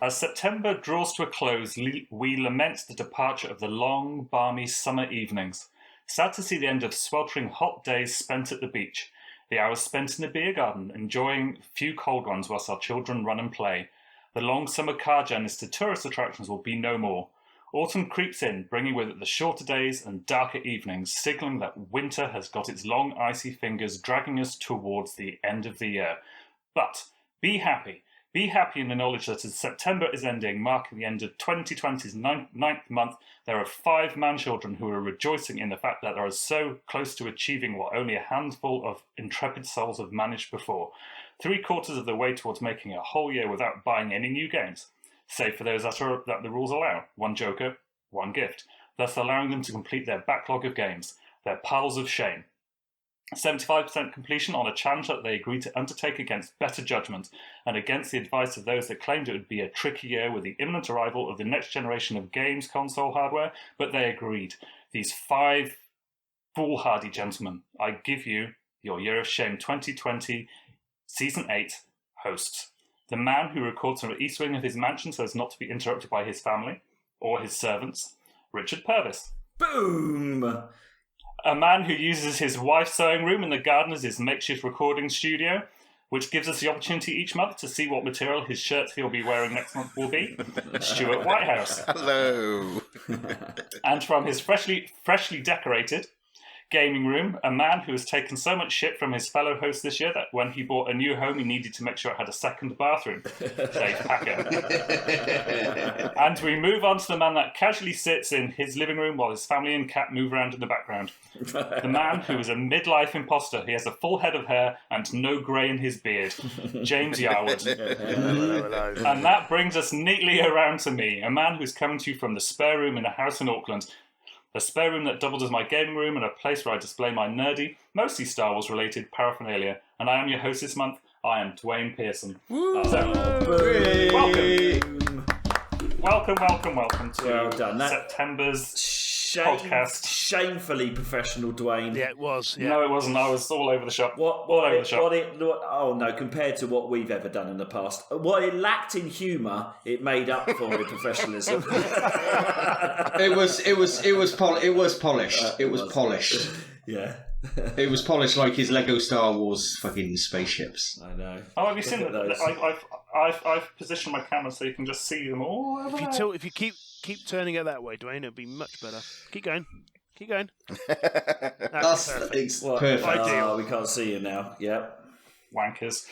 As September draws to a close, we lament the departure of the long, balmy summer evenings. Sad to see the end of sweltering hot days spent at the beach, the hours spent in the beer garden, enjoying a few cold ones whilst our children run and play. The long summer car journeys to tourist attractions will be no more. Autumn creeps in, bringing with it the shorter days and darker evenings, signalling that winter has got its long, icy fingers dragging us towards the end of the year. But be happy. Be happy in the knowledge that as September is ending, marking the end of 2020's ninth month, there are 5 man-children who are rejoicing in the fact that they are so close to achieving what only a handful of intrepid souls have managed before. 3/4 of the way towards making a whole year without buying any new games, save for those that the rules allow. 1 joker, 1 gift, thus allowing them to complete their backlog of games, their piles of shame. 75% completion on a challenge that they agreed to undertake against better judgment and against the advice of those that claimed it would be a tricky year with the imminent arrival of the next generation of games console hardware, but they agreed. These 5 foolhardy gentlemen, I give you your Year of Shame 2020 Season 8 hosts. The man who records from the east wing of his mansion so as not to be interrupted by his family or his servants, Richard Purvis. Boom! A man who uses his wife's sewing room in the garden as his makeshift recording studio, which gives us the opportunity each month to see what material his shirt he'll be wearing next month will be, Stuart Whitehouse. Hello. And from his freshly decorated gaming room, a man who has taken so much shit from his fellow hosts this year that when he bought a new home, he needed to make sure it had a second bathroom. Dave Packer. And we move on to the man that casually sits in his living room while his family and cat move around in the background. The man who is a midlife imposter. He has a full head of hair and no grey in his beard. James Yarwood. Hello. And that brings us neatly around to me, a man who's coming to you from the spare room in a house in Auckland. A spare room that doubles as my gaming room and a place where I display my nerdy, mostly Star Wars related paraphernalia. And I am your host this month. I am Duane Pearson. Welcome to Well done. September's podcast. Shamefully professional, Duane. Yeah, it was. Yeah. No, it wasn't. I was all over the shop. Oh no, compared to what we've ever done in the past, what it lacked in humour, it made up for in professionalism. It was polished. It was polished. Yeah. It was polished like his Lego Star Wars fucking spaceships. I know. Oh, have you seen that? I've positioned my camera so you can just see them all. If you keep turning it that way, Duane, it'll be much better. Keep going. That's perfect. Ideal. We can't see you now. Yep. Wankers.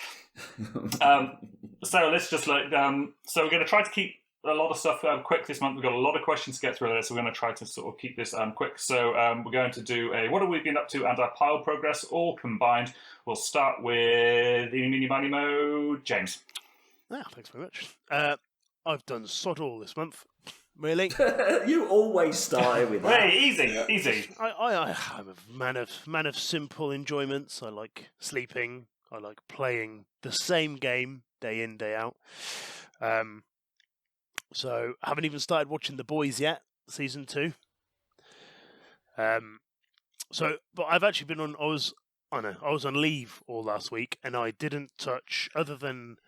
So let's just so we're going to try to keep a lot of stuff quick this month. We've got a lot of questions to get through, so we're going to try to sort of keep this quick. So we're going to do a what have we been up to and our pile progress all combined. We'll start with the Mini Money Mo, James. Thanks very much. I've done sod all this month. Really? You always start with that. Hey, easy. I'm a man of simple enjoyments. I like sleeping. I like playing the same game day in, day out. So I haven't even started watching The Boys yet, season 2. But I've actually been on. I was on leave all last week, and I didn't touch other than.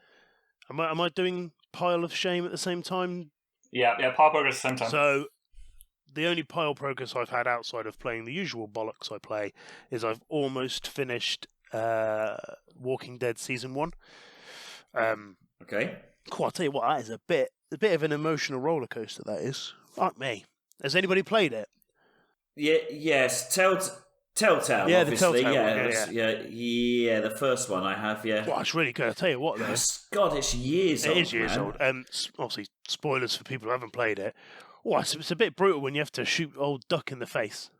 Am I doing pile of shame at the same time? Yeah, pile progress at the same time. So the only pile progress I've had outside of playing the usual bollocks I play is I've almost finished Walking Dead season 1. Okay. Cool, I'll tell you what, that is a bit of an emotional roller coaster. That is. Fuck me. Has anybody played it? Yeah. Yes. Telltale. Yeah, obviously. the Telltale one, yeah. The first one I have. Yeah. Well, it's really good. I'll tell you what, though. God, it's years old. It is years old. Obviously, spoilers for people who haven't played it. Oh, it's a bit brutal when you have to shoot old Duck in the face.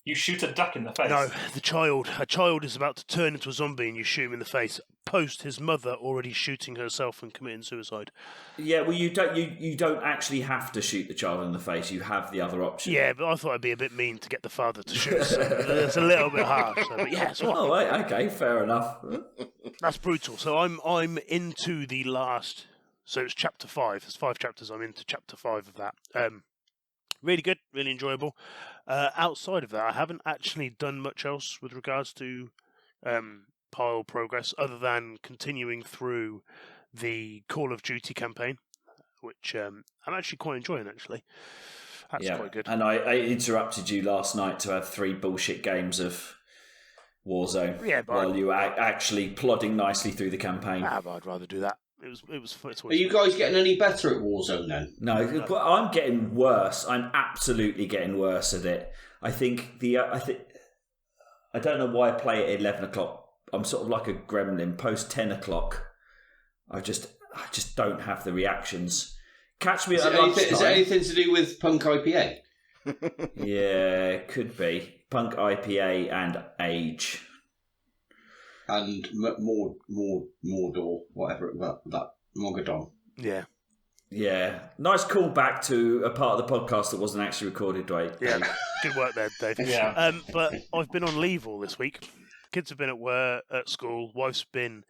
You shoot a duck in the face? No, a child is about to turn into a zombie and you shoot him in the face. post his mother already shooting herself and committing suicide. Yeah, well, you don't actually have to shoot the child in the face. You have the other option. Yeah, but I thought it'd be a bit mean to get the father to shoot his son. It's a little bit harsh. So, but yeah, so Oh, right, okay, fair enough. that's brutal. So I'm into the last. So it's chapter 5. There's 5 chapters. I'm into chapter 5 of that. Really good, really enjoyable. Outside of that, I haven't actually done much else with regards to pile progress, other than continuing through the Call of Duty campaign, which I'm actually quite enjoying. Actually, that's quite good. And I interrupted you last night to have 3 bullshit games of Warzone. Yeah, but while you were actually plodding nicely through the campaign. But I'd rather do that. It was. Are you guys getting any better at Warzone then? No, but I'm getting worse. I'm absolutely getting worse at it. I think I don't know why I play at 11 o'clock. I'm sort of like a gremlin. Post 10 o'clock, I just don't have the reactions. Catch me at lunchtime. Is it anything to do with Punk IPA? Yeah, could be Punk IPA and age. And Mordor, whatever that Mogadon. Yeah. Yeah. Nice callback to a part of the podcast that wasn't actually recorded, Duane. Yeah. Good work there, Dave. Yeah. But I've been on leave all this week. Kids have been at work, at school. Wife's been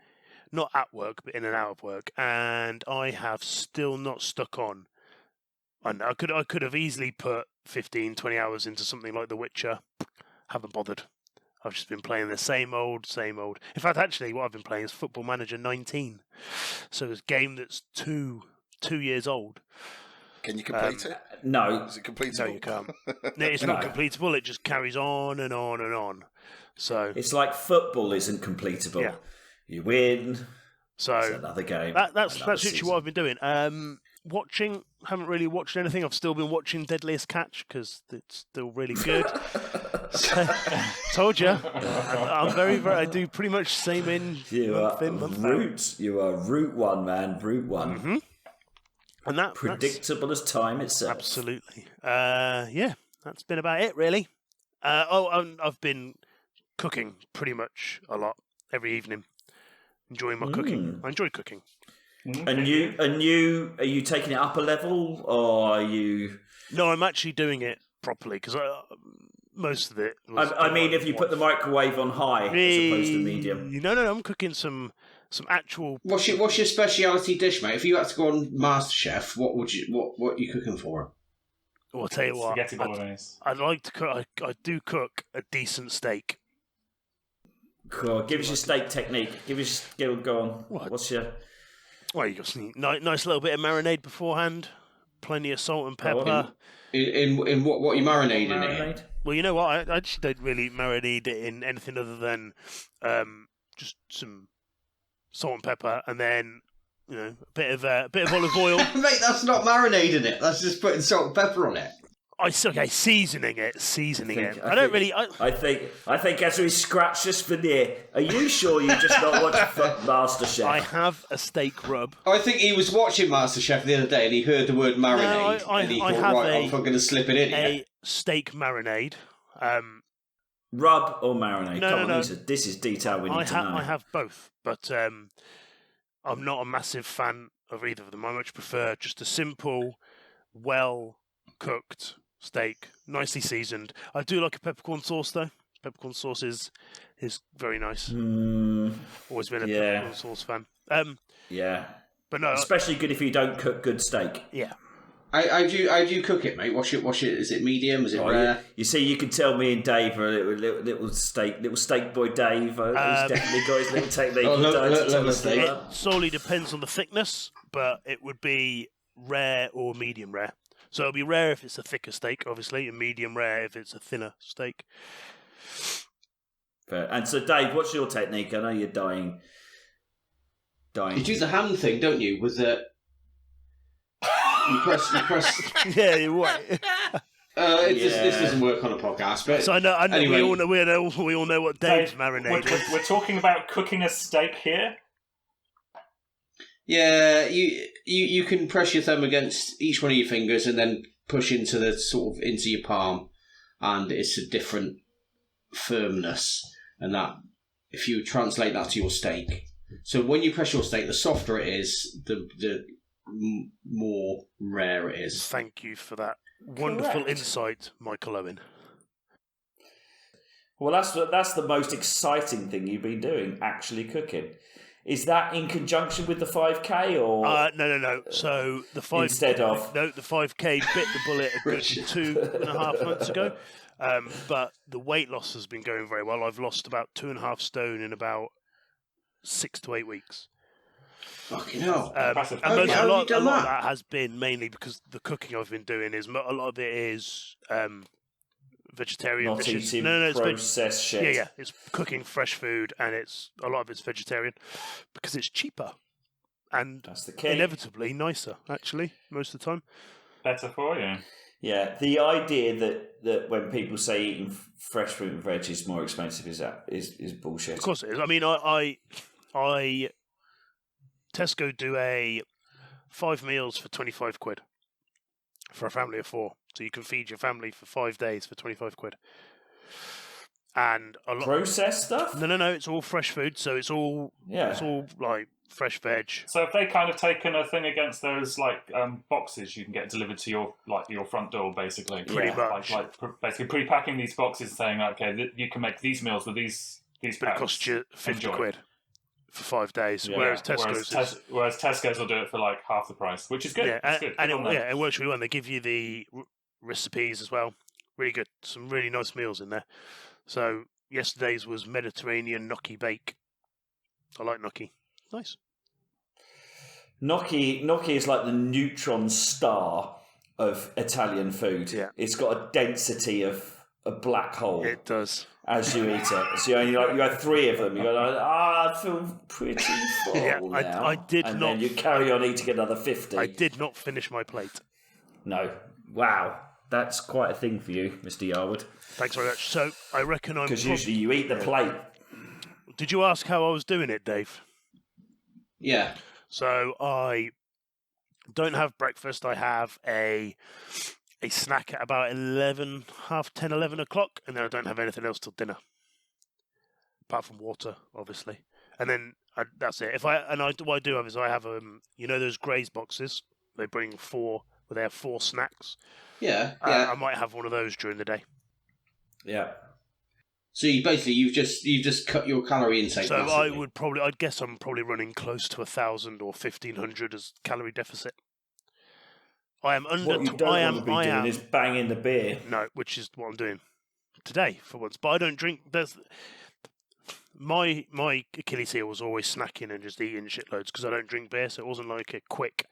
not at work, but in and out of work. And I have still not stuck on. And I could have easily put 15, 20 hours into something like The Witcher. Haven't bothered. I've just been playing the same old. In fact, actually, what I've been playing is Football Manager 19. So it's a game that's two years old. Can you complete it? No. Is it completable? No, you can't. It's not completable. It just carries on and on and on. So it's like football isn't completable. Yeah. You win. So it's another game. That's literally what I've been doing. Haven't really watched anything. I've still been watching Deadliest Catch because it's still really good. So, told you, I do pretty much same in. You are Route One, man. Route One. Mm-hmm. And that predictable as time itself. Absolutely. Yeah, that's been about it really. I've been cooking pretty much a lot every evening. Enjoying my cooking. I enjoy cooking. And you are you taking it up a level, or are you? No, I'm actually doing it properly because most of it. I mean, if you put the microwave on high as opposed to medium. No, I'm cooking some actual. What's your speciality dish, mate? If you had to go on MasterChef, what are you cooking for? Well, I'll tell you what. Spaghetti bolognese. I'd like to cook. I do cook a decent steak. Cool. Give us your steak technique. Give us your skill. Go on. What? What's your? Well, you got some nice little bit of marinade beforehand. Plenty of salt and pepper. In what are you marinating it in? Well, you know what? I actually don't really marinate it in anything other than just some salt and pepper, and then a bit of olive oil. Mate, that's not marinating it. That's just putting salt and pepper on it. Seasoning it. I think as we scratch this veneer, are you sure you just not watch MasterChef? I have a steak rub. I think he was watching MasterChef the other day and he heard the word marinade and he thought, right, I'm going to slip it in a steak marinade. Rub or marinade? No. This is detail we need to know. I have both, but I'm not a massive fan of either of them. I much prefer just a simple, well-cooked steak, nicely seasoned. I do like a peppercorn sauce though. Peppercorn sauce is very nice. Always been a peppercorn sauce fan. Yeah, but no, especially good if you don't cook good steak. Yeah. How do you cook it, mate? Wash it. Is it medium? Is it rare? You see, you can tell me and Dave are little steak boy Dave. He's definitely got his little technique. It solely depends on the thickness, but it would be rare or medium rare. So it'll be rare if it's a thicker steak, obviously, and medium rare if it's a thinner steak. Fair. And so, Dave, what's your technique? I know you're dying. You do the hand thing, don't you? With the you press. Yeah, you're right. This doesn't work on a podcast, but so I know. Anyway, we all know what Dave's marinade is. We're talking about cooking a steak here. Yeah, you can press your thumb against each one of your fingers and then push into your palm, and it's a different firmness. And that, if you translate that to your steak, So when you press your steak, the softer it is, the more rare it is. Thank you for that wonderful Correct. insight, Michael Owen. Well, that's the most exciting thing you've been doing, actually cooking. Is that in conjunction with the 5K or No. So the 5 instead of? No, the 5K bit the bullet a good 2.5 months ago. But the weight loss has been going very well. I've lost about 2.5 stone in about 6 to 8 weeks. Fucking hell. And How have you a lot done of that? that has been mainly because the cooking I've been doing is a lot of it is vegetarian Not dishes. eating No, it's processed shit. yeah. It's cooking fresh food, and a lot of it's vegetarian because it's cheaper and That's the key. inevitably nicer. Actually, most of the time. Better for you. Yeah, the idea that when people say eating fresh fruit and veg is more expensive is bullshit. Of course it is. I mean, I Tesco do a 5 meals for 25 quid for a family of 4. So you can feed your family for 5 days for 25 quid. And a lot Processed stuff? No, it's all fresh food, so it's all like fresh veg. So have they kind of taken a thing against those boxes you can get delivered to your front door, basically? Pretty much. Basically pre-packing these boxes, saying, okay, you can make these meals with these But it packs. costs you 50 Enjoy. quid for 5 days, Yeah. whereas Tesco's Whereas Tesco's will do it for half the price, which is good. yeah, It's good. and Good on them. it works really well. They give you the recipes as well. Really good. Some really nice meals in there. So yesterday's was Mediterranean gnocchi bake. I like gnocchi. Nice. Gnocchi is like the neutron star of Italian food. Yeah. It's got a density of a black hole It does. as you eat it. So you had 3 of them. You go, I feel pretty full Yeah, now. I did and not- then you carry on eating another 50. I did not finish my plate. No. Wow. That's quite a thing for you, Mr. Yarwood. Thanks very much. So I reckon I'm. Because usually you eat the plate. Did you ask how I was doing it, Dave? Yeah. So I don't have breakfast. I have a snack at about 11, half 10, 11 o'clock, and then I don't have anything else till dinner, apart from water, obviously. And then that's it. What I do have is I have those Graze boxes. They bring 4, where they have 4 snacks. Yeah. I might have one of those during the day. Yeah. So you've just cut your calorie intake. So massively. I'd guess I'm probably running close to 1,000 or 1,500 as calorie deficit. I am under. What you don't want to be doing is banging the beer. No, which is what I'm doing today for once. But I don't drink. There's my Achilles heel was always snacking and just eating shitloads because I don't drink beer. So it wasn't like a quick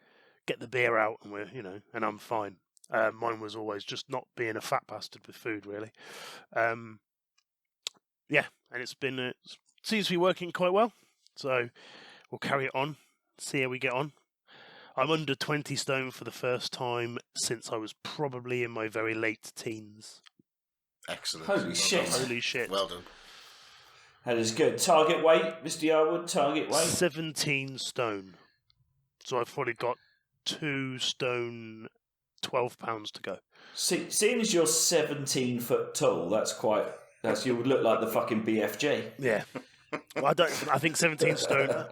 get the beer out and and I'm fine. Mine was always just not being a fat bastard with food, really. Yeah, and it seems to be working quite well. So we'll carry it on, see how we get on. I'm under 20 stone for the first time since I was probably in my very late teens. Excellent. Holy shit. done. Holy shit. Well done. That is good. Target weight, Mr. Yarwood, target weight? 17 stone. So I've probably got 2 stone, 12 pounds to go. Seeing as you're 17 foot tall, you would look like the fucking BFG. Yeah. Well, I think 17 stone.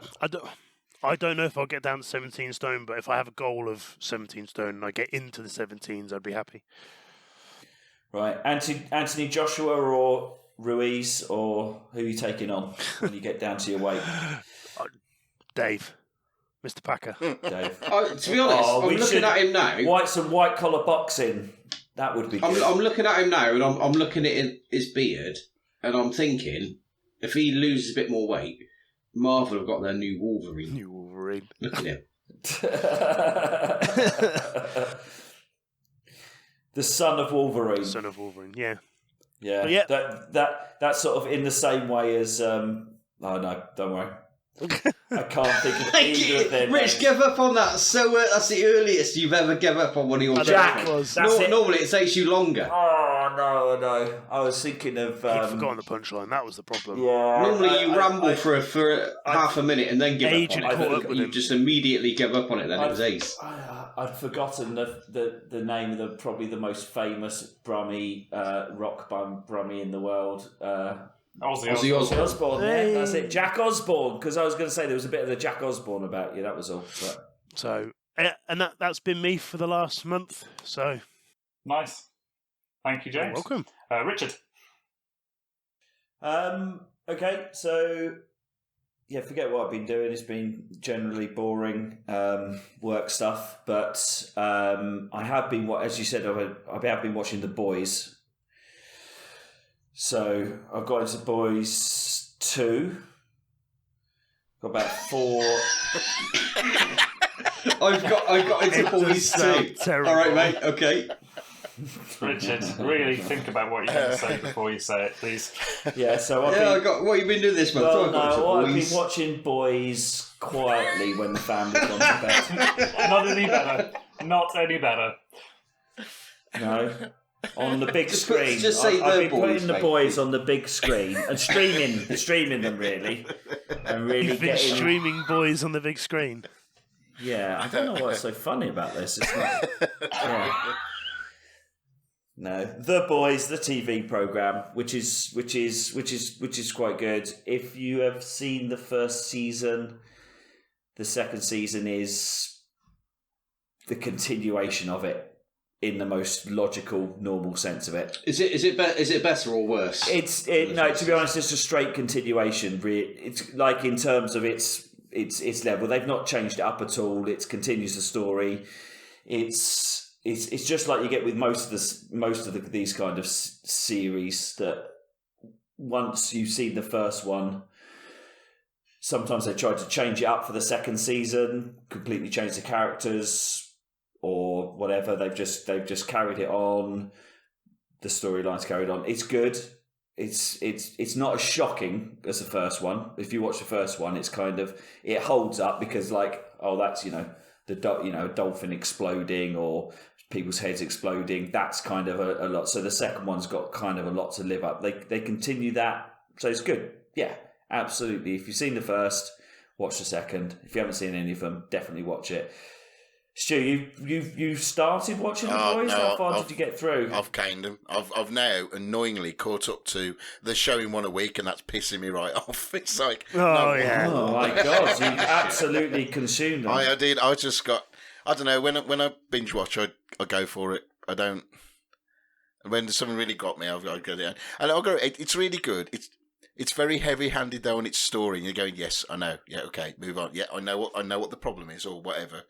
I don't know if I'll get down to 17 stone, but if I have a goal of 17 stone and I get into the 17s, I'd be happy. Right. Anthony Joshua or Ruiz, or who are you taking on when you get down to your weight? Dave. Mr. Packer. Dave. To be honest, I'm looking at him now. Some white collar boxing. That would be good. I'm looking at him now, and I'm looking at his beard, and I'm thinking, if he loses a bit more weight, Marvel have got their new Wolverine. New Wolverine. Look at him. The son of Wolverine. Son of Wolverine, yeah. Yeah. But yeah. That's sort of in the same way as oh no, don't worry. I can't think of either of their Rich, names. give up on that. So that's the earliest you've ever given up on one of your Jack. jokes. That's it. Normally it takes you longer. Oh no. I was thinking of He'd forgotten the punchline, that was the problem. Yeah. Normally you ramble for half a minute and then give Agent up on caught it. up with You him. just immediately give up on it. Then it was ace. I'd forgotten the name of probably the most famous Brummie rock band Brummie in the world. Ozzy Ozzy Osbourne. Osbourne, Hey. yeah, that's it. Jack Osbourne, because I was going to say there was a bit of the Jack Osbourne about you, that was all. But... So, and that's been me for the last month. So, Nice. Thank you, you're James. welcome. Richard. Okay, so yeah, forget what I've been doing. It's been generally boring work stuff, but I have been, as you said, I have been watching The Boys. So I've got into Boys 2. Got about 4. I've got into Boys too. Terrible. All right, mate. Okay. Richard, really think about what you're going to say before you say it, please. Yeah, so I've Yeah, been... what have you been doing this month? Well, I've got into no, I've Boys. been watching Boys quietly when the family's gone to bed. Not any better. Not any better. No. On the big Just screen. just say I've The been Boys, putting the mate. Boys on the big screen and streaming them really. And really You've been getting... streaming Boys on the big screen. Yeah, I don't know what's so funny about this. It's not... Yeah. No, The Boys, the TV program, which is quite good. If you have seen the first season, the second season is the continuation of it in the most logical, normal sense of it. Is it better or worse? No, to be honest, it's a straight continuation. It's like in terms of its level, they've not changed it up at all. It continues the story. It's just like you get with most of these kind of series, that once you've seen the first one, sometimes they try to change it up for the second season, completely change the characters or whatever. They've just carried it on. The storyline's carried on. It's good. It's not as shocking as the first one. If you watch the first one, it's kind of, it holds up because that's a dolphin exploding or people's heads exploding. That's kind of a lot. So the second one's got kind of a lot to live up. They continue that, so it's good. Yeah, absolutely. If you've seen the first, watch the second. If you haven't seen any of them, definitely watch it. Stu, you started watching The Boys? No, How far did you get through? I've caned them. I've now annoyingly caught up to they're showing one a week, and that's pissing me right off. It's like, Yeah. Oh my God, you absolutely consumed them. I did. I just got. I don't know. When I binge watch, I go for it. I don't. When something really got me, I'll go down. And I'll go. It's really good. It's very heavy-handed though on its story, and you're going, yes, I know. Yeah, okay, move on. Yeah, I know what the problem is or whatever.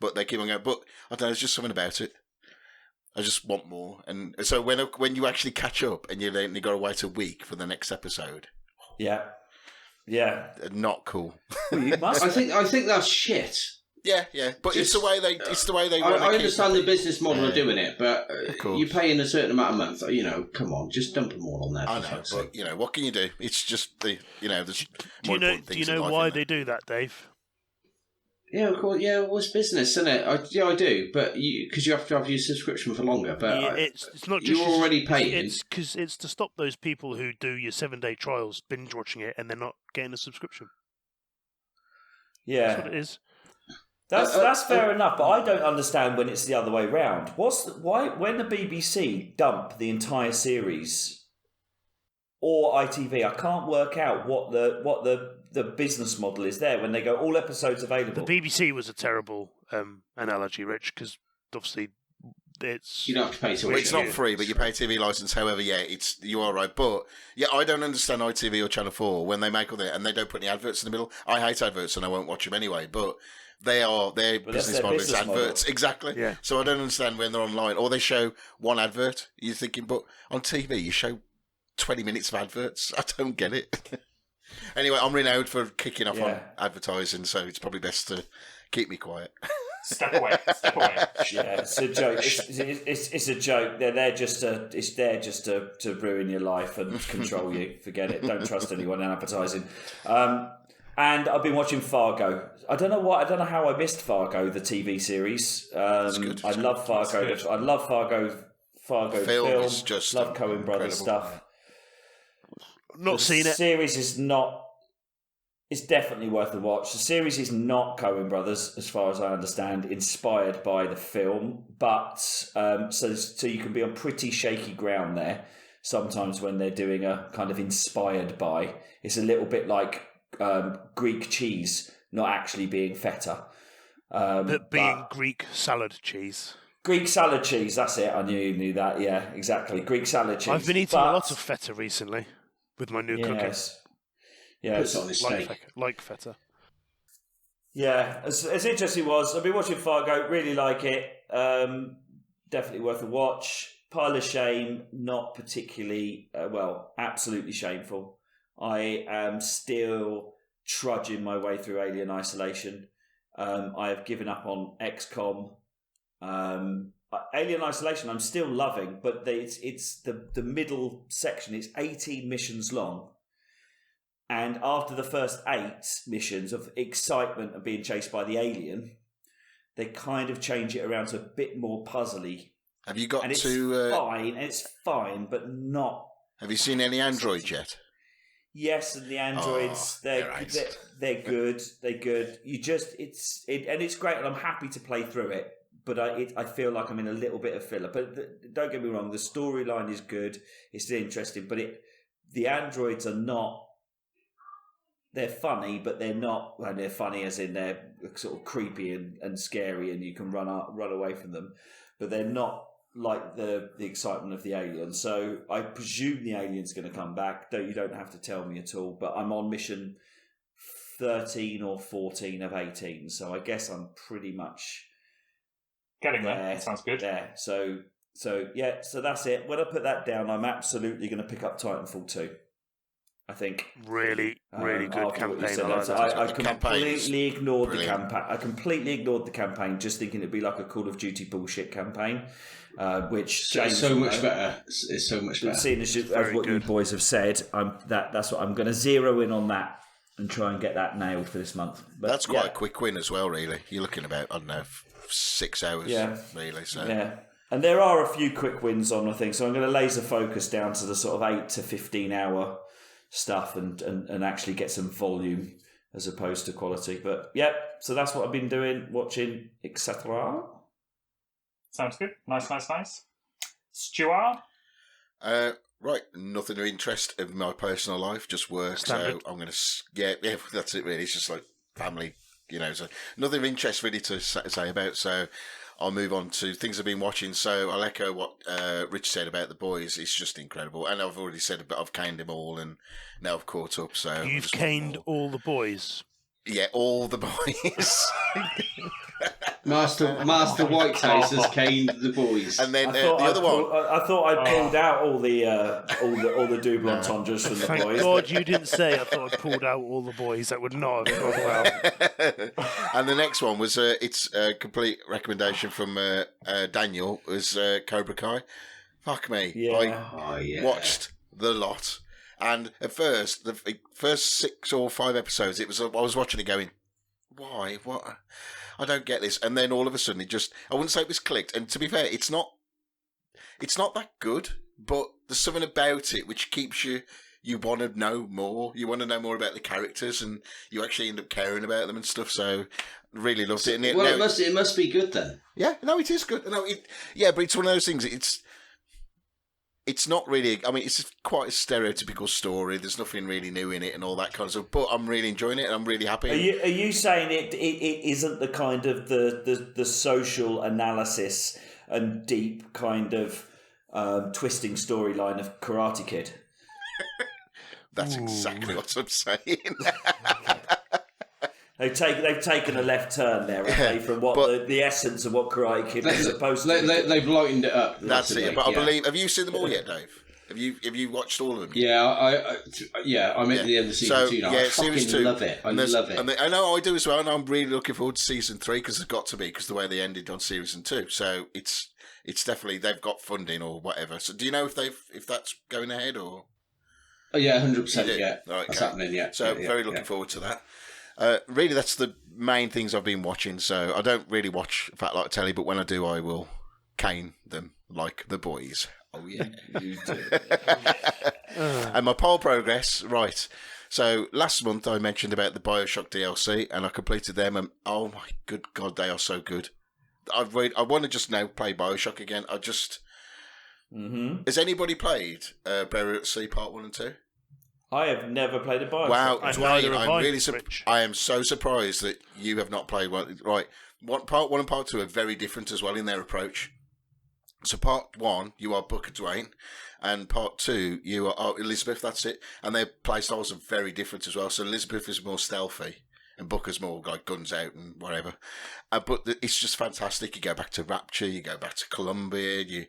But they keep on going. But I don't know. There's just something about it. I just want more. And so when you actually catch up and you got to wait a week for the next episode. Yeah. Not cool. Well, you must. I think that's shit. Yeah, but it's the way they. I understand the business model of doing it, but course. you're paying a certain amount a month. Come on, just dump them all on there. I know, but what can you do? It's just there's Do you know why they do that, Dave? Yeah, of course. Yeah, well, it's business, isn't it? I do, but because you have to have your subscription for longer. But It's not just you're already paying. It's because it's to stop those people who do your 7-day trials binge watching it and they're not getting a subscription. Yeah, That's what it is. That's fair enough, but I don't understand when it's the other way round. Why when the BBC dump the entire series or ITV? I can't work out what the business model is there when they go all episodes available. The BBC was a terrible analogy, Rich, because obviously it's you don't have to pay to Well, watch it's it. not free, but you pay TV license. However, you are right. But yeah, I don't understand ITV or Channel 4 when they make all that and they don't put any adverts in the middle. I hate adverts and I won't watch them anyway. But their business model is adverts. Exactly. Yeah. So I don't understand when they're online or they show one advert. You're thinking, but on TV you show 20 minutes of adverts. I don't get it. Anyway, I'm renowned for kicking off on advertising, so it's probably best to keep me quiet. Step away. Yeah, it's a joke. It's a joke. They're there just to ruin your life and control you. Forget it. Don't trust anyone in advertising. And I've been watching Fargo. I don't know how I missed Fargo, the TV series. Good. I love Fargo. I love Fargo. Film film. is just love Coen Brothers incredible. stuff. not seen it. The series is not. It's definitely worth a watch. The series is not Coen Brothers, as far as I understand, inspired by the film, but so you can be on pretty shaky ground there. sometimes when they're doing a kind of inspired by. It's a little bit like Greek cheese not actually being feta. But being Greek salad cheese. Greek salad cheese, that's it. I knew you knew that. Yeah, exactly. Greek salad cheese. I've been eating a lot of feta recently with my new cooking. Yeah, Puts it on his steak. Like feta. Yeah, as interesting was, I've been watching Fargo, really like it. Definitely worth a watch. Pile of shame, not particularly, absolutely shameful. I am still trudging my way through Alien Isolation. I have given up on XCOM. Alien Isolation I'm still loving, but it's the middle section. It's 18 missions long. And after the first 8 missions of excitement of being chased by the alien, they kind of change it around to a bit more puzzly. Have you got it's to... fine, it's fine, but not... Have you seen any androids yet? Yes, and the androids, they're good. They're good. And it's great, and I'm happy to play through it. But I feel like I'm in a little bit of filler. But don't get me wrong, the storyline is good. It's still interesting, but the androids are not... They're funny, but they're not. Well, they're funny as in they're sort of creepy and scary, and you can run away from them. But they're not like the excitement of the alien. So I presume the alien's going to come back. Though you don't have to tell me at all. But I'm on mission 13 or 14 of 18, so I guess I'm pretty much getting there. That sounds good. There. So that's it. When I put that down, I'm absolutely going to pick up Titanfall 2. I think really good campaign. I completely ignored the campaign. I completely ignored the campaign, just thinking it'd be like a Call of Duty bullshit campaign, which it's so much better. It's so much better. Seeing as what you boys have said, that's what I'm going to zero in on that and try and get that nailed for this month. But that's quite a quick win as well, really. You're looking about 6 hours, really. So and there are a few quick wins on, I think. So I'm going to laser focus down to the sort of 8 to 15 hour stuff and actually get some volume as opposed to quality. But so that's what I've been doing, watching, etc. Sounds good. Nice. Stuart? Right, nothing of interest of my personal life, just work. Standard. So I'm going to, that's it really. It's just like family, so nothing of interest really to say about. So I'll move on to things I've been watching. So I'll echo what Rich said about The Boys. It's just incredible. And I've already said I've caned them all and now I've caught up. So you've caned all the boys? Yeah, all the boys. Master Whitehouse has caned the boys. And then the other one. I thought I'd pulled out all the double entendres from the Thank boys. God you didn't say I thought I pulled out all the boys. That would not have gone well. And the next one was it's a complete recommendation from Daniel, was Cobra Kai. Fuck me. Yeah. I watched the lot. And at first, the first 6 or 5 episodes, I was watching it going, why? What? I don't get this. And then all of a sudden, I wouldn't say it was clicked. And to be fair, it's not that good, but there's something about it which keeps you want to know more. You want to know more about the characters, and you actually end up caring about them and stuff. So, really loved it. And it must be good then. Yeah, no, it is good. No, but it's one of those things. It's not really. I mean, it's quite a stereotypical story. There's nothing really new in it and all that kind of stuff. But I'm really enjoying it, and I'm really happy. Are you saying it isn't the kind of the social analysis and deep kind of twisting storyline of Karate Kid? That's exactly what I'm saying. They've taken a left turn there, haven't they, from what the essence of what Karate Kid was supposed to be. They've lightened it up. That's it. But I believe. Have you seen them all yet, Dave? Have you watched all of them? Yeah, I'm at the end of season 2 now. I fucking love it. I love it. I know I do as well, and I'm really looking forward to season 3 because it's got to be, because the way they ended on season 2. So it's definitely, they've got funding or whatever. So do you know if that's going ahead or? Oh yeah, 100%. Yeah, right, that's happening. Yeah. So very looking forward to that. Really, that's the main things I've been watching. So I don't really watch Fat Like Telly, but when I do, I will cane them like the boys. Oh yeah, you do. And my poll progress, right. So last month I mentioned about the BioShock DLC, and I completed them. And oh my good God, they are so good. I want to just now play BioShock again. Mm-hmm. Has anybody played Burial at Sea Part 1 and 2? I have never played a Bioshock. Wow, And Duane, neither have I'm I, really Rich. I am so surprised that you have not played one. Right, Part 1 and Part 2 are very different as well in their approach. So Part 1, you are Booker Duane, and Part 2, you are Elizabeth, that's it. And their playstyles are very different as well. So Elizabeth is more stealthy, and Booker's more like guns out and whatever. But it's just fantastic. You go back to Rapture, you go back to Columbia,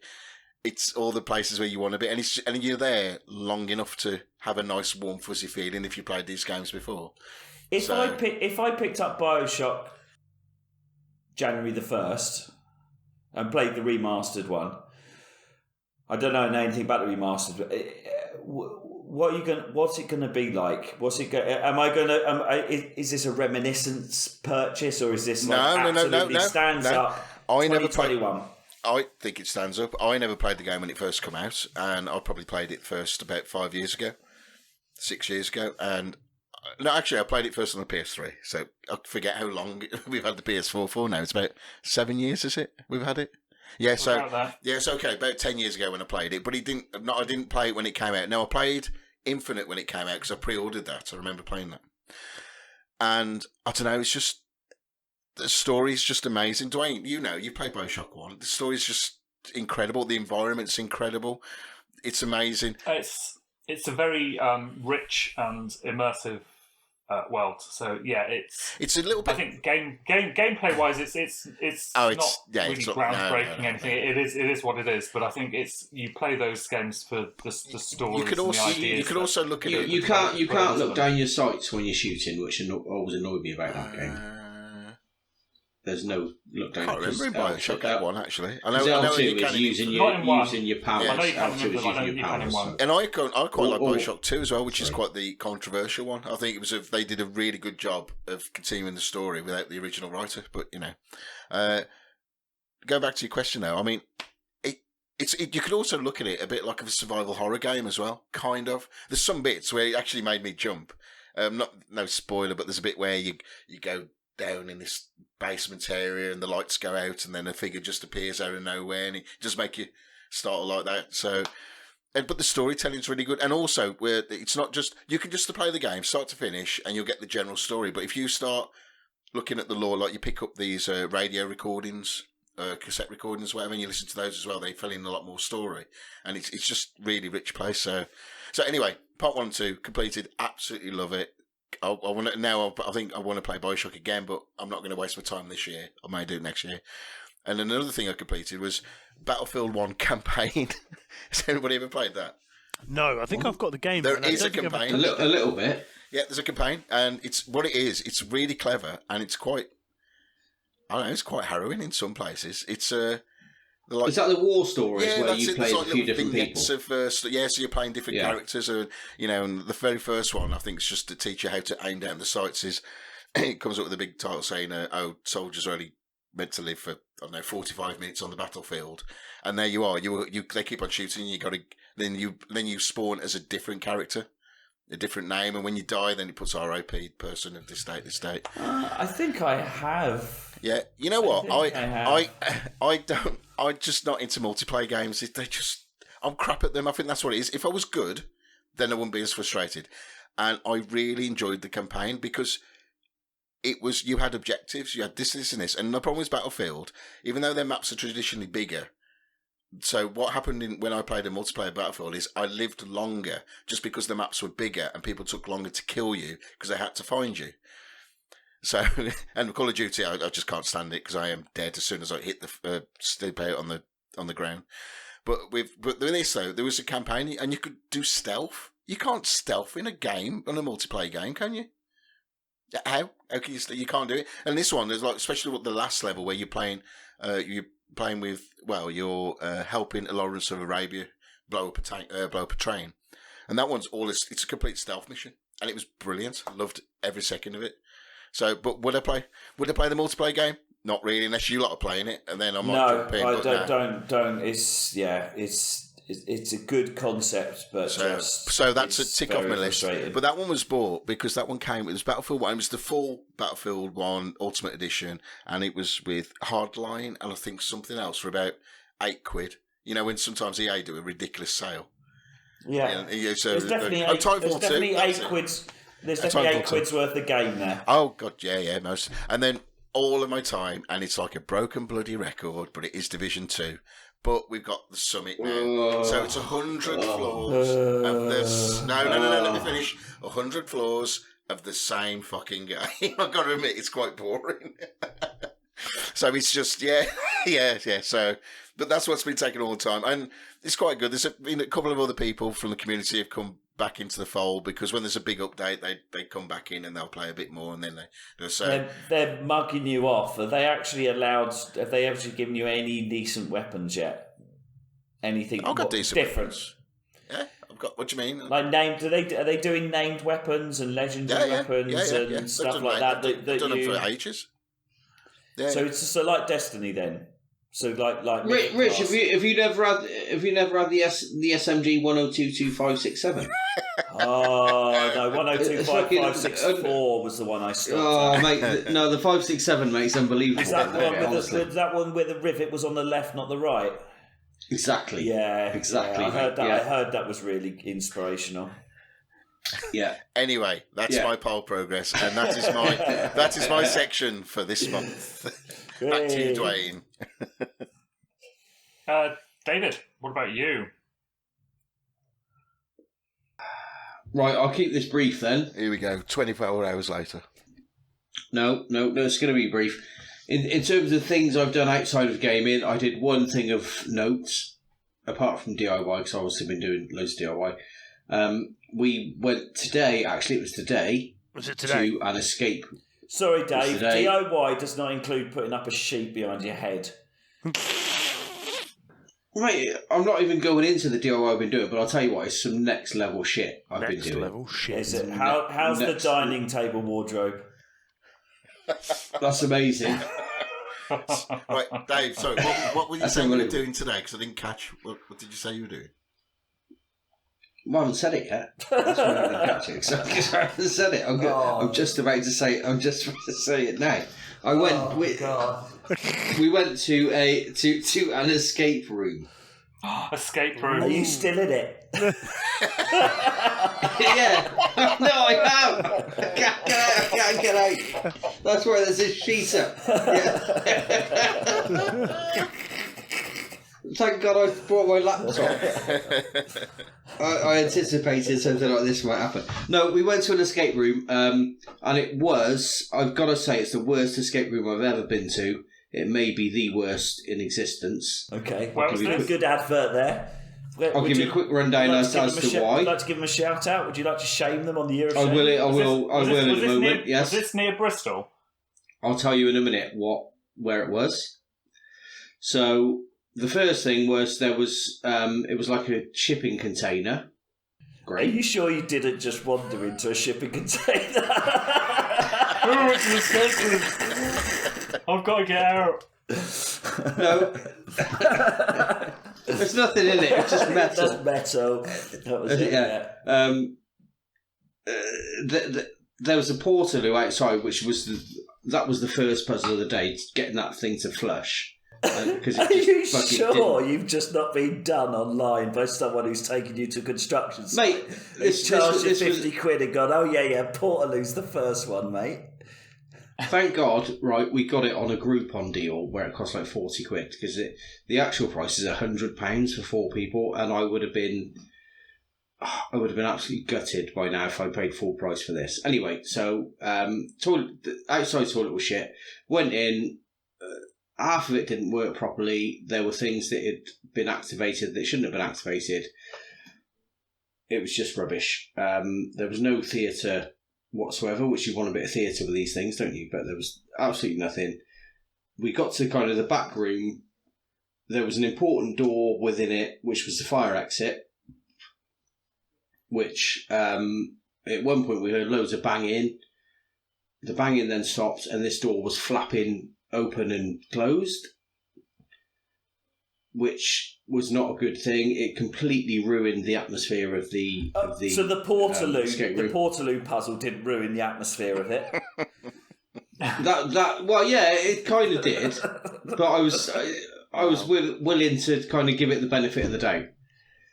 it's all the places where you want to be, and you're there long enough to have a nice warm fuzzy feeling if you played these games before. If I picked up Bioshock January the 1st and played the remastered one, I don't know anything about the remastered. What's it going to be like? Is this a reminiscence purchase, or is this absolutely stands up? I never played. 2021. I think it stands up. I never played the game when it first came out, and I probably played it first about 6 years ago. And no, actually, I played it first on the PS3. So I forget how long we've had the PS4 for now. It's about 7 years, is it? We've had it. Yeah. It's okay. About 10 years ago when I played it, but I didn't play it when it came out. No, I played Infinite when it came out because I pre-ordered that. I remember playing that, and I don't know. It's just. The story's just amazing. Duane, you played Bioshock 1. The story's just incredible. The environment's incredible. It's amazing. It's a very rich and immersive world. So yeah, it's a little bit. I think gameplay wise, it's not really groundbreaking. Anything. It is what it is. But I think you play those games for the stories. You could also look at it. You can't look down your sights when you're shooting, which always annoyed me about that game. There's no look down. I can't remember in Bioshock 1 actually. I know L2 you is using your power. Yeah. L2 is using your power. And I quite like Bioshock 2 as well, which is quite the controversial one. I think they did a really good job of continuing the story without the original writer. But go back to your question though. I mean, you could also look at it a bit like a survival horror game as well. Kind of. There's some bits where it actually made me jump. No spoiler, but there's a bit where you go down in this basement area and the lights go out and then a figure just appears out of nowhere and it just make you startle like that. So, but the storytelling's really good, and also where it's not just you can just play the game start to finish and you'll get the general story. But if you start looking at the lore, like you pick up these radio recordings, cassette recordings, whatever, and you listen to those as well, they fill in a lot more story, and it's just really rich place. So anyway, part 1 and 2 completed, absolutely love it. I think I want to play Bioshock again, but I'm not going to waste my time this year. I may do it next year. And another thing I completed was Battlefield 1 campaign. Has anybody ever played that? No, I think I've got the game. There is a campaign. A little bit. Yeah, there's a campaign, and it's what it is. It's really clever, and it's quite. I don't know. It's quite harrowing in some places. It's is that the war stories where you play a few different people? So you're playing different characters, and the very first one I think is just to teach you how to aim down the sights. It comes up with a big title saying, soldiers are only meant to live for 45 minutes on the battlefield, and there you are. They keep on shooting. You got to then you spawn as a different character, a different name, and when you die, then it puts R.I.P. person of this date. I think I have. Yeah, you know what? I'm just not into multiplayer games. I'm crap at them. I think that's what it is. If I was good, then I wouldn't be as frustrated. And I really enjoyed the campaign because you had objectives, you had this, and this. And the problem with Battlefield, even though their maps are traditionally bigger, so what happened when I played a multiplayer Battlefield is I lived longer just because the maps were bigger and people took longer to kill you because they had to find you. So, and Call of Duty, I just can't stand it because I am dead as soon as I hit the sleep out on the ground. But with this though, there was a campaign and you could do stealth. You can't stealth in a game, on a multiplayer game, can you? How? How can you can't do it? And this one, there's especially with the last level where you're playing with, you're helping Lawrence of Arabia blow up a train, and that one's it's a complete stealth mission, and it was brilliant. I loved every second of it. So, but would I play the multiplayer game? Not really, unless you lot are playing it, and then I might jump in. No, don't. It's a good concept, but so that's a tick off my list. But that one was bought because that one came with Battlefield 1. It was the full Battlefield 1 Ultimate Edition, and it was with Hardline and I think something else for about £8. You know, when sometimes EA do a ridiculous sale. Yeah. So There's definitely eight quid's. There's definitely £8 worth of game there. Oh God, yeah, most. And then all of my time, and it's like a broken bloody record, but it is Division 2. But we've got the Summit now, so it's 100 floors of this. No, let me finish. 100 floors of the same fucking game. I've got to admit, it's quite boring. So it's just yeah. So, but that's what's been taking all the time, and it's quite good. There's been a couple of other people from the community have come back into the fold, because when there's a big update, they come back in and they'll play a bit more, and then they say they're mugging you off. Are they actually allowed? Have they actually given you any decent weapons yet? Anything I've got decent different? Weapons. Yeah, I've got. What do you mean? Like named? Are they doing named weapons and legendary weapons and stuff like that? They've done them for ages. Yeah. So it's just like Destiny then. So like Rich, have you never had the SMG 1022567? Oh no, 1025564 was the one I stopped. Oh mate, no, the 567 mate's unbelievable. Is that one where the rivet was on the left, not the right? Exactly. Yeah, exactly. Yeah, I heard that. Yeah. I heard that was really inspirational. Yeah. Anyway, that's my poll progress, and that is my section for this month. Back to you, Duane. David, what about you? Right, I'll keep this brief then. Here we go. 24 hours later. No, it's going to be brief. In terms of things I've done outside of gaming, I did one thing of notes, apart from DIY, because I've obviously been doing loads of DIY. We went today, actually it was today. Was it today? To an escape. Sorry, Dave, DIY does not include putting up a sheet behind your head. Mate, I'm not even going into the DIY I've been doing, but I'll tell you what, it's some next level shit I've been doing. Next level shit. Is it? How's the dining table wardrobe? That's amazing. Right, Dave, sorry, what were you saying you were doing today? Because I didn't catch. What did you say you were doing? Well, I haven't said it yet. That's why I didn't catch it. Because I haven't said it. I'm just about to say it now. We went to an escape room. Escape room. Are you still in it? Yeah. No, I am. I can't get out. That's where there's a sheet up. Yeah. Thank God I brought my laptop. I anticipated something like this might happen. No, we went to an escape room, and it was, I've got to say, it's the worst escape room I've ever been to. It may be the worst in existence. Okay, well, there's a good advert there. I'll give you a quick rundown as to why. Would you like to give them a shout out? Would you like to shame them on the Euro? I will in a moment. Yes. Was this near Bristol? I'll tell you in a minute where it was. So the first thing was it was like a shipping container. Great. Are you sure you didn't just wander into a shipping container? Oh, it's an escape room. I've got to get out. No. There's nothing in it. It's just metal. That's metal. That was it. Yeah. There was a portaloo outside, which was the first puzzle of the day, getting that thing to flush. Are you sure you've just not been done online by someone who's taken you to construction site? Mate, it's charged you 50 quid and gone, oh yeah, Portaloo's the first one, mate. Thank God, right, we got it on a Groupon deal where it cost like 40 quid, because the actual price is £100 for 4 people, and I would have been absolutely gutted by now if I paid full price for this. Anyway, so outside toilet was shit. Went in, half of it didn't work properly. There were things that had been activated that shouldn't have been activated. It was just rubbish. There was no theatre whatsoever, which you want a bit of theatre with these things, don't you? But there was absolutely nothing. We got to kind of the back room. There was an important door within it, which was the fire exit, which at one point we heard loads of banging. The banging then stopped, and this door was flapping open and closed, which was not a good thing. It completely ruined the atmosphere of the so the Portaloo puzzle didn't ruin the atmosphere of it. Well, yeah, it kind of did. But I was willing to kind of give it the benefit of the doubt.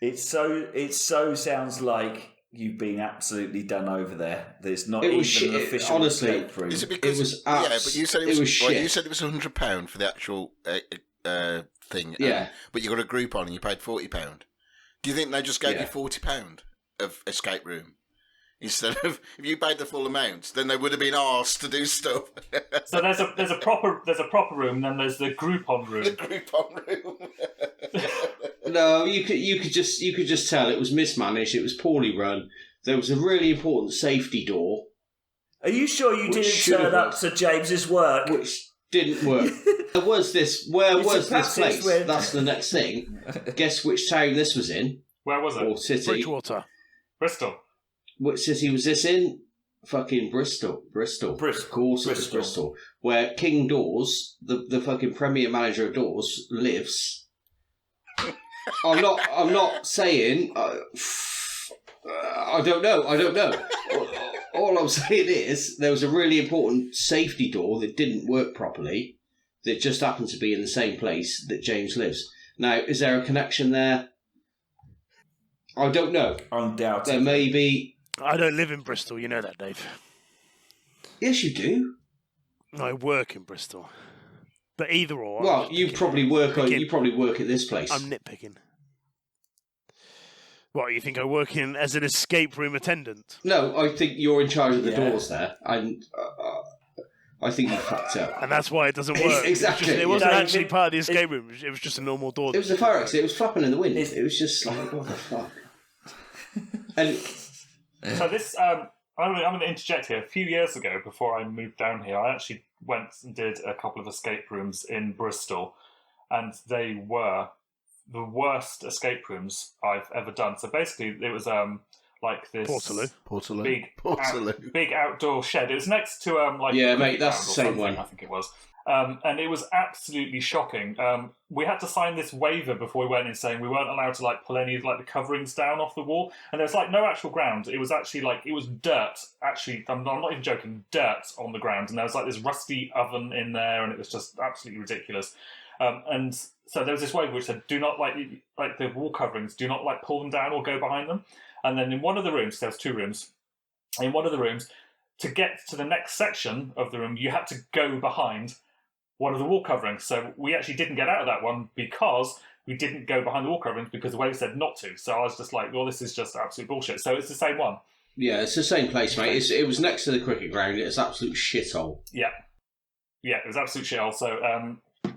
It so sounds like you've been absolutely done over there. There's not even an official escape room. Is it because it was but you said it was shit. you said it was £100 for the actual thing. Yeah. But you got a Groupon and you paid £40. Do you think they just gave you £40 of escape room? Instead of, if you paid the full amount, then they would have been asked to do stuff. So there's a proper room, then there's the Groupon room. The Groupon room. No, you could just tell it was mismanaged. It was poorly run. There was a really important safety door. Are you sure you didn't turn up to James's work? Which didn't work. Where was this place? That's the next thing. Guess which town this was in? Where was it? Or city? Bridgewater. Bristol. What city was this in? Fucking Bristol. Of course it was Bristol. Where King Dawes, the fucking premier manager of Dawes, lives. I'm not saying... I don't know. All I'm saying is there was a really important safety door that didn't work properly that just happened to be in the same place that James lives. Now, is there a connection there? I don't know. Undoubtedly. There may be... I don't live in Bristol, you know that, Dave. Yes, you do. I work in Bristol. But either or... Well, you probably work at this place. I'm nitpicking. What, you think I work in as an escape room attendant? No, I think you're in charge of the doors there. And I think you fucked up. And that's why it doesn't work. Exactly. It wasn't actually part of the escape room. It was just a normal door. It was a fire exit. It was flapping in the wind. It was just like, what the fuck? And... So this, I'm going to interject here. A few years ago, before I moved down here, I actually went and did a couple of escape rooms in Bristol, and they were the worst escape rooms I've ever done. So basically, it was like this Portaloo. big outdoor shed. It was next to mate, that's the same one. I think it was. And it was absolutely shocking. We had to sign this waiver before we went in saying we weren't allowed to pull any of the coverings down off the wall. And there was no actual ground. It was actually it was dirt. Actually, I'm not even joking, dirt on the ground. And there was this rusty oven in there, and it was just absolutely ridiculous. And so there was this waiver which said, do not the wall coverings, do not pull them down or go behind them. And then in one of the rooms, there was 2 rooms. In one of the rooms, to get to the next section of the room, you had to go behind one of the wall coverings. So we actually didn't get out of that one because we didn't go behind the wall coverings because the waiver said not to. So I was just well, this is just absolute bullshit. So it's the same one. Yeah, it's the same place, mate. It was next to the cricket ground. It was absolute shithole. Yeah, it was absolute shithole. So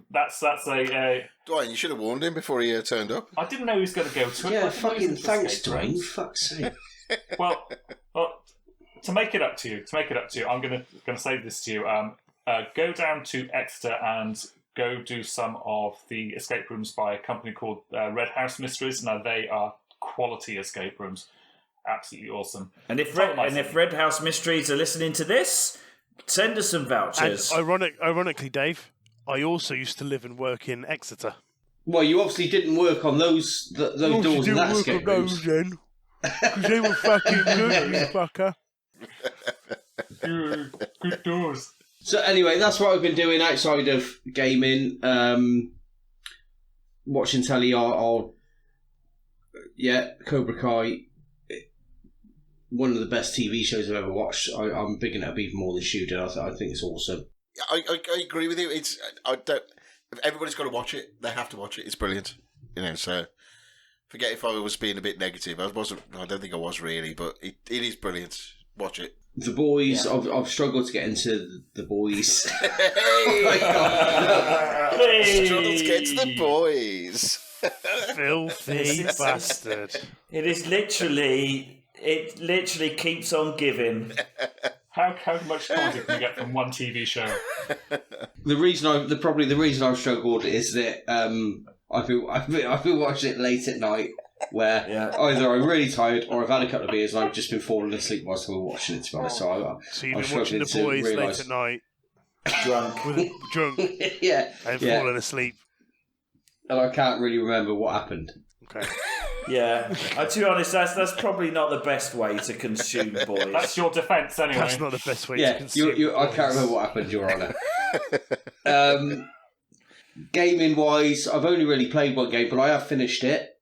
that's a... Duane, you should have warned him before he turned up. I didn't know he was going to go to it. Yeah, fucking thanks, Duane. Fuck's sake. Well, to make it up to you, I'm going to say this to you. Go down to Exeter and go do some of the escape rooms by a company called Red House Mysteries. Now, they are quality escape rooms. Absolutely awesome. And if Red House Mysteries are listening to this, send us some vouchers. And ironically, Dave, I also used to live and work in Exeter. Well, you obviously didn't work on those doors in that escape rooms. Then, because they were fucking good, you fucker. Good doors. So anyway, that's what I've been doing outside of gaming. Watching telly, Cobra Kai, one of the best TV shows I've ever watched. I'm bigging it up even more than you did. I think it's awesome. I agree with you. If everybody's got to watch it, they have to watch it. It's brilliant. So forget if I was being a bit negative. I don't think I was really, but it is brilliant. Watch it. The Boys. Yeah. I've struggled to get into The Boys. Struggled to get to The Boys. Filthy bastard. It literally keeps on giving. How much content can you get from one TV show? The reason I've struggled is that I've been watching it late at night, where either I'm really tired or I've had a couple of beers and I've just been falling asleep whilst I'm watching it. To be honest, so you've been watching The Boys late at night, drunk, yeah, and falling asleep, and I can't really remember what happened. Okay. Yeah, to be honest, that's probably not the best way to consume Boys. That's your defence, anyway. That's not the best way to consume I can't remember what happened, Your Honour. gaming wise, I've only really played one game, but I have finished it.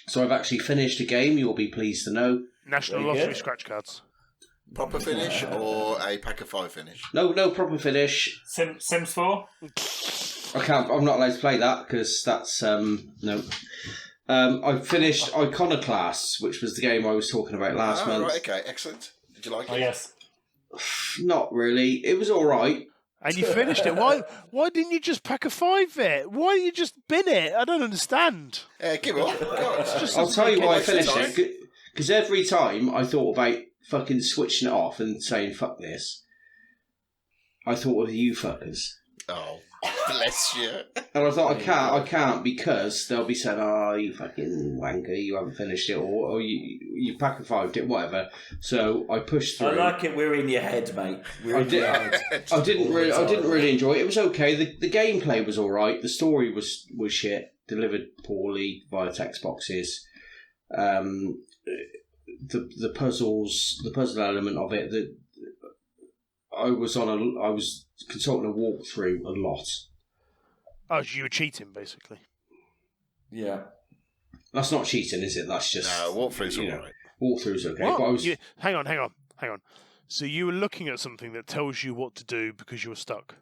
So I've actually finished a game. You'll be pleased to know. National Very Lottery good. scratch cards. Proper finish or a pack of 5 finish? No proper finish. Sims 4? I'm not allowed to play that because that's no. I finished Iconoclasts, which was the game I was talking about last month. Right, okay, excellent. Did you like it? Oh, yes. Not really. It was all right. And you finished it. Why didn't you just pack a 5 it? Why didn't you just bin it? I don't understand. Give up. I'll tell you why I finished it. Because every time I thought about fucking switching it off and saying fuck this, I thought of you fuckers. Oh, bless you. And I thought I can't because they'll be saying, "Oh, you fucking wanker, you haven't finished it," or you pack a 5 it, whatever. So I pushed through. I like it. We're in your head, mate. I didn't really enjoy it. It was okay. The gameplay was all right. The story was shit. Delivered poorly via text boxes. The puzzle element of it. I was consulting a walkthrough a lot. Oh, so you were cheating, basically. Yeah. That's not cheating, is it? That's just walkthrough's all right. Walkthrough's okay. What? But I was... Hang on. So you were looking at something that tells you what to do because you were stuck.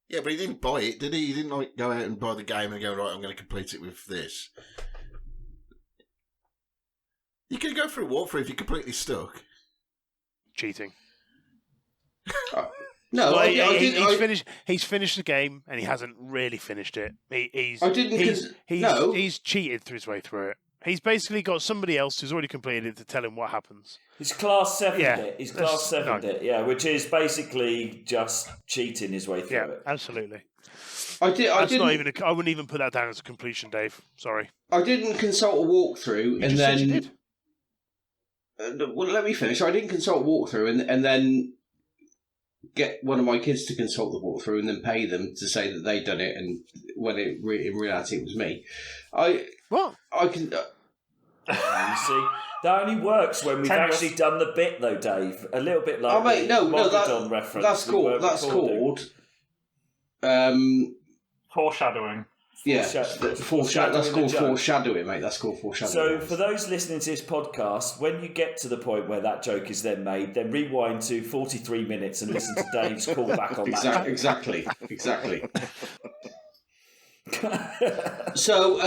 Yeah, but he didn't buy it, did he? He didn't go out and buy the game and go, right, I'm going to complete it with this. You can go through a walkthrough if you're completely stuck. Cheating. No, well, I didn't. He's finished the game and he hasn't really finished it. He's cheated his way through it. He's basically got somebody else who's already completed it to tell him what happens. He's class 7'd Yeah. it. He's class 7'd it, yeah, which is basically just cheating his way through it. Yeah, absolutely. I wouldn't even put that down as a completion, Dave. Sorry. I didn't consult a walkthrough and then. You did. Well, let me finish. I didn't consult a walkthrough and then get one of my kids to consult the walkthrough and then pay them to say that they'd done it, and when in reality it was me. I can. You see, that only works when we've actually done the bit, though, Dave. A little bit like the reference. That's called. Foreshadowing. Yeah, that's called foreshadowing, mate. That's called foreshadowing. So, for those listening to this podcast, when you get to the point where that joke is then made, then rewind to 43 minutes and listen to Dave's callback on that. Exactly. So,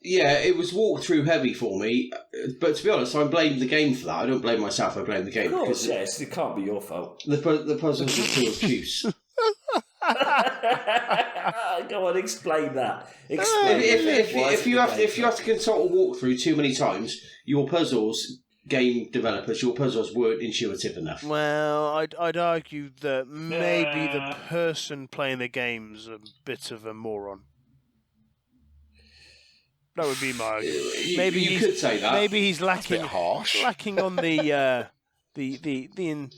it was walkthrough heavy for me. But to be honest, I blame the game for that. I don't blame myself. I blame the game. Of course, yes, it can't be your fault. The puzzles are too obtuse. Go on, explain that. If you have to consult a walkthrough too many times, your puzzles, game developers, weren't intuitive enough. Well, I'd argue that maybe the person playing the game's a bit of a moron. That would be my argument. Maybe you could say that. Maybe he's lacking That's a bit harsh. lacking on the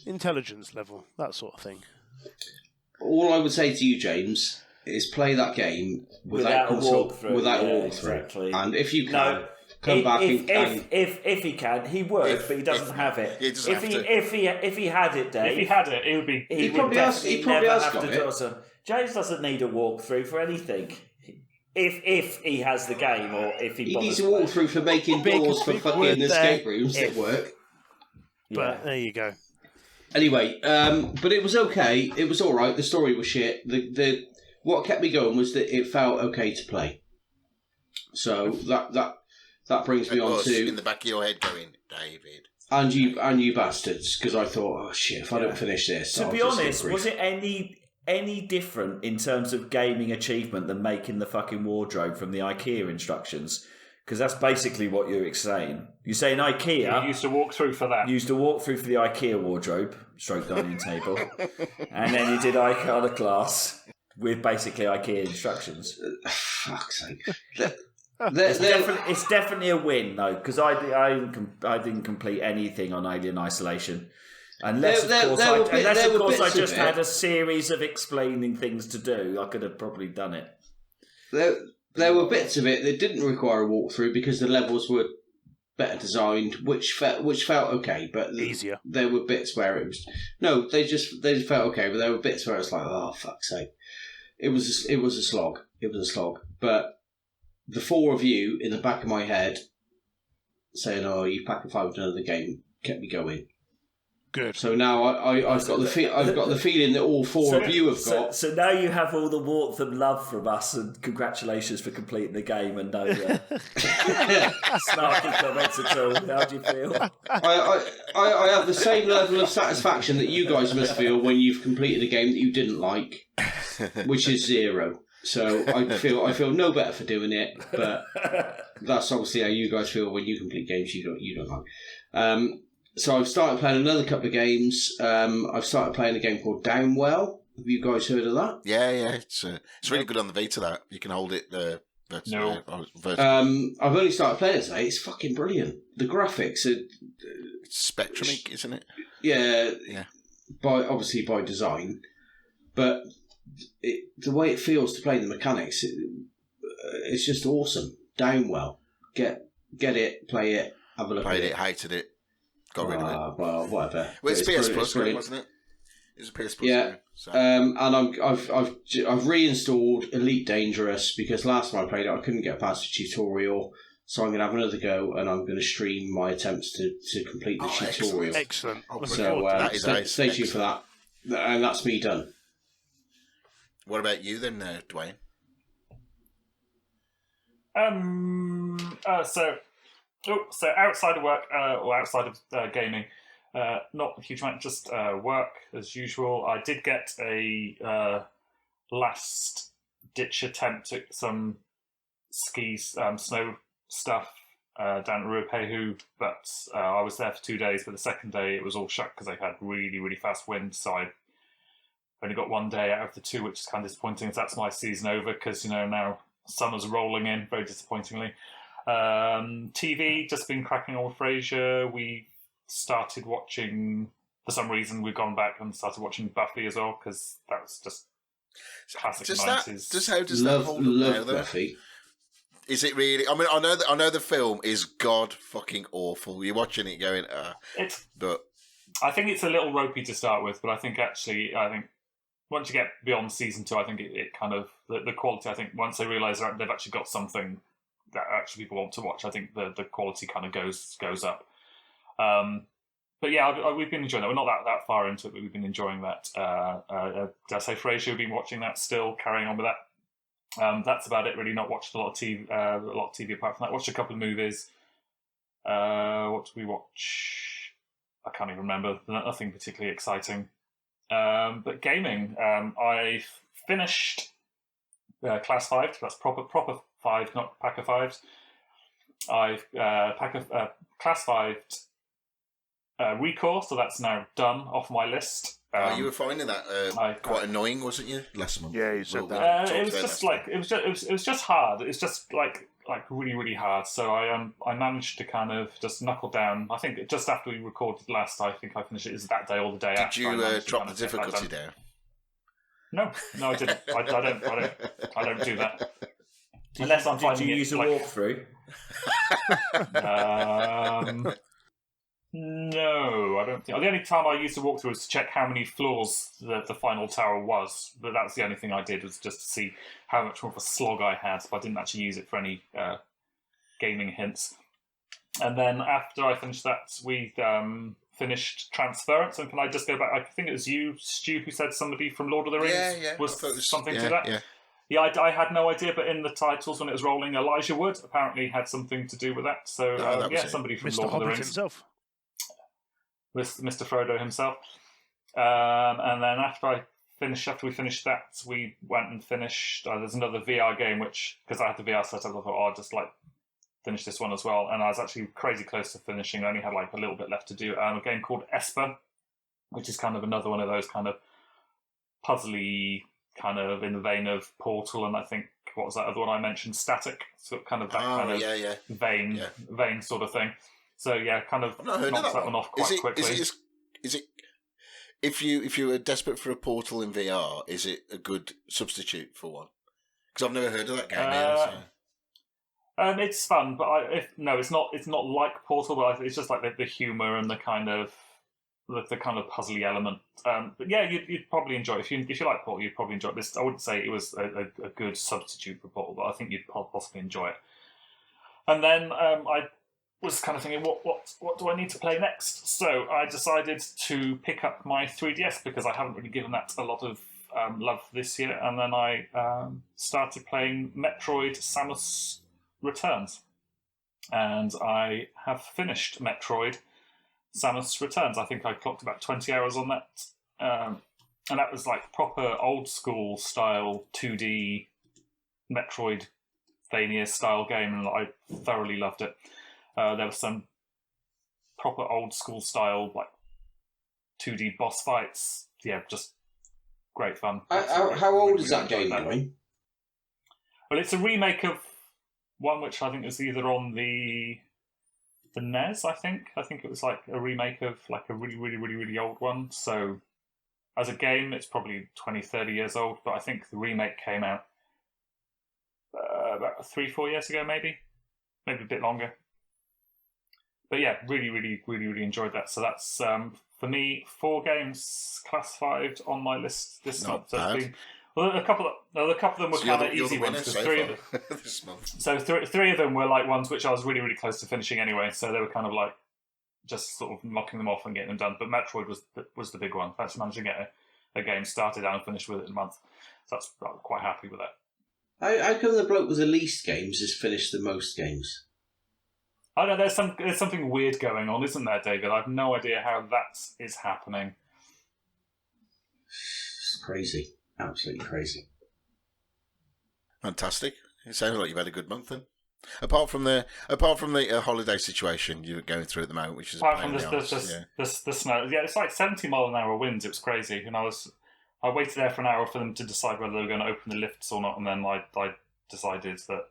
intelligence level, that sort of thing. All I would say to you, James, is play that game without a walkthrough. Exactly. And if you can, come back if he can, he would, but he doesn't have it. If he had it, Dave, if he had it, it would be. He probably has got it. James doesn't need a walkthrough for anything. If he has the game, or if he needs a walkthrough for making doors for fucking escape rooms that work. But there you go. Anyway, but it was okay. It was all right. The story was shit. What kept me going was that it felt okay to play. So that brings me on to in the back of your head going, David, and you bastards, because I thought, oh shit, if I don't finish this, to be honest, was it any different in terms of gaming achievement than making the fucking wardrobe from the IKEA instructions? Because that's basically what you're saying. You're saying IKEA... You used to walk through for that. Used to walk through for the IKEA wardrobe, stroke dining table. And then you did Iconoclast with basically IKEA instructions. Fuck's sake. It's definitely a win, though, because I didn't complete anything on Alien Isolation. Unless, of course, I just had a series of explaining things to do. I could have probably done it. There were bits of it that didn't require a walkthrough because the levels were better designed, which felt okay, but easier. There were bits where it was they just felt okay, but there were bits where it's like, oh fuck's sake. It was a slog. It was a slog. But the four of you in the back of my head saying, "Oh, you pack a 5 with another game," kept me going. Good. So now I've got the feeling that all four of you have got. So now you have all the warmth and love from us, and congratulations for completing the game. And no snarky comments at all. How do you feel? I have the same level of satisfaction that you guys must feel when you've completed a game that you didn't like, which is 0. So I feel no better for doing it, but that's obviously how you guys feel when you complete games you don't like. So I've started playing another couple of games. I've started playing a game called Downwell. Have you guys heard of that? Yeah. It's really good on the Vita. That you can hold it vertical. I've only started playing it today. It's fucking brilliant. The graphics are it's Spectrumic, isn't it? Yeah. Yeah. Obviously by design, but the way it feels to play the mechanics, it's just awesome. Downwell. Get it, play it, have a look Played at it. Hated it. Got rid of it. Well, whatever. Well, it's PS Plus game, wasn't it? It's a PS Plus yeah. game. So. And I've reinstalled Elite Dangerous because last time I played it I couldn't get past the tutorial, so I'm going to have another go and I'm going to stream my attempts to complete the tutorial. Excellent. So stay tuned for that. And that's me done. What about you then, Duane? So outside of work or outside of gaming, not a huge amount, just work as usual. I did get a last ditch attempt at some snow stuff down at Ruapehu, but I was there for 2 days. But the second day it was all shut because they had really, really fast wind. So I only got 1 day out of the 2, which is kind of disappointing. So that's my season over because now summer's rolling in, very disappointingly. TV, just been cracking on with Frasier. We started watching, for some reason, we've gone back and started watching Buffy as well because that was just classic 90s. How does that hold up now, though? Buffy. Is it really? I mean, I know the film is god fucking awful. You're watching it going, but I think it's a little ropey to start with, but I think once you get beyond season 2, I think it kind of the quality. I think once they realise they've actually got something that actually people want to watch, I think the quality kind of goes up. But yeah, we've been enjoying that. We're not that far into it, but we've been enjoying that. Did I say Frasier? We've been watching that still, carrying on with that. That's about it, really. Not watched a lot of TV apart from that. Watched a couple of movies. What did we watch? I can't even remember. Nothing particularly exciting. But gaming, I finished Class 5. That's proper 5, not Pack of 5s. I've Class 5 Recourse, so that's now done off my list. You were finding that quite annoying, wasn't you? Last month. Yeah, you said that. It was just hard. It's just like really, really hard. So I managed to kind of just knuckle down. I think just after we recorded last, I think I finished it. Is that day or the day after? Did you drop the difficulty down? No, I didn't. I don't do that. Unless I'm finding Did you use a walkthrough? No, I don't think. The only time I used to walk through was to check how many floors the final tower was. But that's the only thing I did, was just to see how much more of a slog I had. But I didn't actually use it for any gaming hints. And then after I finished that, we finished Transference. And can I just go back? I think it was you, Stu, who said somebody from Lord of the Rings was something to that. Yeah, I had no idea, but in the titles when it was rolling, Elijah Wood apparently had something to do with that. So somebody from Mr. Lord of the Rings himself. With Mr. Frodo himself. And then after we finished that, we went and finished. There's another VR game because I had the VR set up, I thought I'll just finish this one as well. And I was actually crazy close to finishing. I only had a little bit left to do. A game called Esper, which is kind of another one of those kind of puzzly, kind of in the vein of Portal, and I think what was that other one I mentioned, Static, so kind of that vein sort of thing. So yeah, kind of knocks that one off quite quickly. Is it if you were desperate for a Portal in VR, is it a good substitute for one? Because I've never heard of that game either. So. It's fun, but it's not like Portal, but it's just like the humour and the kind of the kind of puzzly element. But yeah, you'd probably enjoy it. If you like Portal, you'd probably enjoy it. This, I wouldn't say it was a good substitute for Portal, but I think you'd possibly enjoy it. And then I was kind of thinking, what do I need to play next? So I decided to pick up my 3DS because I haven't really given that a lot of love this year. And then I started playing Metroid Samus Returns. And I have finished Metroid Samus Returns. I think I clocked about 20 hours on that. And that was like proper old school style 2D Metroidvania style game, and I thoroughly loved it. There was some proper old school style like 2D boss fights. Yeah, just great fun. How old is that game, Duane? Well, it's a remake of one which I think was either on the NES, I think. I think it was like a remake of like a really, really, really, really old one. So as a game, it's probably 20, 30 years old, but I think the remake came out about 3-4 years ago, maybe a bit longer. But yeah, really, really, really, really enjoyed that. So that's, for me, 4 games classified on my list this month. So it's been, well, a couple of them were kind of easy ones. This month. So three of them were like ones which I was really, really close to finishing anyway. So they were kind of like just sort of knocking them off and getting them done. But Metroid was the big one. I actually managed to get a game started and finished with it in a month. So I'm quite happy with that. How come the bloke with the least games has finished the most games? I don't know, there's something weird going on, isn't there, David? I have no idea how that is happening. It's crazy. Absolutely crazy. Fantastic. It sounds like you've had a good month then. Apart from the holiday situation you're going through at the moment, which is apart from the snow. Yeah, it's like 70 mile an hour winds. It was crazy, and I waited there for an hour for them to decide whether they were going to open the lifts or not, and then I decided that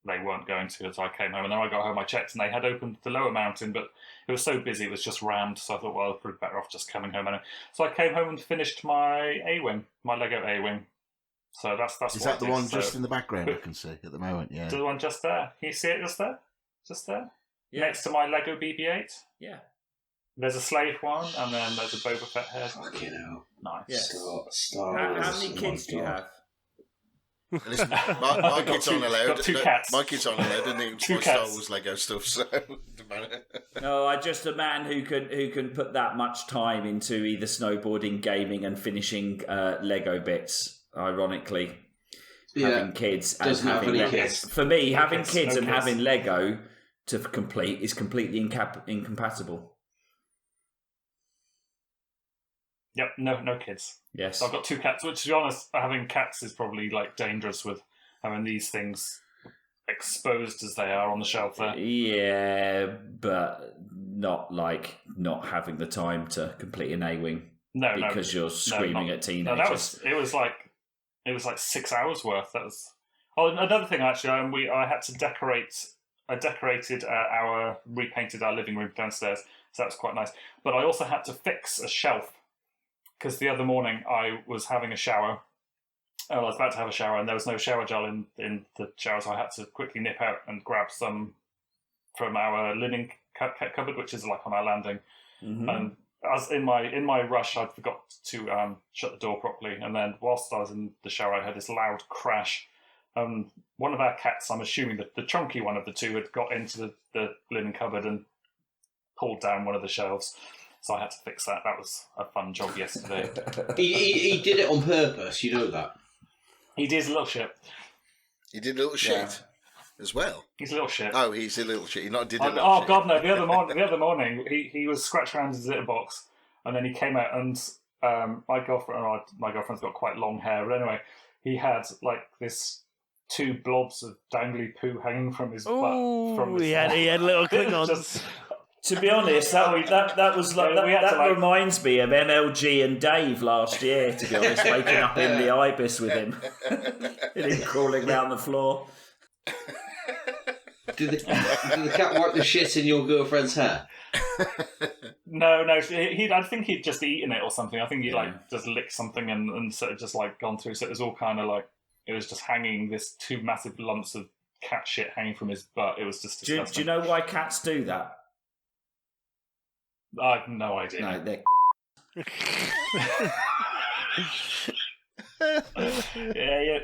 they weren't going to, so I came home. And then I got home, I checked, and they had opened the lower mountain, but it was so busy, it was just rammed, so I thought, well, I'm probably better off just coming home. Anyway. So I came home and finished my A-Wing, my Lego A-Wing. So that's Is what that the one just in the background I can see at the moment? Yeah. The one just there. Can you see it just there? Just there? Yeah. Next to my Lego BB-8. Yeah. There's a slave one, and then there's a Boba Fett head. Fucking hell. Nice. Yeah. Star How Wars. many kids do you have? Listen, my kids aren't allowed. got 2 cats. My kids aren't allowed. They need Two my Star cats. Wars Lego stuff. So No, I'm just a man who can put that much time into either snowboarding, gaming, and finishing Lego bits. Ironically, having kids and Doesn't have having any Lego. kids. For me, having kids, kids no and kids. having Lego to complete is completely incompatible. Yep, no kids. Yes. So I've got 2 cats, which, to be honest, having cats is probably like dangerous with having these things exposed as they are on the shelf there. Yeah, but not like not having the time to complete an A-wing No, because you're screaming at teenagers. No, it was like 6 hours worth. That was. Oh, another thing actually, I had to decorate. I repainted our living room downstairs, so that was quite nice. But I also had to fix a shelf because the other morning I was having a shower. I was about to have a shower, and there was no shower gel in the shower, so I had to quickly nip out and grab some from our linen cupboard, which is like on our landing. Mm-hmm. And as in my rush, I forgot to shut the door properly, and then whilst I was in the shower, I heard this loud crash. One of our cats, I'm assuming that the chunky one of the two, had got into the linen cupboard and pulled down one of the shelves. So I had to fix that. That was a fun job yesterday. He did it on purpose, you know that. He did a little shit. he did a little shit as well. He's a little shit. Oh, he's a little shit. He not did a little Oh shit. God, no! The other morning, he was scratching around his litter box, and then he came out, and my girlfriend's got quite long hair, but anyway, he had like this 2 blobs of dangly poo hanging from his butt. From his he had little Klingons. Just- To be honest, that was like that reminds me of MLG and Dave last year. To be honest, waking up in the ibis with him, and him crawling down the floor. Did the cat wipe the shit in your girlfriend's hair? No. I think he'd just eaten it or something. I think he like just licked something and sort of just like gone through. So it was all kind of like it was just hanging. This 2 massive lumps of cat shit hanging from his butt. It was just disgusting. Do you know why cats do that? I have no idea. No, they're Yeah,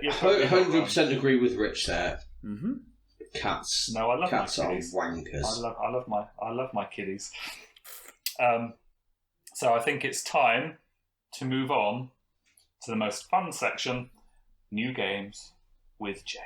you're probably not 100% agree with Rich there. Mm-hmm. Cats. No, I love Cats my are kitties. wankers. I love my kitties. So I think it's time to move on to the most fun section: new games with James.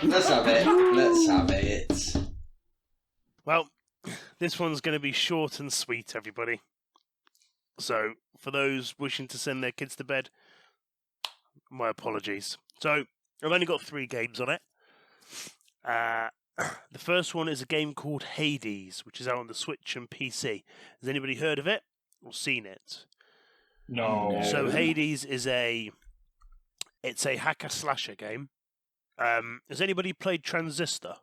Let's have it. Let's have it. Well, this one's going to be short and sweet, everybody. So, for those wishing to send their kids to bed, my apologies. So, I've only got 3 games on it. The first one is a game called Hades, which is out on the Switch and PC. Has anybody heard of it or seen it? No. So Hades is a hacker slasher game. Has anybody played Transistor?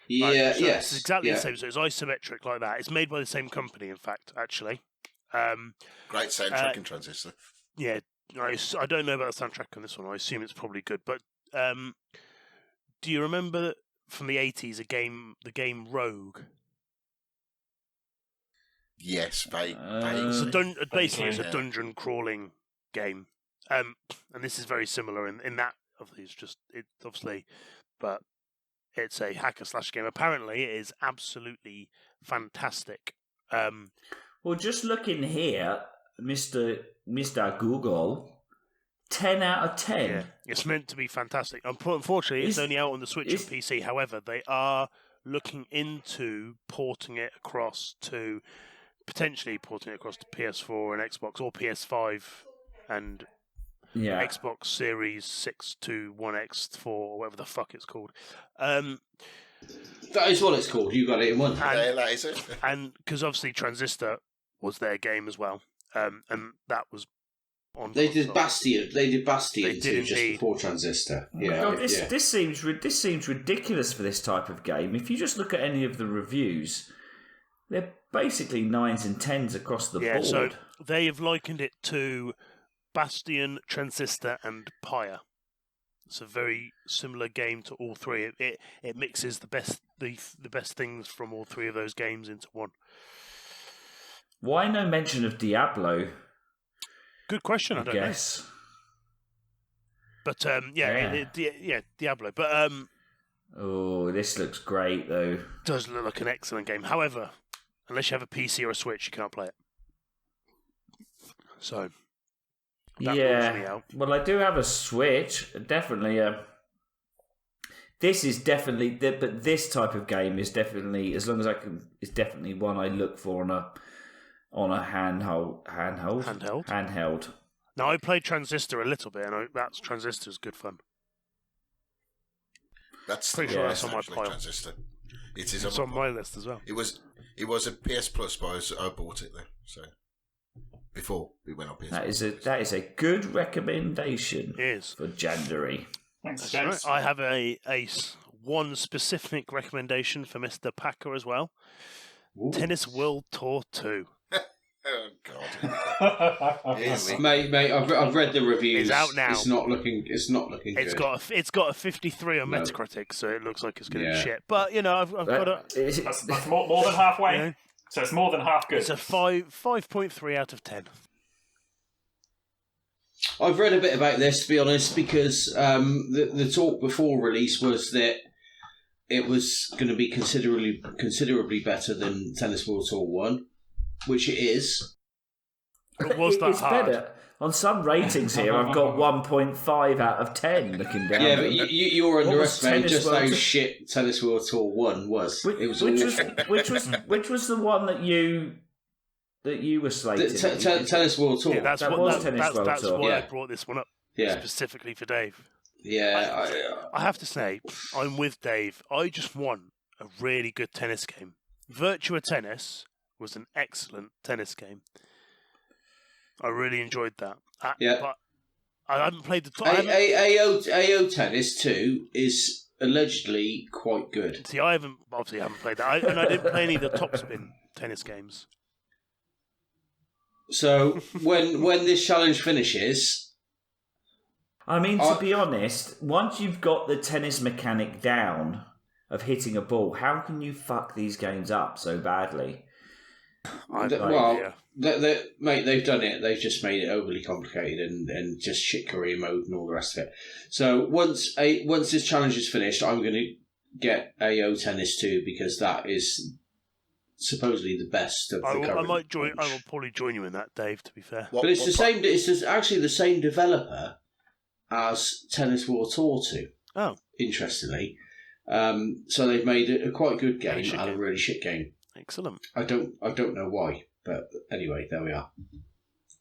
Yeah, Right, so yes. It's exactly yeah. the same. So it's isometric like that. It's made by the same company, in fact, actually. Great soundtrack in Transistor. Yeah, I don't know about the soundtrack on this one. I assume it's probably good. But do you remember from the 80s the game Rogue? Yes, vague. It's basically it's a yeah. dungeon crawling game, and this is very similar in that. Obviously, but it's a hacker slash game. Apparently, it is absolutely fantastic. Well, just looking here, Mr. Google, 10 out of 10. Yeah, it's meant to be fantastic. Unfortunately, it's only out on the Switch and PC. However, they are looking into potentially porting it across to PS4 and Xbox, or PS5 and Xbox Series 6 to 1X4, or whatever the fuck it's called. That is what it's called. You got it in one. Yeah, that is it. And because obviously Transistor was their game as well, and that was on. They did Bastion. They did Bastion They did just indeed. before Transistor. Yeah, God, this seems ridiculous for this type of game. If you just look at any of the reviews, they're basically 9s and 10s across the board. So they have likened it to Bastion, Transistor, and Pyre. It's a very similar game to all 3. It mixes the best things from all 3 of those games into one. Why no mention of Diablo? Good question. I don't know. But Diablo. But oh, this looks great though. Does look like an excellent game. However, unless you have a PC or a Switch, you can't play it. So that rules me out. Well, I do have a Switch. Definitely. This is definitely, but this type of game is definitely, as long as I can, is definitely one I look for on a handheld. Now, I played Transistor a little bit, and that's Transistor's good fun. That's pretty sure that's on my pile. Transistor. It's on my list as well. It was a PS Plus, but I bought it though. So before we went on PS That Plus. is a good recommendation. It is For January. Thanks, That's James. right. I have one specific recommendation for Mr. Packer as well. Ooh. Tennis World Tour 2. Oh God! Mate, I've read the reviews. It's out now. It's not looking It's good. got a 53 on Metacritic, so it looks like it's going to be shit. But you know, I've got a. That's more than halfway. You know, So it's more than half good. it's a 5.3 out of 10. I've read a bit about this, to be honest, because the talk before release was that it was going to be considerably better than Tennis World Tour 1, which it is. It was that it's hard. better. On some ratings here, I've got 1.5 out of 10 looking down. Yeah, but you're What was underestimating Tennis just World how Tour? shit Tennis World Tour 1 was. It was Which was the one that you were slating? Tennis World Tour. Yeah, that's That what, was that, Tennis that's, World that's Tour. why I Yeah. brought this one up Yeah. specifically for Dave. Yeah, I have to say, I'm with Dave. I just want a really good tennis game. Virtua Tennis was an excellent tennis game. I really enjoyed that. Yeah. But I haven't played the... AO Tennis 2 is allegedly quite good. See, I haven't played that. And I didn't play any of the Topspin tennis games. So when this challenge finishes, I mean, to be honest, once you've got the tennis mechanic down of hitting a ball, how can you fuck these games up so badly? Mate, they've done it. They've just made it overly complicated and just shit career mode and all the rest of it. So once this challenge is finished, I'm going to get AO Tennis 2 because that is supposedly the best of the current. I might join. I will probably join you in that, Dave. To be fair, but it's the same. It's actually the same developer as Tennis War Tour 2. Oh, interestingly, so they've made it a quite good game and a really shit game. Excellent. I don't know why, but anyway, there we are.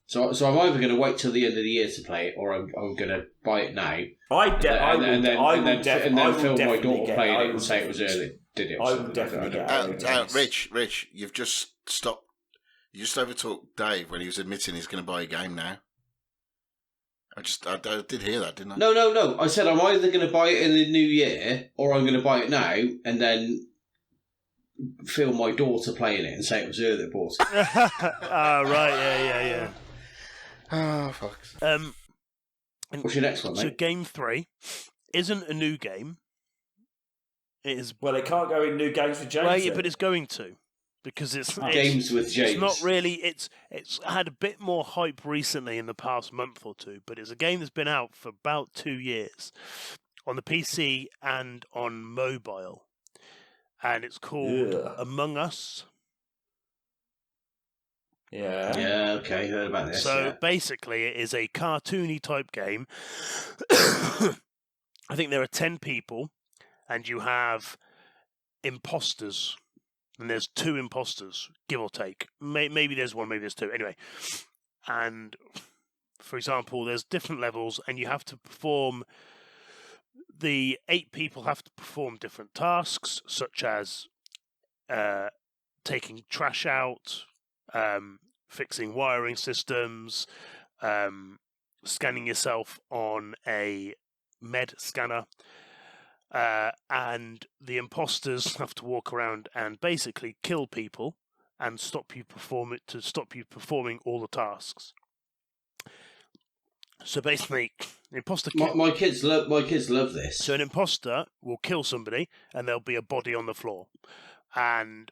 So I'm either going to wait till the end of the year to play it, or I'm going to buy it now. And then film my daughter playing it and say it was early. Did it? I would definitely get it. Rich, you've just stopped. You just overtalked Dave when he was admitting he's going to buy a game now. I did hear that, didn't I? No. I said I'm either going to buy it in the new year, or I'm going to buy it now, and then film my daughter playing it and say it was her that bought it. Right, yeah. Oh, fuck. What's your next one, mate? So Game 3 isn't a new game. It is. Well, it can't go in new games with James. Well, yeah, but it's going to. Because it's games with James. It's not really. It's had a bit more hype recently in the past month or two, but it's a game that's been out for about 2 years on the PC and on mobile, and it's called Among Us. Yeah. Okay, heard about this. So basically, it is a cartoony type game. I think there are 10 people, and you have imposters. And there's 2 imposters, give or take. Maybe there's 1, maybe there's 2. Anyway, and for example, there's different levels, and you have to perform. The 8 people have to perform different tasks, such as taking trash out, fixing wiring systems, scanning yourself on a med scanner. And the imposters have to walk around and basically kill people and stop you performing all the tasks. So basically, the imposter. My kids love this. So an imposter will kill somebody, and there'll be a body on the floor, and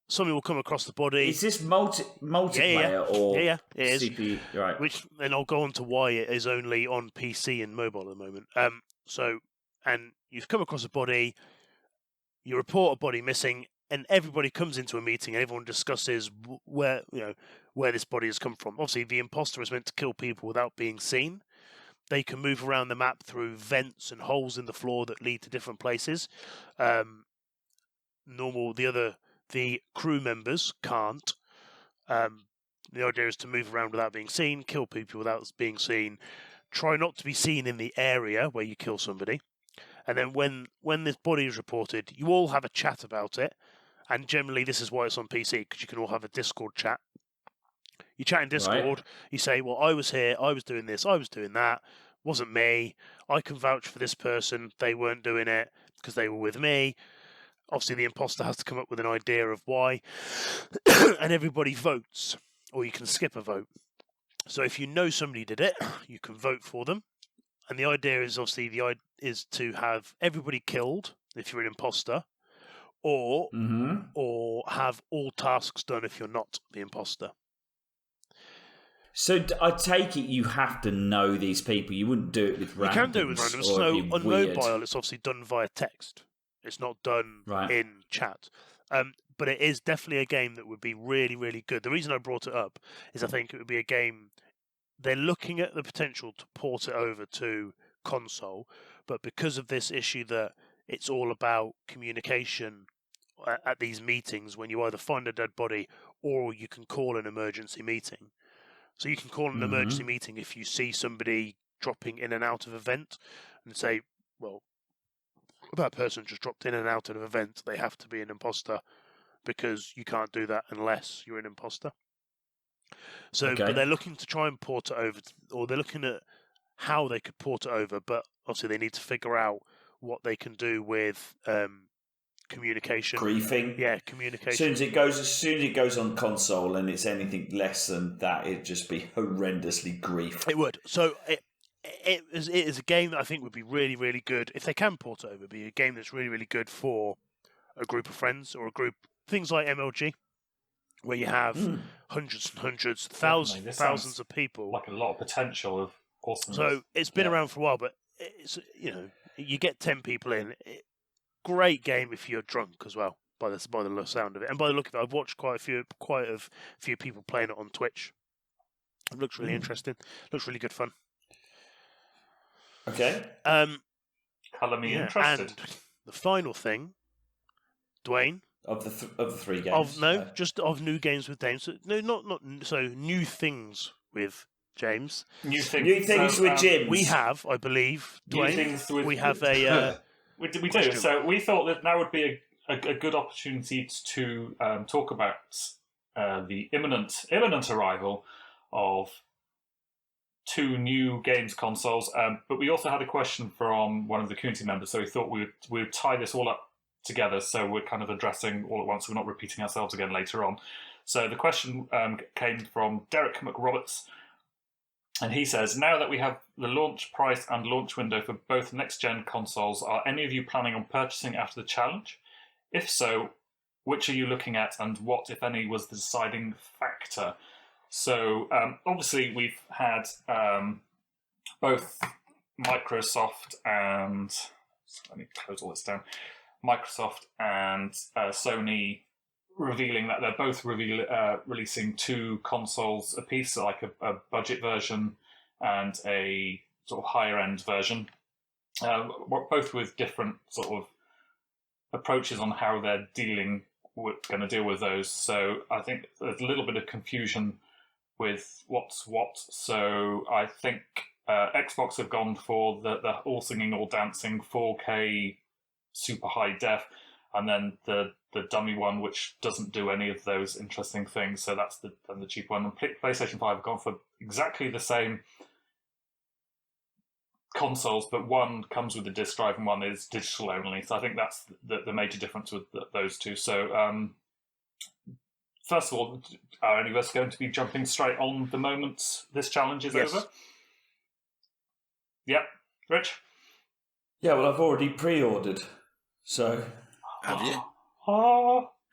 somebody will come across the body. Is this multiplayer or yeah, it is. CPU? Right. Which, and I'll go on to why it is only on PC and mobile at the moment. And you've come across a body, you report a body missing, and everybody comes into a meeting and everyone discusses where this body has come from. Obviously, the imposter is meant to kill people without being seen. They can move around the map through vents and holes in the floor that lead to different places. The crew members can't. The idea is to move around without being seen, kill people without being seen, try not to be seen in the area where you kill somebody. And then when this body is reported, you all have a chat about it. And generally, this is why it's on PC, because you can all have a Discord chat. You chat in Discord, right. You say, well, I was here, I was doing this, I was doing that. Wasn't me. I can vouch for this person. They weren't doing it because they were with me. Obviously, the imposter has to come up with an idea of why. And everybody votes, or you can skip a vote. So if you know somebody did it, you can vote for them. And the idea is is to have everybody killed if you're an imposter, or have all tasks done if you're not the imposter. So I take it you have to know these people. You wouldn't do it with randoms. You can do it with randoms. So on mobile, it's obviously done via text. It's not done in chat. But it is definitely a game that would be really, really good. The reason I brought it up is I think it would be a game. They're looking at the potential to port it over to console, but because of this issue that it's all about communication at these meetings, when you either find a dead body or you can call an emergency meeting. So you can call an emergency meeting if you see somebody dropping in and out of a vent and say, well, that person just dropped in and out of an event, they have to be an imposter, because you can't do that unless you're an imposter. So, But they're looking to try and port it over, or they're looking at how they could port it over, but obviously they need to figure out what they can do with communication. Griefing. Yeah, communication. As soon as it goes on console and it's anything less than that, it'd just be horrendously grief. It would. So it is a game that I think would be really, really good if they can port it over. It'd be a game that's really, really good for a group of friends or a group. Things like MLG, where you have hundreds and hundreds, thousands of people. Like a lot of potential of awesomeness. So it's been around for a while, but it's you get 10 people in. Great game if you're drunk as well. By the sound of it, and by the look of it, I've watched quite a few people playing it on Twitch. It looks really interesting. Looks really good fun. Okay. Colour me interested. And the final thing, Duane. Of the 3 games. Just of new games with James. No, not so new things with James. New things with Jim. We have, I believe, Duane. We have a. we do. So we thought that now would be a good opportunity to talk about the imminent arrival of 2 new games consoles. But we also had a question from one of the community members, so we thought we'd tie this all up together, so we're kind of addressing all at once, so we're not repeating ourselves again later on. So the question came from Derek McRoberts, and he says, now that we have the launch price and launch window for both next-gen consoles, are any of you planning on purchasing after the challenge? If so, which are you looking at, and what, if any, was the deciding factor? So obviously we've had both Microsoft and... Let me close all this down. Microsoft and Sony revealing that they're both releasing 2 consoles apiece, so like a budget version and a sort of higher end version, both with different sort of approaches on how they're going to deal with those. So I think there's a little bit of confusion with what's what. So I think Xbox have gone for the all singing, all dancing 4K super high def, and then the dummy one which doesn't do any of those interesting things, so that's the cheap one. And PlayStation 5 have gone for exactly the same consoles, but one comes with a disc drive and one is digital only, so I think that's the major difference with those two. So first of all, are any of us going to be jumping straight on the moment this challenge is over? Yep. Rich? Yeah, well, I've already pre-ordered. So, have you?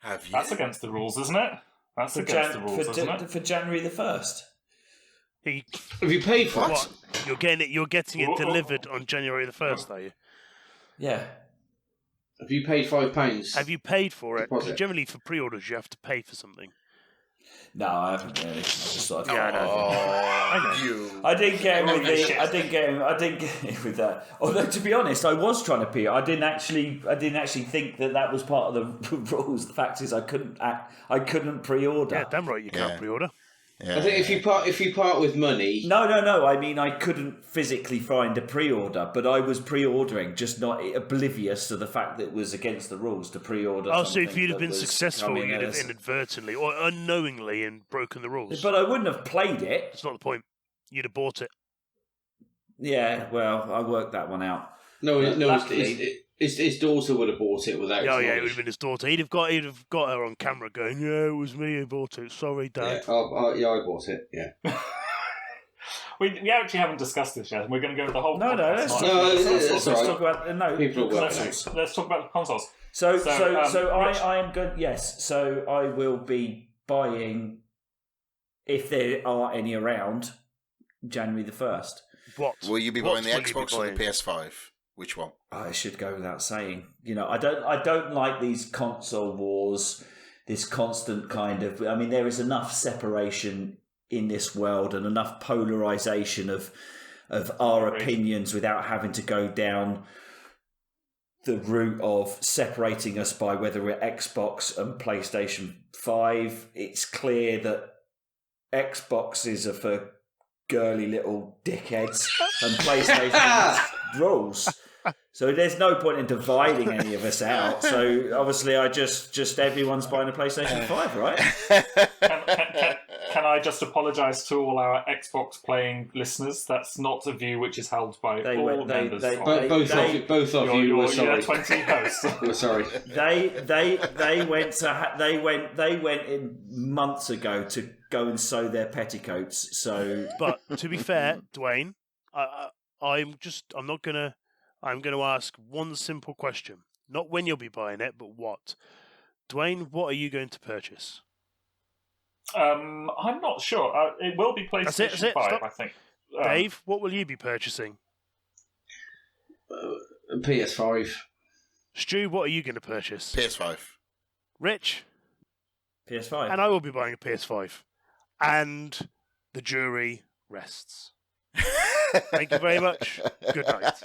Have you? That's against the rules, isn't it? That's against the rules, isn't it? For January the 1st. Have you paid for what? You're getting it delivered on January the 1st, are you? Yeah. Have you paid £5? Have you paid for it? Because generally for pre-orders you have to pay for something. No, I haven't really. I just thought I didn't get in with that. Although to be honest, I was trying to pee. I didn't actually think that was part of the rules. The fact is, I couldn't pre-order. Yeah, damn right, you can't pre-order. Yeah. I think if you part with money. No. I mean, I couldn't physically find a pre-order, but I was pre-ordering, just not oblivious to the fact that it was against the rules to pre-order. Oh, so if you'd have been successful, you'd have inadvertently or unknowingly and broken the rules. But I wouldn't have played it. That's not the point. You'd have bought it. Yeah, well, I worked that one out. No, his daughter would have bought it without. Yeah, it would have been his daughter. He'd have got her on camera going, "Yeah, it was me who bought it. Sorry, Dad." Yeah, I bought it. Yeah. we actually haven't discussed this yet. We're going to go with the whole. Let's talk about let's talk about the consoles. So I am good. Yes, so I will be buying, if there are any around, January the 1st. What will you be buying? The Xbox or the PS5? Which one? I should go without saying. I don't like these console wars, this constant kind of... I mean, there is enough separation in this world and enough polarisation of our opinions without having to go down the route of separating us by whether we're Xbox and PlayStation 5. It's clear that Xboxes are for girly little dickheads and PlayStation rules. So there's no point in dividing any of us out. So obviously, I just everyone's buying a PlayStation 5, right? Can I just apologise to all our Xbox playing listeners? That's not a view which is held by all members. Both of you were sorry. 20 hosts. We're sorry. They went in months ago to go and sew their petticoats. So, but to be fair, Duane, I'm going to ask one simple question. Not when you'll be buying it, but what. Duane, what are you going to purchase? I'm not sure. It will be PlayStation 5, Stop. I think. Dave, what will you be purchasing? PS5. Stu, what are you going to purchase? PS5. Rich? PS5. And I will be buying a PS5. And the jury rests. Thank you very much. Good night.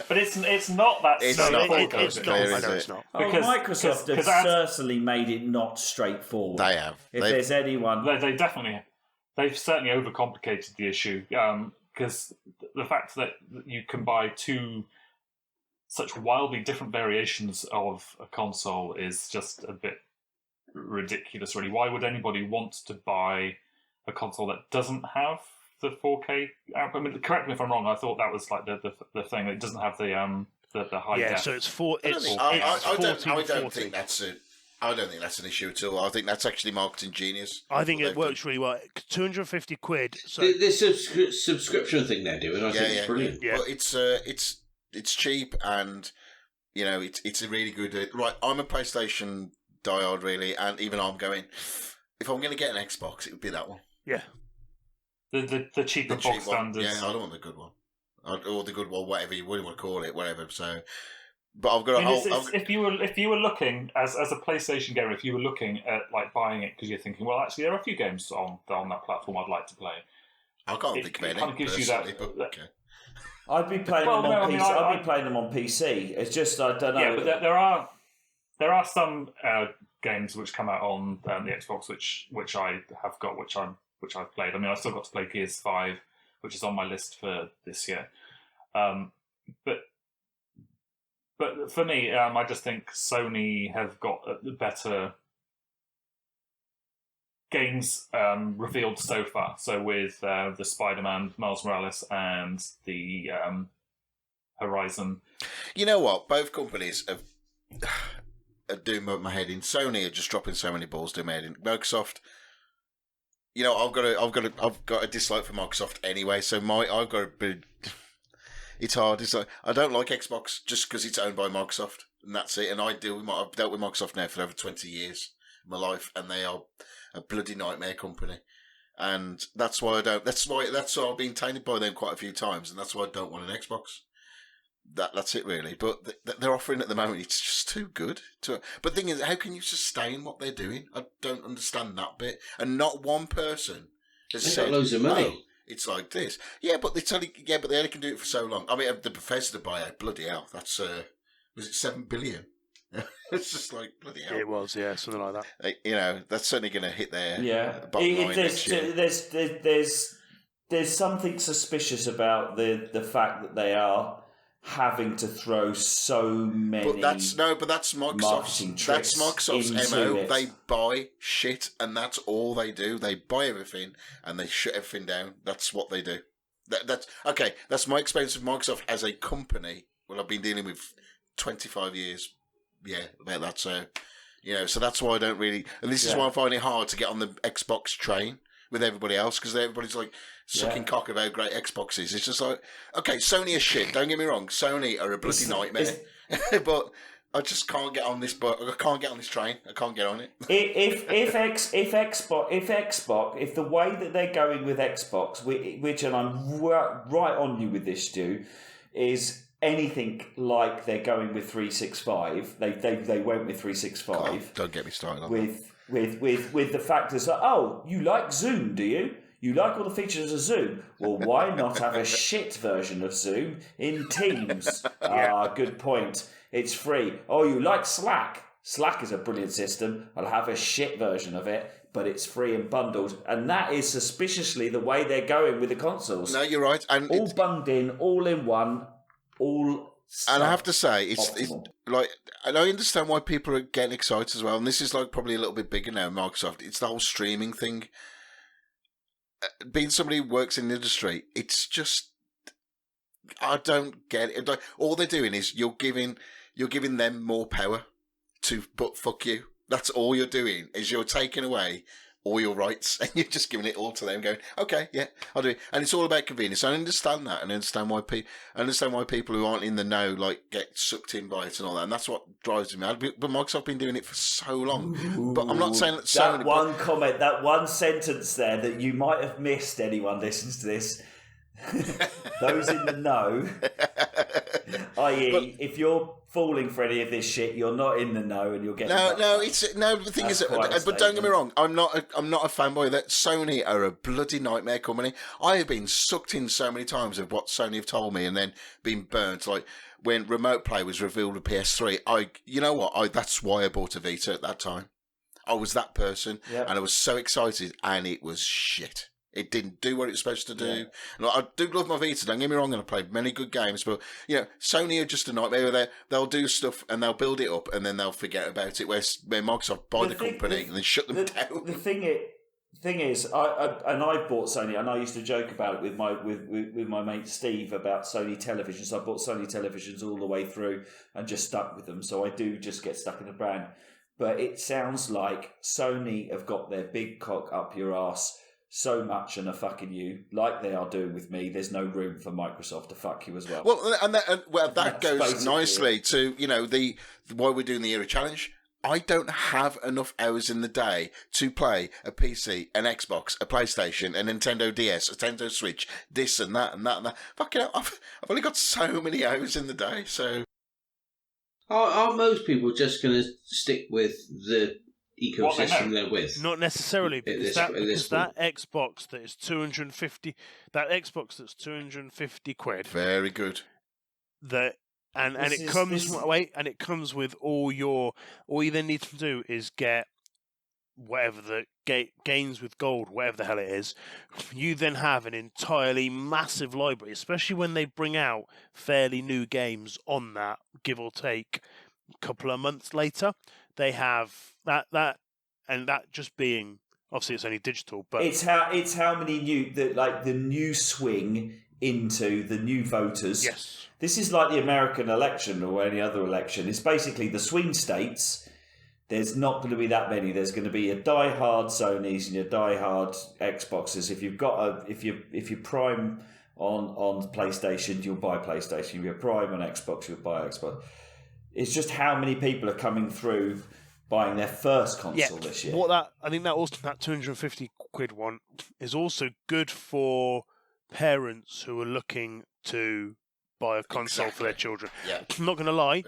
But it's not that straightforward. It's not. Because Microsoft have certainly made it not straightforward. They have. There's anyone... They've certainly overcomplicated the issue, because the fact that you can buy two such wildly different variations of a console is just a bit ridiculous, really. Why would anybody want to buy a console that doesn't have the 4K output? I mean, correct me if I'm wrong. I thought that was like the thing. It doesn't have the high def. Yeah, so it's four. I don't think that's an issue at all. I think that's actually marketing genius. I think it works really well. £250. So this subscription thing they're doing, I think it's brilliant. Yeah. Well, it's cheap, and it's a really good. Right, I'm a PlayStation diehard, really, and even I'm going. If I'm going to get an Xbox, it would be that one. Yeah. The cheaper box standards. Yeah, I don't want the good one, or the good one, whatever you want to call it, whatever. So. But I've got if you were looking as a PlayStation gamer, if you were looking at like buying it because you're thinking, well, actually there are a few games on that platform I'd like to play. I can't think of any. Gives you that. Okay. I'd be playing them on PC. I'd be playing them on PC. It's just I don't know. Yeah, but there are some games which come out on the Xbox which I have got, which I've played. I mean, I've still got to play Gears 5, which is on my list for this year. But for me, I just think Sony have got better games revealed so far. So with the Spider-Man, Miles Morales, and the Horizon. You know what? Both companies are doing my head in. Sony are just dropping so many balls doing my head in. Microsoft, I've got a dislike for Microsoft anyway. So I've got a bit. It's hard. It's like, I don't like Xbox just because it's owned by Microsoft, and that's it. And I've dealt with Microsoft now for over 20 years of my life, and they are a bloody nightmare company. And that's why I don't. That's why I've been tainted by them quite a few times, and that's why I don't want an Xbox. That's it, really. But they're offering at the moment. It's just too good. But the thing is, how can you sustain what they're doing? I don't understand that bit. And not one person has said, got loads of money. Oh, it's like this. But they only can do it for so long. I mean, the Bethesda buyout, bloody hell, that's was it $7 billion? It's just like bloody hell. It was, yeah, something like that. That's certainly going to hit their bottom line next year. There's something suspicious about the fact that they are having to throw so many. But that's Microsoft's. That's Microsoft's MO. They buy shit, and that's all they do. They buy everything and they shut everything down. That's what they do. That's okay. That's my experience of Microsoft as a company. Well, I've been dealing with 25 years. Yeah, about that. So, so that's why I don't really. And this is why I find it hard to get on the Xbox train with everybody else, because everybody's like sucking cock about how great Xbox is. It's just like, okay, Sony are shit. Don't get me wrong, Sony are a bloody nightmare. But I just can't get on this. But I can't get on this train. I can't get on it. If the way that they're going with Xbox, which and I'm right on you with this, Stu, is anything like they're going with 365. They went with 365. God, don't get me started on that. With the factors that, you like Zoom, do you? You like all the features of Zoom? Well, why not have a shit version of Zoom in Teams? Good point. It's free. Oh, you like Slack? Slack is a brilliant system. I'll have a shit version of it, but it's free and bundled. And that is suspiciously the way they're going with the consoles. No, you're right. And all bunged in, all in one, all... And I have to say, it's like, and I understand why people are getting excited as well. And this is like probably a little bit bigger now, Microsoft. It's the whole streaming thing. being somebody who works in the industry, it's just I don't get it. All they're doing is you're giving them more power to but fuck you. That's all you're doing is you're taking away all your rights and you're just giving it all to them, going, okay, yeah, I'll do it. And it's all about convenience. I understand that, and I understand why people who aren't in the know like get sucked in by it and all that. And that's what drives me mad. But Microsoft been doing it for so long. Ooh, but I'm not saying that that one comment, that one sentence there that you might have missed. Anyone listens to this. Those in the know, i.e., if you're falling for any of this shit, you're not in the know, and you'll get the thing is, but don't get me wrong, I'm not a fanboy. That Sony are a bloody nightmare company. I have been sucked in so many times of what Sony have told me, and then been burnt. Like when Remote Play was revealed with PS3, that's why I bought a Vita at that time. I was that person, and I was so excited, and it was shit. It didn't do what it was supposed to do. Yeah. And I do love my Vita, don't get me wrong, and I played many good games, but, Sony are just a nightmare. They'll do stuff and they'll build it up and then they'll forget about it, where Microsoft buy the company and then shut them down. The thing is, I bought Sony, and I used to joke about it with my mate Steve about Sony televisions. So I bought Sony televisions all the way through and just stuck with them, so I do just get stuck in the brand. But it sounds like Sony have got their big cock up your arse so much and are fucking you like they are doing with me. There's no room for Microsoft to fuck you as well. Well, that goes nicely to why we're doing the Era Challenge. I don't have enough hours in the day to play a PC, an Xbox, a PlayStation, a Nintendo DS, a Nintendo Switch, this and that and that and that. Fucking hell, I've only got so many hours in the day. So, are most people just going to stick with the ecosystem they're with? Not necessarily, because that Xbox that is 250, that Xbox that's 250 quid. Very good. It comes with all you then need to do is get whatever the gains with gold, whatever the hell it is. You then have an entirely massive library, especially when they bring out fairly new games on that, give or take a couple of months later. They have that just being, obviously it's only digital, but it's how many the new swing into the new voters. Yes, this is like the American election or any other election. It's basically the swing states. There's not going to be that many. There's going to be your die-hard Sonys and your die-hard Xboxes. If you've got if you're Prime on PlayStation, you'll buy PlayStation. If you're Prime on Xbox, you'll buy Xbox. It's just how many people are coming through buying their first console this year. I think that 250 quid one is also good for parents who are looking to buy a console for their children. Yeah. I'm not going to lie,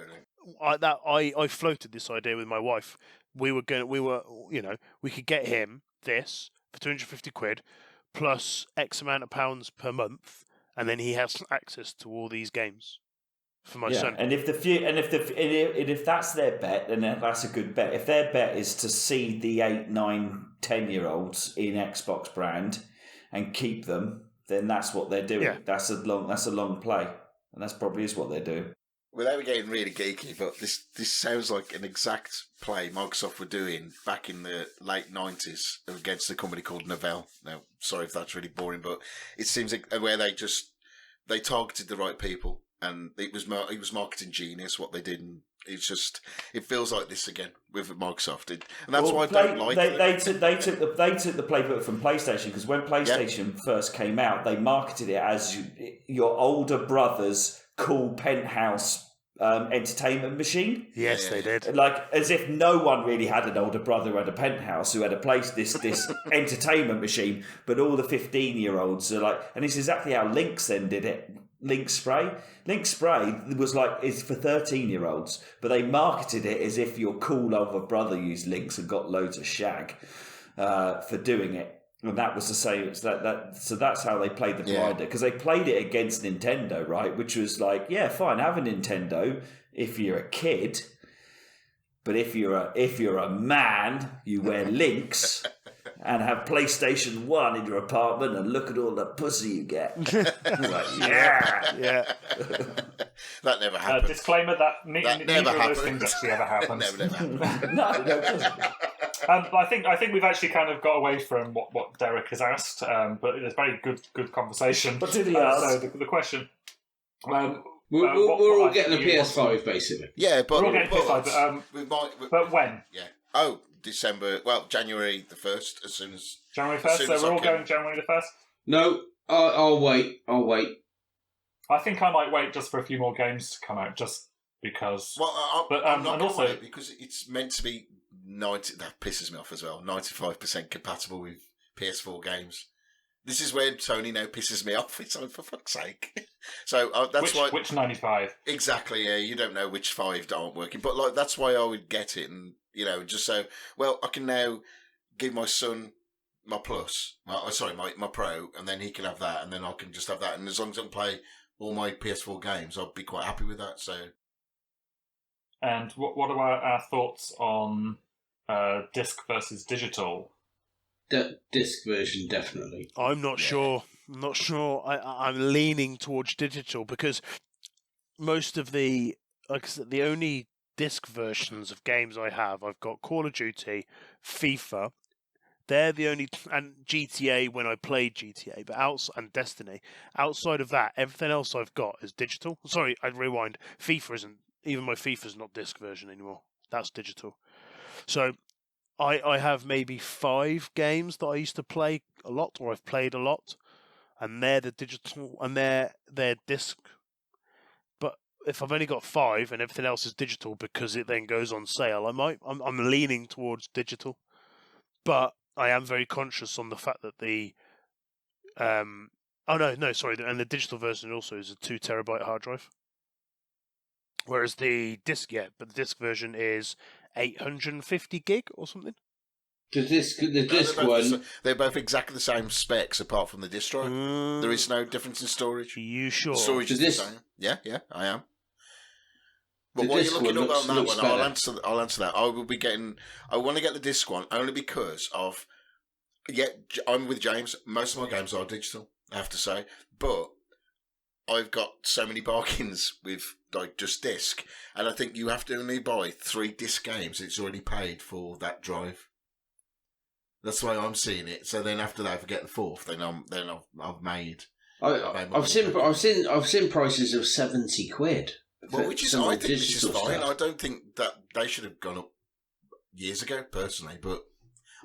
I floated this idea with my wife. We could get him this for 250 quid plus X amount of pounds per month, and then he has access to all these games. For my son. And if that's their bet, then that's a good bet. If their bet is to seed the 8, 9, 10-year-olds in Xbox brand and keep them, then that's what they're doing. Yeah. That's a long play, and that's probably is what they're doing. Without getting really geeky, but this sounds like an exact play Microsoft were doing back in the late 90s against a company called Novell. Now, sorry if that's really boring, but it seems like where they targeted the right people. And it was marketing genius what they did, and it feels like this again with Microsoft, and that's why I don't like it. They took the playbook from PlayStation, because when PlayStation first came out, they marketed it as your older brother's cool penthouse entertainment machine. Yes, they did. Like as if no one really had an older brother who had a penthouse who had a place this entertainment machine, but all the 15-year-olds are like, and it's exactly how Lynx then did it. Link Spray was it's for 13-year-olds, but they marketed it as if your cool older brother used Lynx and got loads of shag for doing it, and that was the same. So that's how they played the blinder, because they played it against Nintendo, right? Which was like, yeah, fine, have a Nintendo if you're a kid, but if you're a man, you wear Lynx. And have PlayStation 1 in your apartment and look at all the pussy you get. Like, yeah. That never happened. Disclaimer that neither of those things actually ever happened. Never happened. No, it doesn't. But I think we've actually kind of got away from what Derek has asked, but it's very good conversation. But did he ask? So the question. We're all getting a you want PS5, basically. Yeah, but We're all getting PS5, but when? Yeah. Oh, December. Well, January the 1st. As soon as January 1st. So we're all going January the 1st. No, I'll wait. I think I might wait just for a few more games to come out, just because. Well, I'm not and going to also wait because it's meant to be 90. That pisses me off as well. 95% compatible with PS4 games. This is where Sony now pisses me off. It's like, for fuck's sake. So that's why. Which 95? Exactly. Yeah, you don't know which 5 aren't working, but like that's why I would get it, and just so I can now give my son my plus. My pro, and then he can have that, and then I can just have that, and as long as I can play all my PS4 games, I'll be quite happy with that. So. And what are our thoughts on disc versus digital? The disc version, definitely. I'm not sure. I'm not sure. I'm leaning towards digital because most of the, like I said, the only disc versions of games I've got Call of Duty, FIFA. They're the only, and GTA when I played GTA, but and Destiny. Outside of that, everything else I've got is digital. Sorry, I'd rewind. FIFA isn't. Even my FIFA's not disc version anymore. That's digital. So I have maybe 5 games that I used to play a lot, or I've played a lot, and they're the digital, and they're disc. But if I've only got 5 and everything else is digital because it then goes on sale, I'm leaning towards digital. But I am very conscious on the fact that the and the digital version also is a 2 terabyte hard drive. Whereas the disc version is 850 gig or something. The disc one. They're both exactly the same specs apart from the disc drive. There is no difference in storage. Are you sure? The storage is the same. Yeah, I am. But what you're looking up on that one, I'll answer that. I want to get the disc one only because of. Yeah, I'm with James. Most of my games are digital, I have to say, but I've got so many bargains with like just disc, and I think you have to only buy 3 disc games. It's already paid for that drive. That's the way I'm seeing it. So then after that, if I get the 4th, then I've made. I've seen prices of £70. Well, which is fine. I don't think that they should have gone up years ago, personally, but.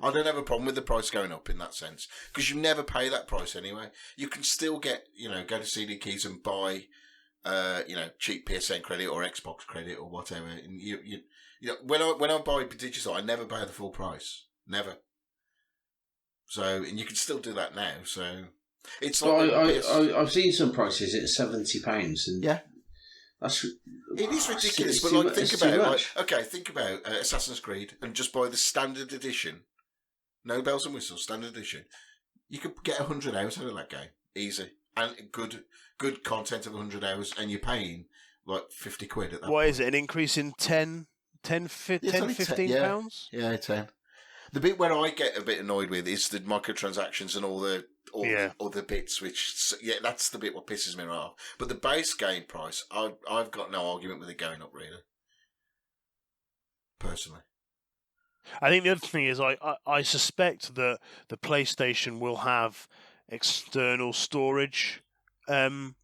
I don't have a problem with the price going up in that sense because you never pay that price anyway. You can still get, go to CD Keys and buy, cheap PSN credit or Xbox credit or whatever. And when I buy digital, I never pay the full price, never. So, and you can still do that now. So, it's like I've seen some prices at £70, and yeah, it is ridiculous. But think about Assassin's Creed and just buy the standard edition. No bells and whistles, standard edition. You could get 100 hours out of that game. Easy. And good content of 100 hours, and you're paying like 50 quid at that point. Is it? An increase in 15 pounds? Yeah, 10. The bit where I get a bit annoyed with is the microtransactions and all the other bits, which, that's the bit what pisses me off. But the base game price, I've got no argument with it going up, really. Personally. I think the other thing is I suspect that the PlayStation will have external storage make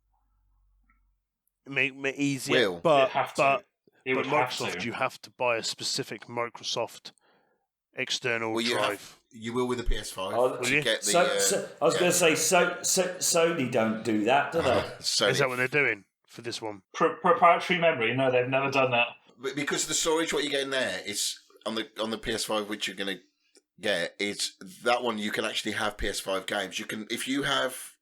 it easier. But Microsoft, you have to buy a specific Microsoft external drive. You will with the PS5. I was going to say, Sony don't do that, do they? Is that what they're doing for this one? Proprietary memory? No, they've never done that. But because of the storage, what you're getting there is on the PS5, which you're going to get, is that one you can actually have PS5 games. You can, if you have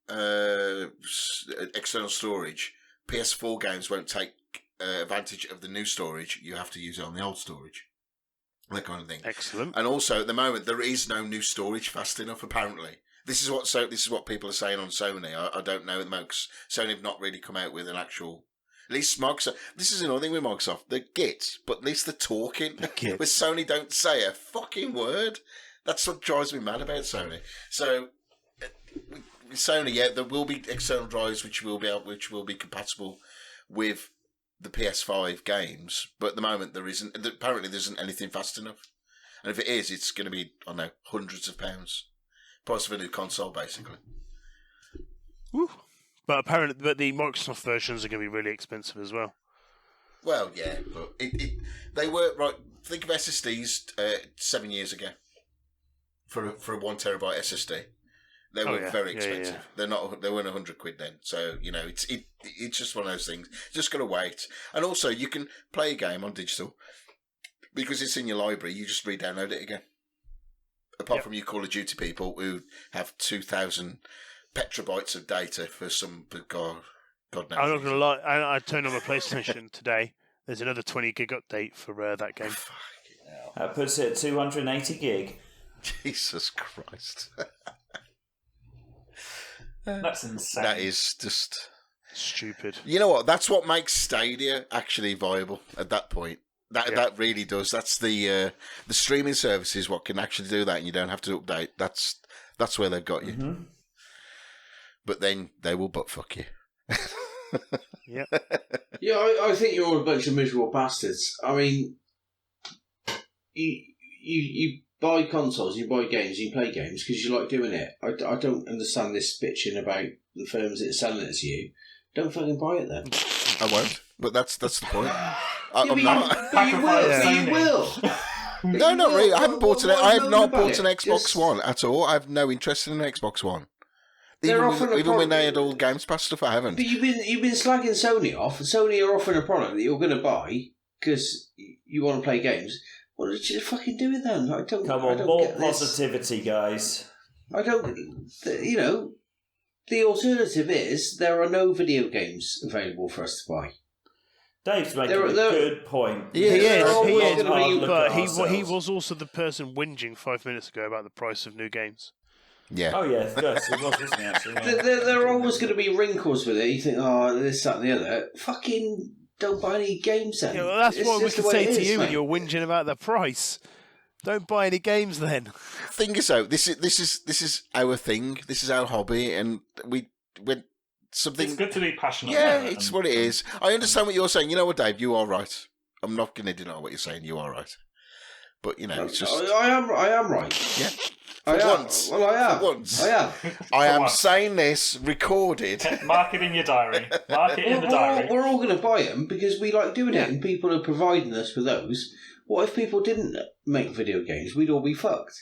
external storage, PS4 games won't take advantage of the new storage. You have to use it on the old storage. That kind of thing. Excellent. And also, at the moment, there is no new storage fast enough. Apparently, this is what people are saying on Sony. I don't know at the moment because Sony have not really come out with an actual. At least Microsoft. This is another thing with Microsoft. They're git, but at least they're talking. With Sony, don't say a fucking word. That's what drives me mad about Sony. So, with Sony, there will be external drives which will be compatible with the PS5 games, but at the moment there isn't. Apparently, there isn't anything fast enough. And if it is, it's going to be, I don't know, hundreds of pounds. Price of a new console, basically. Woo. But apparently, the Microsoft versions are going to be really expensive as well. Well, yeah, but they were right. Think of SSDs 7 years ago for a 1 terabyte SSD. They were very expensive. They weren't £100 then. So it's just one of those things. Just got to wait. And also, you can play a game on digital because it's in your library. You just re-download it again. Apart from you Call of Duty people who have 2,000 petabytes of data for some God knows. I'm not going to lie. I turned on my PlayStation today. There's another 20 gig update for that game. That puts it at 280 gig. Jesus Christ. That's insane. That is just stupid. You know what? That's what makes Stadia actually viable at that point. That really does. That's the streaming service is what can actually do that, and you don't have to update. That's where they've got you. Mm-hmm. But then they will butt fuck you. Yeah. Yeah, I think you're all a bunch of miserable bastards. I mean, you buy consoles, you buy games, you play games because you like doing it. I don't understand this bitching about the firms that are selling it to you. Don't fucking buy it then. I won't. But that's the point. But you will. No, not really. I haven't bought I have not bought an Xbox Just... One at all. I have no interest in an Xbox One. Even when they had all Games Pass stuff, I haven't. But you've been slagging Sony off. Sony are offering a product that you're going to buy because you want to play games. What did you fucking do it then? Come on, more positivity, guys. I don't. You know, the alternative is there are no video games available for us to buy. Dave's making a good point. Yeah, he is. But he was also the person whinging 5 minutes ago about the price of new games. Yeah. Oh, yeah, yes, it was, wasn't it, actually? Yeah. There are always going to be wrinkles with it. You think, oh, this, that, and the other. Fucking don't buy any games then. Yeah, well, that's what we can say to you when mate. you're whinging about the price. Don't buy any games then. Thing is, though, this is our thing. This is our hobby, and we went something. It's good to be passionate. Yeah, about it's what it is. I understand what you're saying. You know what, Dave? You are right. I'm not going to deny what you're saying. You are right. But it's just. I am right. Yeah. I once. Well, I am. For once. I am. I am saying this recorded. Mark it in your diary. Mark it in the diary. We're all going to buy them because we like doing it, and people are providing us with those. What if people didn't make video games? We'd all be fucked.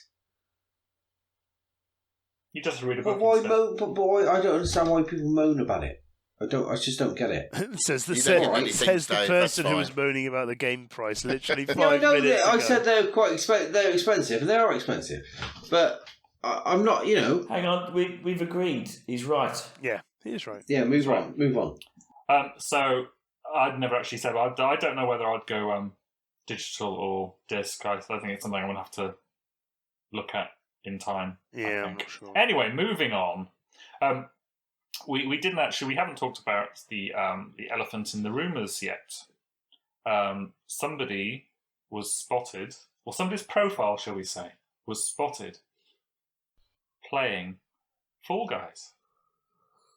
You just read a But book. why? I don't understand why people moan about it. I just don't get it. says the Dave, person who was moaning about the game price literally 5 I know minutes that. ago. I said they're quite they're expensive, and they are expensive. But I'm not, Hang on, we've agreed. He's right. Yeah, he is right. Yeah, move on. So I'd never actually said. I don't know whether I'd go digital or disc. I think it's something I'm gonna have to look at in time. Yeah, I'm not sure. Anyway, moving on. We didn't actually. We haven't talked about the elephant in the rumours yet. Somebody was spotted, or somebody's profile, shall we say, was spotted playing Fall Guys.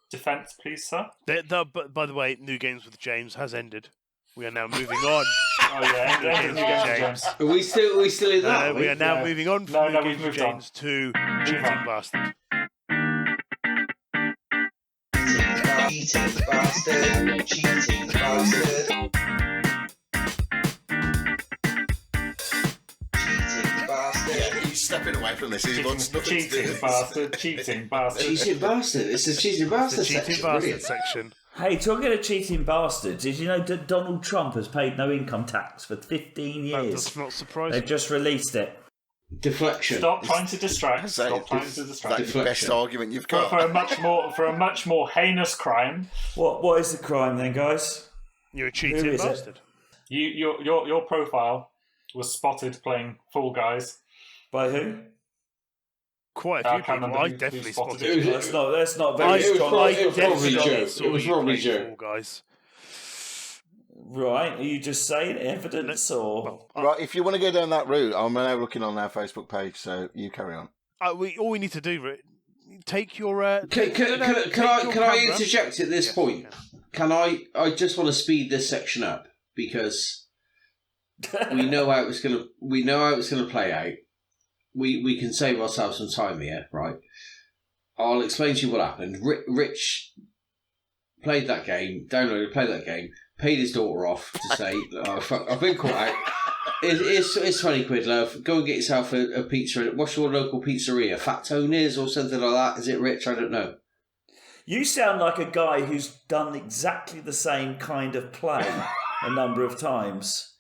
Defence, please, sir. But by the way, New Games with James has ended. We are now moving on. Oh yeah, New Games with James. Are we still in that? We are now moving on from New Games we've with moved on. James to Cheating Bastard. Cheating bastard, cheating bastard. Cheating bastard. Yeah, he's stepping away from this. He wants nothing to do Cheating with bastard, cheating bastard. Cheating bastard. It's the cheating bastard The Cheating section. Bastard Brilliant. section. Hey, talking of cheating bastards, did you know that Donald Trump has paid no income tax for 15 That years? does not surprise They've me. just released it. Deflection. Stop trying to distract. Is that Stop trying to the distract. best Deflection. argument you've For got. a much more heinous crime. What is the crime then, guys? You're a Who cheating is it? bastard. Your profile was spotted playing Fall Guys. By who? Quite a I few can't people. remember I who definitely spotted spotted it. it. That's not I- very it was strong. probably- I it was probably definitely Joe. saw It was you probably playing Joe. Fall Guys. Right, are you just saying evidence or... Well, Right, if you want to go down that route, I'm now looking on our Facebook page, so you carry on. all we need to do, take your... Can take your I camera. interject at this Yes, point? you can. Can I just want to speed this section up because We know how it's gonna. We know how it's gonna play out. We can save ourselves some time here, right? I'll explain to you what happened. Rich played that game, played that game, paid his daughter off to say, "Oh fuck, I've been caught out. It's 20 quid, love. Go and get yourself a pizza. What's your local pizzeria? Fat Tony's or something like that? Is it Rich? I don't know." You sound like a guy who's done exactly the same kind of play a number of times.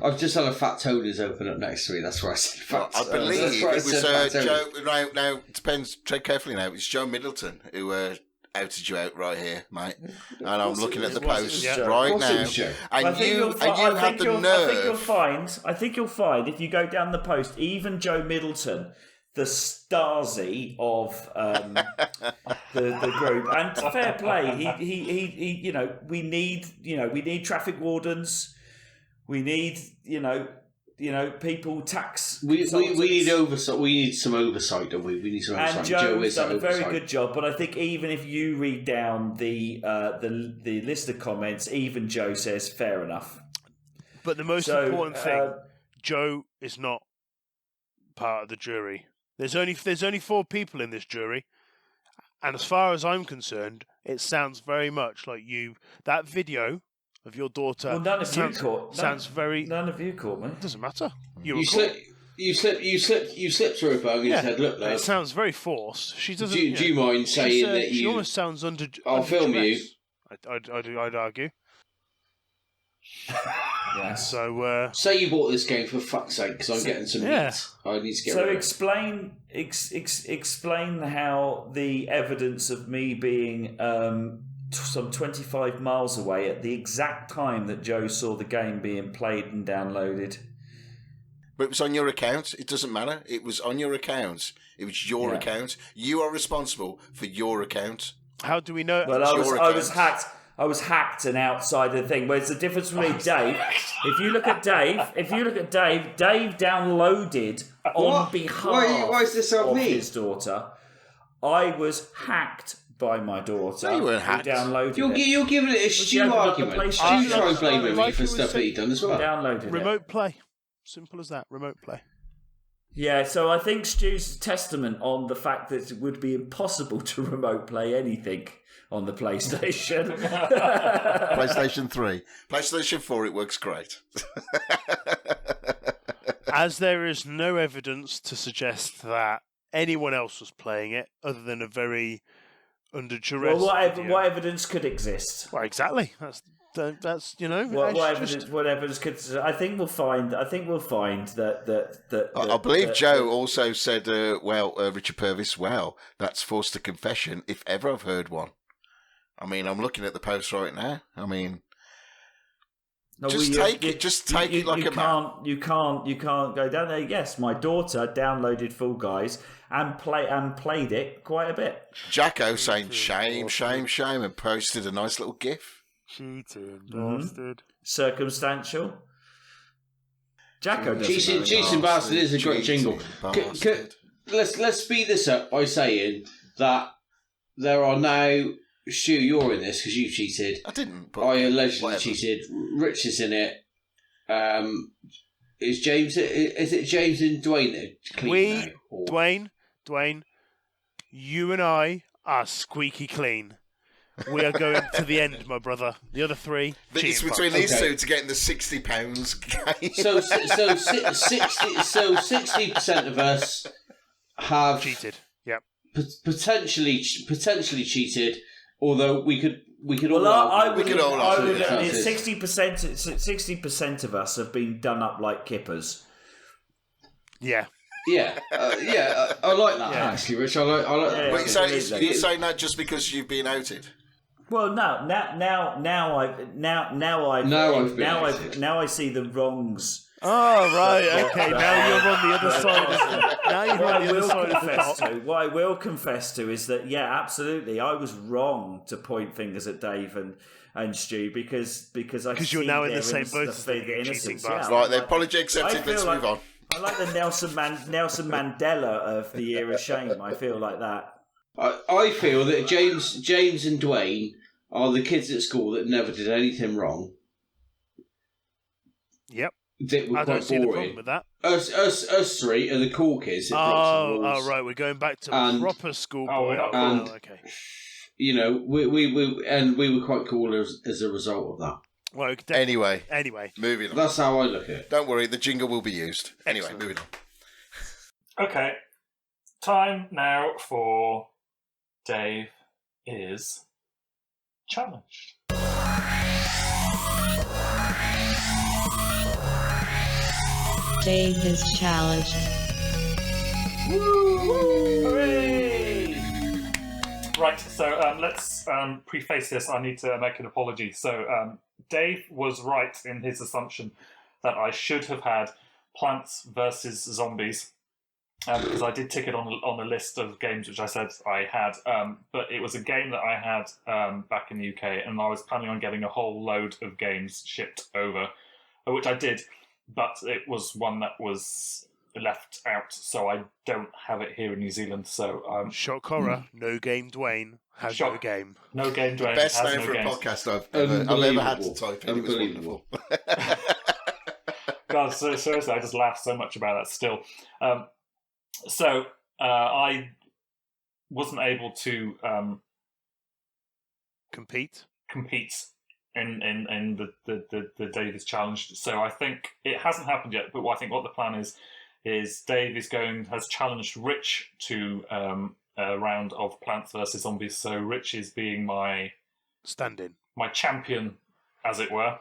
I've just had a Fat Tony's open up next to me. That's why I said Fat I believe it was Joe. Now it depends. Tread carefully. Now it's Joe Middleton who outed you out right here, mate. And I'm looking at the post right now. And you had the nerve. I think you'll find if you go down the post, even Joe Middleton, the Stasi of the group, and fair play. He we need traffic wardens. We need people tax. We need oversight. We need some oversight, don't we? We need some oversight. And Joe's done a very good job. But I think even if you read down the list of comments, even Joe says fair enough. But the most important thing, Joe is not part of the jury. There's only 4 people in this jury, and as far as I'm concerned, it sounds very much like you. That video of your daughter. Well, none of you caught. Sounds very. None of you caught me. Doesn't matter. You slipped through a bug and said, "Look, love." It sounds very forced. She doesn't. Do you mind saying that you? She almost sounds under. I'll film you. I'd argue. Yeah. So say you bought this game for fuck's sake because I'm getting some meat. I need to get. So rid explain how the evidence of me being some 25 miles away at the exact time that Joe saw the game being played and downloaded. But it was on your account. It doesn't matter. It was on your account. It was your account. You are responsible for your account. How do we know? Well, I was hacked. I was hacked and outside the thing. Whereas the difference between Dave, if you look at Dave, Dave downloaded on behalf why is this on of me? his daughter. I was hacked by my daughter. No, you weren't hacked. Downloaded You're giving it a Stu argument. Stu try and blame me for stuff that he done as well. Downloaded remote play. Simple as that. Remote play. Yeah, so I think Stu's testament on the fact that it would be impossible to remote play anything on the PlayStation. PlayStation 3. PlayStation 4, it works great. As there is no evidence to suggest that anyone else was playing it other than a very under duress. Well, what evidence could exist? Well, exactly. That's What evidence could? I think we'll find that. I believe Joe also said, Richard Purvis. Well, that's forced to confession if ever I've heard one. I mean, I'm looking at the post right now. I mean, take it like a man. You can't go down there. Yes, my daughter downloaded Fall Guys and played it quite a bit. Jacko saying shame, and posted a nice little GIF. Cheating bastard. Circumstantial. Jacko doesn't. Cheating bastard is a great jingle. Let's speed this up by saying that there are now. Stu, you're in this because you cheated. I didn't. But I allegedly whatever. cheated. Rich is in it. Is James? Is it James and Duane that are clean now? Or... Duane, you and I are squeaky clean. We are going to the end, my brother. The other 3. It's between these two to get in the £60 game. So 60% of us have cheated. Yep. Potentially cheated. Although we could all. I would. 60% of us have been done up like kippers. Yeah. Yeah, I like that actually, Rich. I like that. But you're saying that just because you've been outed? Well, now I see the wrongs. Oh right, okay. Now you're on the other side. What I will confess to is that absolutely, I was wrong to point fingers at Dave and Stu because you're now in the same boat as the cheating bastard. Right, the apology accepted. Let's move on. I like the Nelson Mandela of the era shame. I feel like that. I feel that James and Duane are the kids at school that never did anything wrong. Yep. that were I don't quite see the problem boring. with that. Us three are the cool kids that broke some rules. Right, we're going back to And- proper schoolboy. Oh, we're not cool. And- Okay. You know, we were quite cool as a result of that. Well, Anyway, anyway, moving on. That's how I look at it. Don't worry, the jingle will be used. Anyway, Excellent. moving on. Okay. Time now for Dave is challenged. Dave is challenged. Hooray! Right, so let's preface this. I need to make an apology. So Dave was right in his assumption that I should have had Plants versus Zombies, because I did tick it on a list of games which I said I had, but it was a game that I had back in the UK, and I was planning on getting a whole load of games shipped over, which I did, but it was one that was left out, so I don't have it here in New Zealand. So shock horror. No game. Duane has no Shock. game. No game, Duane. Best has name no for games. a podcast I've ever had to type in. It was Unbelievable. wonderful. God, so seriously, I just laugh so much about that still. So I wasn't able to Compete. compete in the Davis challenge. So I think it hasn't happened yet. But I think what the plan is Dave has challenged Rich to a round of Plants versus Zombies. So Rich is being my Stand-in. champion, as it were.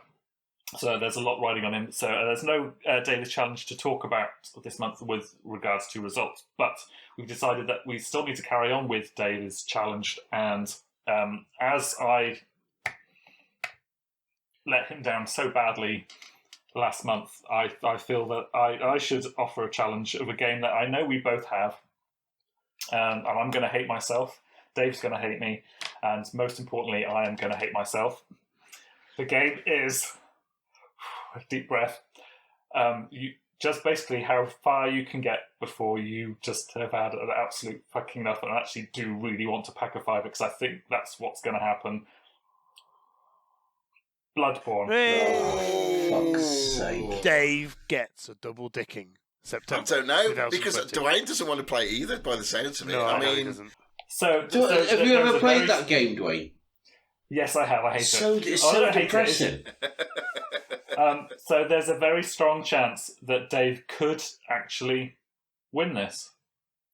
So there's a lot riding on him. So there's no Davis challenge to talk about this month with regards to results. But we've decided that we still need to carry on with Davis challenge. And as I let him down so badly last month, I feel that I should offer a challenge of a game that I know we both have. And I'm going to hate myself. Dave's going to hate me. And most importantly, I am going to hate myself. The game is... a deep breath. You just basically how far you can get before you just have had an absolute fucking enough and actually do really want to pack a fiver, because I think that's what's going to happen. Bloodborne. Fuck's sake. Dave gets a double dicking. I September. don't know, because 2020. Duane doesn't want to play either, by the sounds of it. No, I he mean, doesn't. So, So, have you there's ever a played very- that game, Duane? Yes, I have. I hate So it. it's Oh, I so don't hate it. depressing. So there's a very strong chance that Dave could actually win this.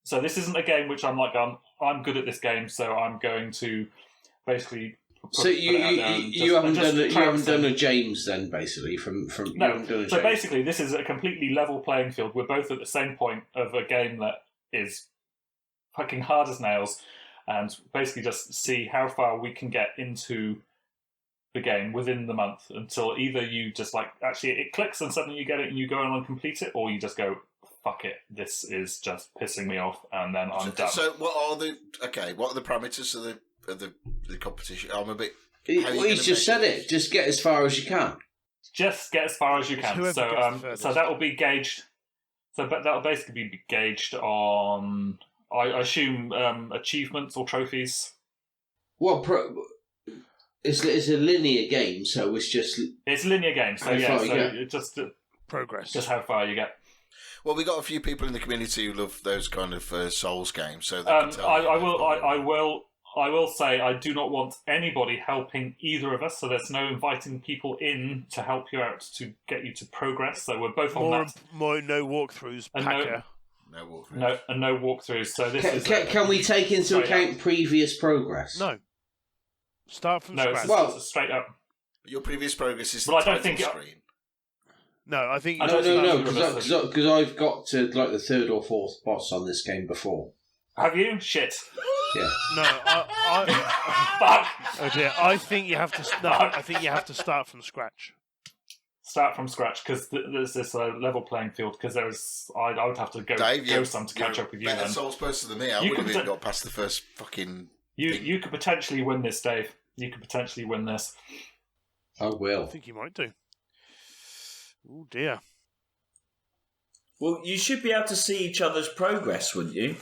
So this isn't a game which I'm like, I'm good at this game, so I'm going to basically. So you haven't done a James then, basically from you No. haven't done a So James. basically, this is a completely level playing field. We're both at the same point of a game that is fucking hard as nails, and basically just see how far we can get into the game within the month until either you just like actually it clicks and suddenly you get it and you go on and complete it, or you just go fuck it, this is just pissing me off, and then I'm done. So what are the parameters of the competition? I'm a bit. how are you Well, gonna he's just make said it. Just get as far as you can. Just get as far as you It's can. whoever So gets the furthest. so that will be gauged. So but that will basically be gauged on I assume achievements or trophies. Well, it's a linear game, so it's just It's a linear game, so How yeah, far so you get. it Progress. just how far you get. Well, we got a few people in the community who love those kind of Souls games, so they can tell you I how will say I do not want anybody helping either of us, so there's no inviting people in to help you out to get you to progress. So we're both on that. More no walkthroughs. And Packer. no walkthrough. No walkthroughs. So this is can we take into straight account previous progress? No. Start from no, scratch. it's, Well- it's straight up. Your previous progress is Well, the I don't title think- screen. No, I think I No, don't think no, that's because I've got to like the third or fourth boss on this game before. Have you? Shit. Yeah. no. I Fuck. oh dear. I think you have to. No, I think you have to start from scratch. Start from scratch, because there's this level playing field. Because there's, I would have to go Dave, some to catch up with you. better Then Souls person than me. I You wouldn't have can even got past the first fucking. you could potentially win this, Dave. You could potentially win this. I I will. think you might do. Oh dear. Well, you should be able to see each other's progress, wouldn't you?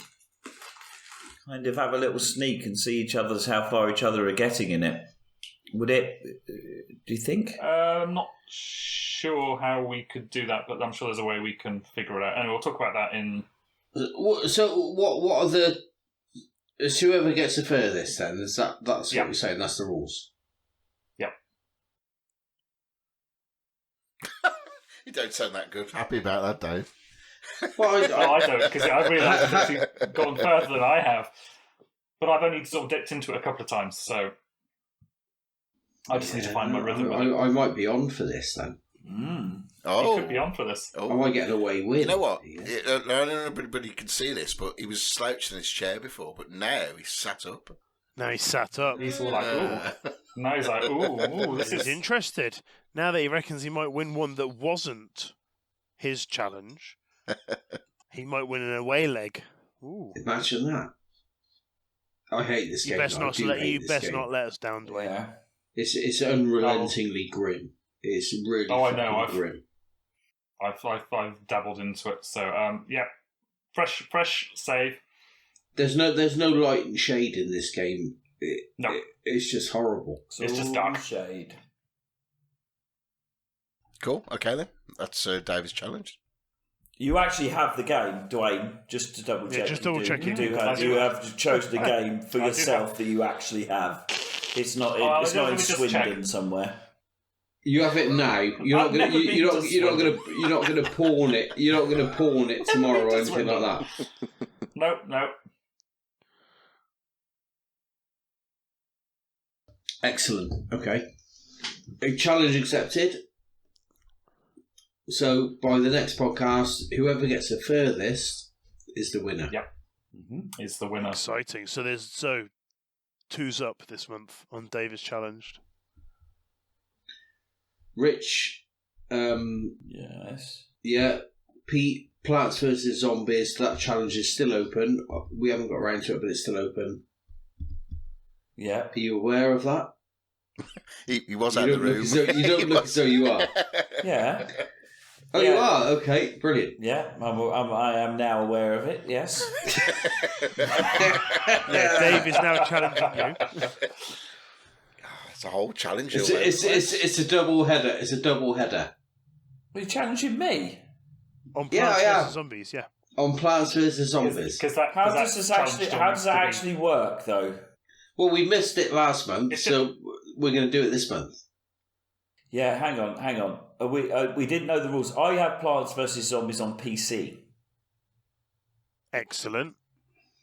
Kind of have a little sneak and see each other's how far each other are getting in it. Would it? Do you think? I'm not sure how we could do that, but I'm sure there's a way we can figure it out. And we'll talk about that in... So what are the... It's whoever gets the furthest then? That's what you're saying, that's the rules? Yep. You don't sound that good. Happy about that, Dave. Well, I don't, because I've realised that you've gone further than I have. But I've only sort of dipped into it a couple of times, so... I just need to find my rhythm. I might be on for this then. You could be on for this. I might get an away win. You know what? I don't know if anybody can see this, but he was slouched in his chair before, but now he's sat up. Now he's sat up. He's all like, ooh. Now he's like, ooh, this He's is... interested. Now that he reckons he might win one that wasn't his challenge, he might win an away leg. Ooh. Imagine that. I hate this game. You best not let us down, Duane. Yeah. It's unrelentingly grim. It's really grim. I've dabbled into it, so yeah, fresh save. There's no light and shade in this game. It's just horrible. It's just dark shade. Cool. Okay then, that's David's challenge. You actually have the game, Duane. Just to double check. Yeah, just double check. You have chosen the game for yourself that you actually have. It's not. It's not in Swindon somewhere. You have it now. You're not going to pawn it. You're not going to pawn it tomorrow or anything like that. No. Excellent. Okay. A challenge accepted. So by the next podcast, whoever gets the furthest is the winner. Yep. Is the winner. Exciting. So there's two's up this month on Davis challenged. Rich. Yes. Yeah. Pete. Plants vs Zombies. That challenge is still open. We haven't got around to it, but it's still open. Yeah. Are you aware of that? He was out of the room. You don't look as though you are. Yeah. Oh, yeah. You are? Okay, brilliant. Yeah, I am now aware of it, yes. Yeah, Dave is now challenging you. It's a whole challenge. It's a double header. It's a double header. Are you challenging me? On Plants vs Zombies, yeah. On Plants vs Zombies. How does that actually work, though? Well, we missed it last month, so we're going to do it this month. Yeah, hang on. We didn't know the rules. I have Plants vs Zombies on PC. Excellent.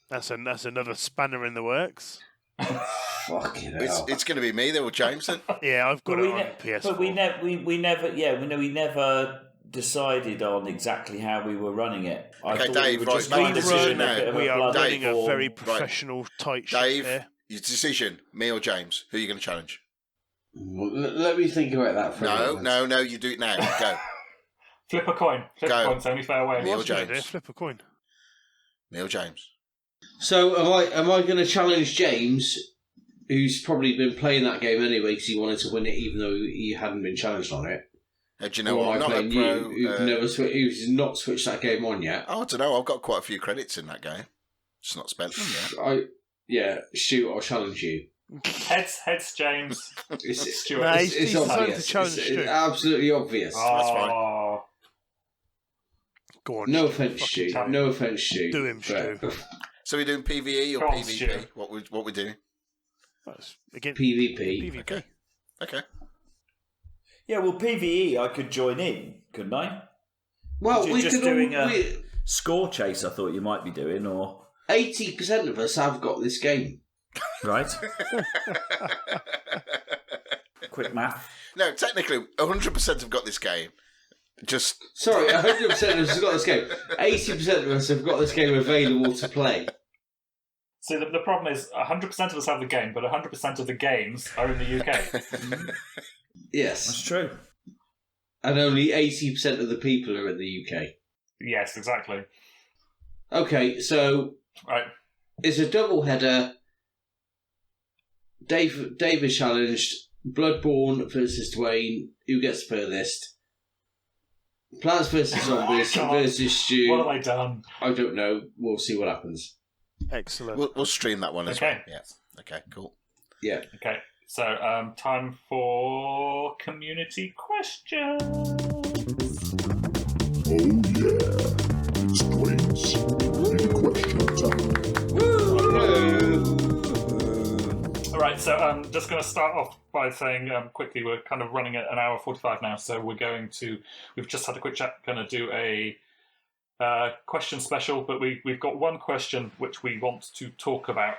That's another spanner in the works. Fucking hell. It's going to be me, though, or James. Then. Yeah, I've got it on PS4. But we never decided on exactly how we were running it. Okay, Dave, right, make a decision now. We are running a very professional, tight ship Dave, here. your decision, me or James? Who are you going to challenge? Well, let me think about that for a minute. No, you do it now. Go. Flip a coin. Flip a coin's the only fair way. Me or James? Flip a coin. Me or James? So am I going to challenge James, who's probably been playing that game anyway because he wanted to win it even though he hadn't been challenged on it? Do you know what? I'm not a pro. Who's not switched that game on yet? I don't know. I've got quite a few credits in that game. Just not spent them yet. Shoot, I'll challenge you. Heads, James. It's Stuart. Nah, it's he's obvious. to challenge It's absolutely obvious. That's fine. Oh, Go on. No offence, Stu. No offence, Stu. Do him, Stu. So we're doing PvE or Go on, PvP? Stu. What we're doing? Again, PvP. PvP. Okay. Yeah, well, PvE, I could join in, couldn't I? Well, You're we just could doing a score chase. I thought you might be doing, or 80% of us have got this game. right? Quick math. No, technically, 100% have got this game. Just Sorry, 100% of us have got this game. 80% of us have got this game available to play. so the problem is 100% of us have the game, but 100% of the games are in the UK. Yes. That's true. And only 80% of the people are in the UK. Yes, exactly. Okay, so Right. it's a double header. Dave is challenged. Bloodborne versus Duane. Who gets furthest? Plants vs Zombies God. versus Stu. What have I done? I don't know. We'll see what happens. Excellent. we'll stream that one as Okay. well. Yeah. Okay. Cool. Yeah. Okay. So, time for community questions. Oh yeah, it's Dwayne's question time. All right, so I'm just going to start off by saying quickly, we're kind of running at an hour 45 now, so we've just had a quick chat, going to do a question special, but we've got one question which we want to talk about,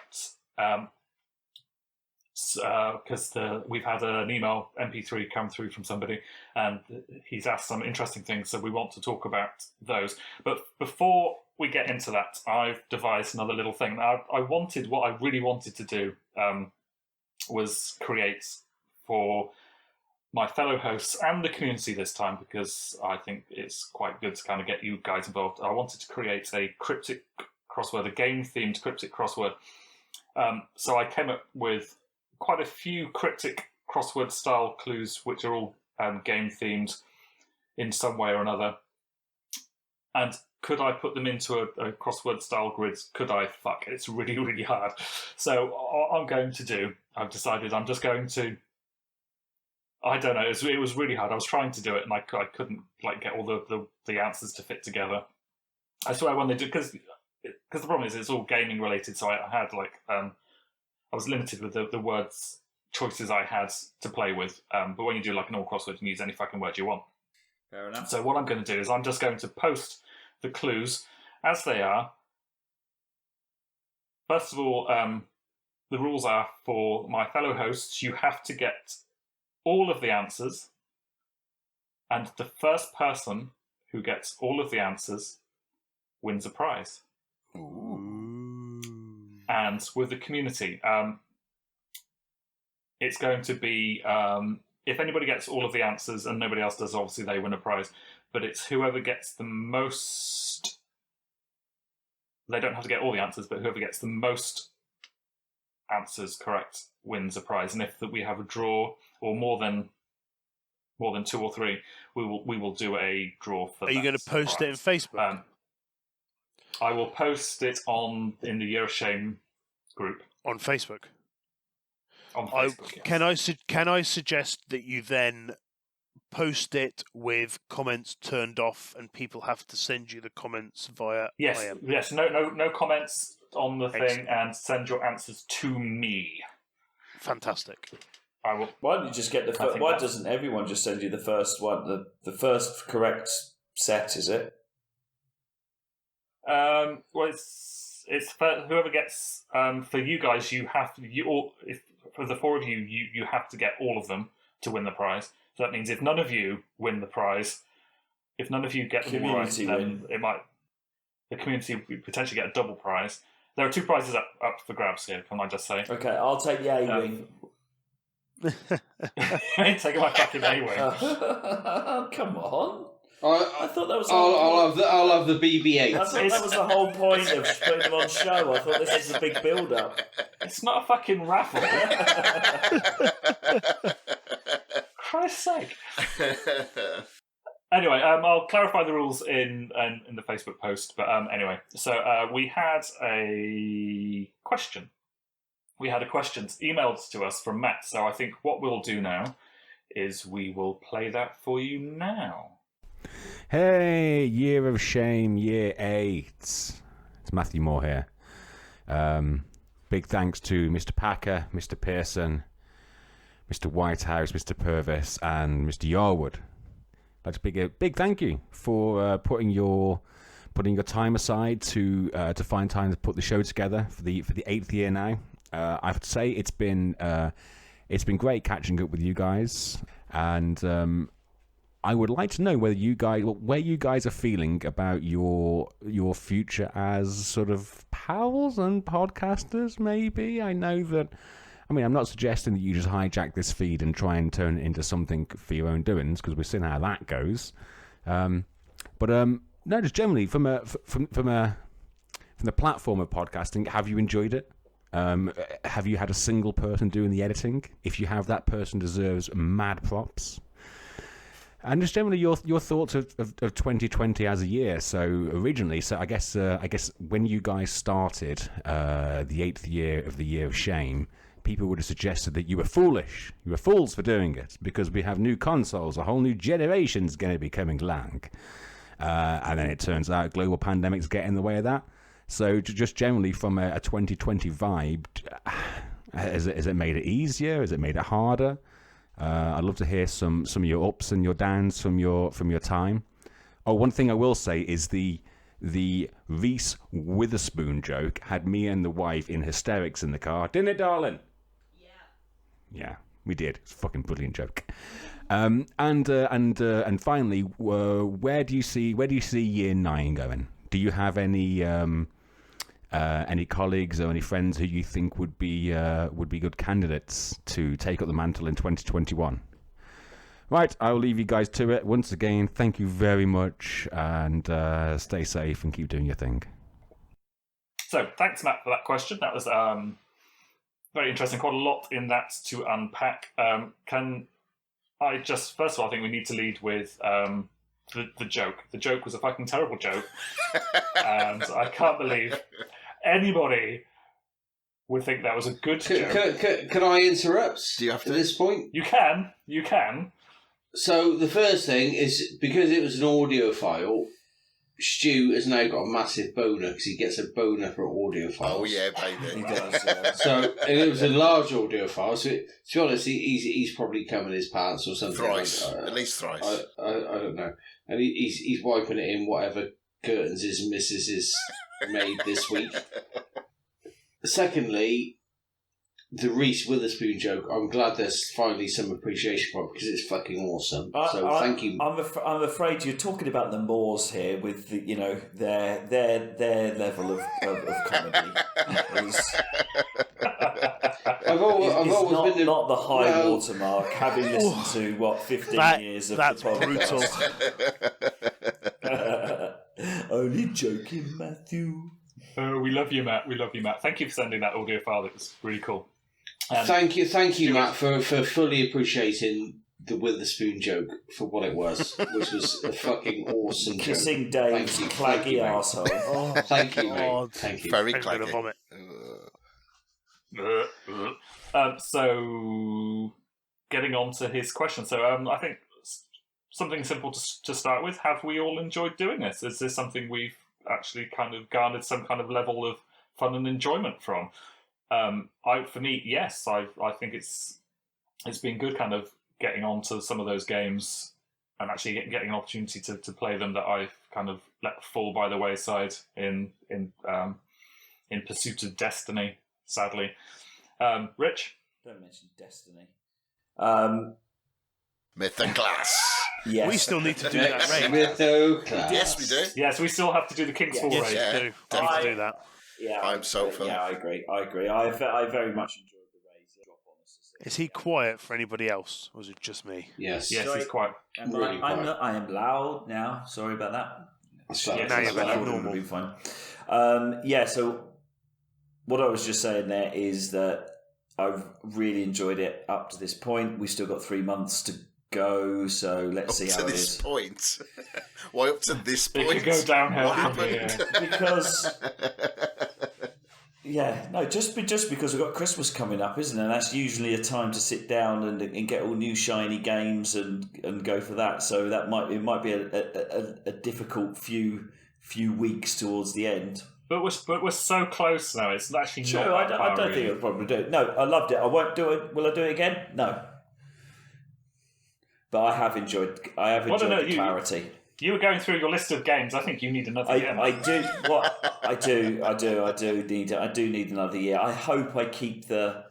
because we've had an email MP3 come through from somebody, and he's asked some interesting things, so we want to talk about those. But before we get into that, I've devised another little thing. What I really wanted to do was create for my fellow hosts and the community this time, because I think it's quite good to kind of get you guys involved. I wanted to create a cryptic crossword, a game-themed cryptic crossword. So I came up with quite a few cryptic crossword-style clues, which are all game-themed in some way or another. And could I put them into a crossword-style grid? Could I? Fuck, it's really, really hard. So what I'm going to do, I've decided I'm just going to... I don't know, it was really hard. I was trying to do it, and I couldn't get all the answers to fit together. I swear when they do... Because the problem is it's all gaming-related, so I had, I was limited with the words choices I had to play with. But when you do, an all crossword, you can use any fucking word you want. Fair enough. So what I'm going to do is I'm just going to post the clues as they are. First of all, the rules are for my fellow hosts, you have to get all of the answers, and the first person who gets all of the answers wins a prize. Ooh. And with the community, it's going to be, if anybody gets all of the answers and nobody else does, obviously they win a prize. But it's whoever gets the most... They don't have to get all the answers, but whoever gets the most answers correct wins a prize. And if we have a draw or more than 2 or 3, we will do a draw for that. Are you going to post it in Facebook? I will post it in the Year of Shame group. On Facebook? On Facebook, yes. Can I suggest that you then post it with comments turned off, and people have to send you the comments via IM? Yes. No comments on the thing, and send your answers to me. Fantastic. I will. Why don't you just get the? Why doesn't everyone just send you the first one? The first correct set, is it? Well, it's for whoever gets. For you guys, for the 4 of you, you have to get all of them to win the prize. So that means if none of you win the prize, if none of you get the prize, then the community potentially get a double prize. There are 2 prizes up for grabs here. Can I just say? Okay, I'll take the A-wing. I ain't taking my fucking A-wing. Come on. I thought that was. I'll have the BB-8. I thought that was the whole point of putting them on show. I thought this is a big build-up. It's not a fucking raffle. Christ's sake. Anyway, I'll clarify the rules in the Facebook post. But anyway, so we had a question. We had a question emailed to us from Matt. So I think what we'll do now is we will play that for you now. Hey, Year of Shame, Year 8. It's Matthew Moore here. Big thanks to Mr. Packer, Mr. Pearson, Mr. Whitehouse, Mr. Purvis, and Mr. Yarwood. I'd like to big thank you for putting your time aside to find time to put the show together for the 8th year now. I have to say it's been great catching up with you guys, and I would like to know where you guys are feeling about your future as sort of pals and podcasters. Maybe I'm not suggesting that you just hijack this feed and try and turn it into something for your own doings, because we've seen how that goes. But no, just generally from the platform of podcasting, have you enjoyed it? Have you had a single person doing the editing? If you have, that person deserves mad props. And just generally your thoughts of 2020 as a year. So originally, I guess when you guys started the 8th year of the Year of Shame, people would have suggested that you were foolish. You were fools for doing it because we have new consoles. A whole new generation's going to be coming along. And then it turns out global pandemics get in the way of that. So just generally from a 2020 vibe, has it made it easier? Has it made it harder? I'd love to hear some of your ups and your downs from your time. Oh, one thing I will say is the Reese Witherspoon joke had me and the wife in hysterics in the car, didn't it, darling? Yeah, we did. It's a fucking brilliant joke. And finally, where do you see year 9 going? Do you have any colleagues or any friends who you think would be good candidates to take up the mantle in 2021? Right, I'll leave you guys to it. Once again, thank you very much, and stay safe and keep doing your thing. So, thanks, Matt, for that question. That was very interesting. Quite a lot in that to unpack. Can I just, first of all, I think we need to lead with the joke. The joke was a fucking terrible joke, and I can't believe anybody would think that was a good joke. Can I interrupt? Do you have to? At this point? You can. So the first thing is, because it was an audio file, Stu has now got a massive boner because he gets a boner for audio files. Oh yeah, baby. He does. So and it was a large audio file. So to be honest, he's probably come in his pants or something. Thrice, at least thrice. I don't know. And he's wiping it in whatever curtains his missus has made this week. Secondly, the Reese Witherspoon joke, I'm glad there's finally some appreciation for it because it's fucking awesome. So thank you. I'm afraid you're talking about the Moors here with the, their level of comedy. I've always been not the high watermark, having listened to 15 years of that's the podcast. brutal. Only joking, Matthew. Oh, we love you, Matt. We love you, Matt. Thank you for sending that audio file. That was really cool. Thank you, Matt, for fully appreciating the Witherspoon joke for what it was, which was a fucking awesome joke. Kissing Dave's claggy arsehole. Oh, thank you, mate. Thank you. Very I'm gonna claggy. vomit. So, getting on to his question. So, I think something simple to start with. Have we all enjoyed doing this? Is this something we've actually kind of garnered some kind of level of fun and enjoyment from? For me, yes. I think it's been good, kind of getting onto some of those games and actually getting an opportunity to play them that I've kind of let fall by the wayside in pursuit of Destiny. Sadly, Rich. Don't mention Destiny. Mythoclass. Yes. We still need to do that raid. Yes, we do. Yes, we still have to do the King's Fall raid. Yeah. We need to do that. Yeah, I'm so for yeah, I agree. I very much enjoyed the raids. Is he quiet for anybody else, or is it just me? Yes. Yes, Sorry. he's quite. Really quiet. I am loud now. Sorry about that. Sorry. Now you're back to That would normal. be fine. So what I was just saying there is that I've really enjoyed it up to this point. We've still got 3 months to go, so let's see how it is. Point. Why up to this It point? could go downhill. What happened? Yeah. Because just because we've got Christmas coming up, isn't it? And that's usually a time to sit down and get all new shiny games and go for that. So it might be a difficult few weeks towards the end. But we're so close now. It's actually Sure, not. I don't think I'll probably do it. No, I loved it. I won't do it. Will I do it again? No. But I have enjoyed the clarity. You were going through your list of games. I think you need another year. I do. What I do need another year. I hope I keep the.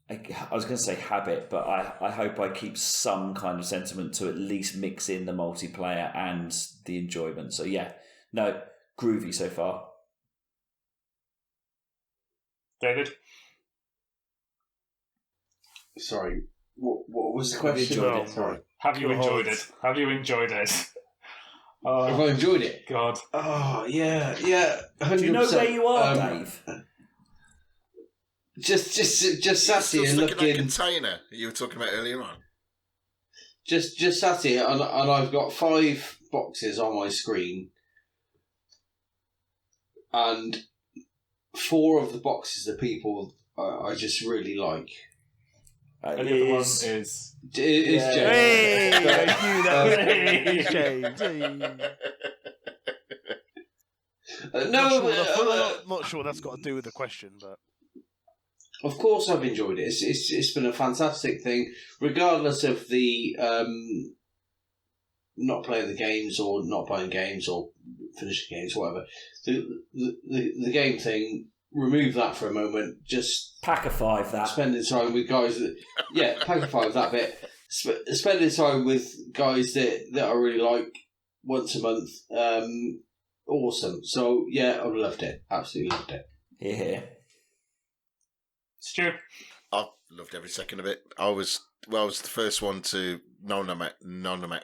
I was going to say habit, but I hope I keep some kind of sentiment to at least mix in the multiplayer and the enjoyment. So yeah, no, groovy so far. David? Sorry. What was the question? Enjoyed it. Sorry. Have you enjoyed it? Have you enjoyed it? Have I enjoyed it? God. Oh, yeah, 100%. Do you know where you are, Dave? Just sat Still here stuck in that looking. container you were talking about earlier on. Just sat here, and I've got 5 boxes on my screen, and 4 of the boxes are people I just really like. And the other one is James. Hey, I knew that was James. No, I'm not sure what that's got to do with the question, but of course I've enjoyed it. It's been a fantastic thing, regardless of the not playing the games or not playing games or finishing games, whatever. The game thing. Remove that for a moment. Just pack a 5 that. Spending time with guys that, pack a 5 that bit. Spending time with guys that I really like once a month. Awesome. So yeah, I loved it. Absolutely loved it. Yeah. Stu. I've loved every second of it. I was the first one to nominate.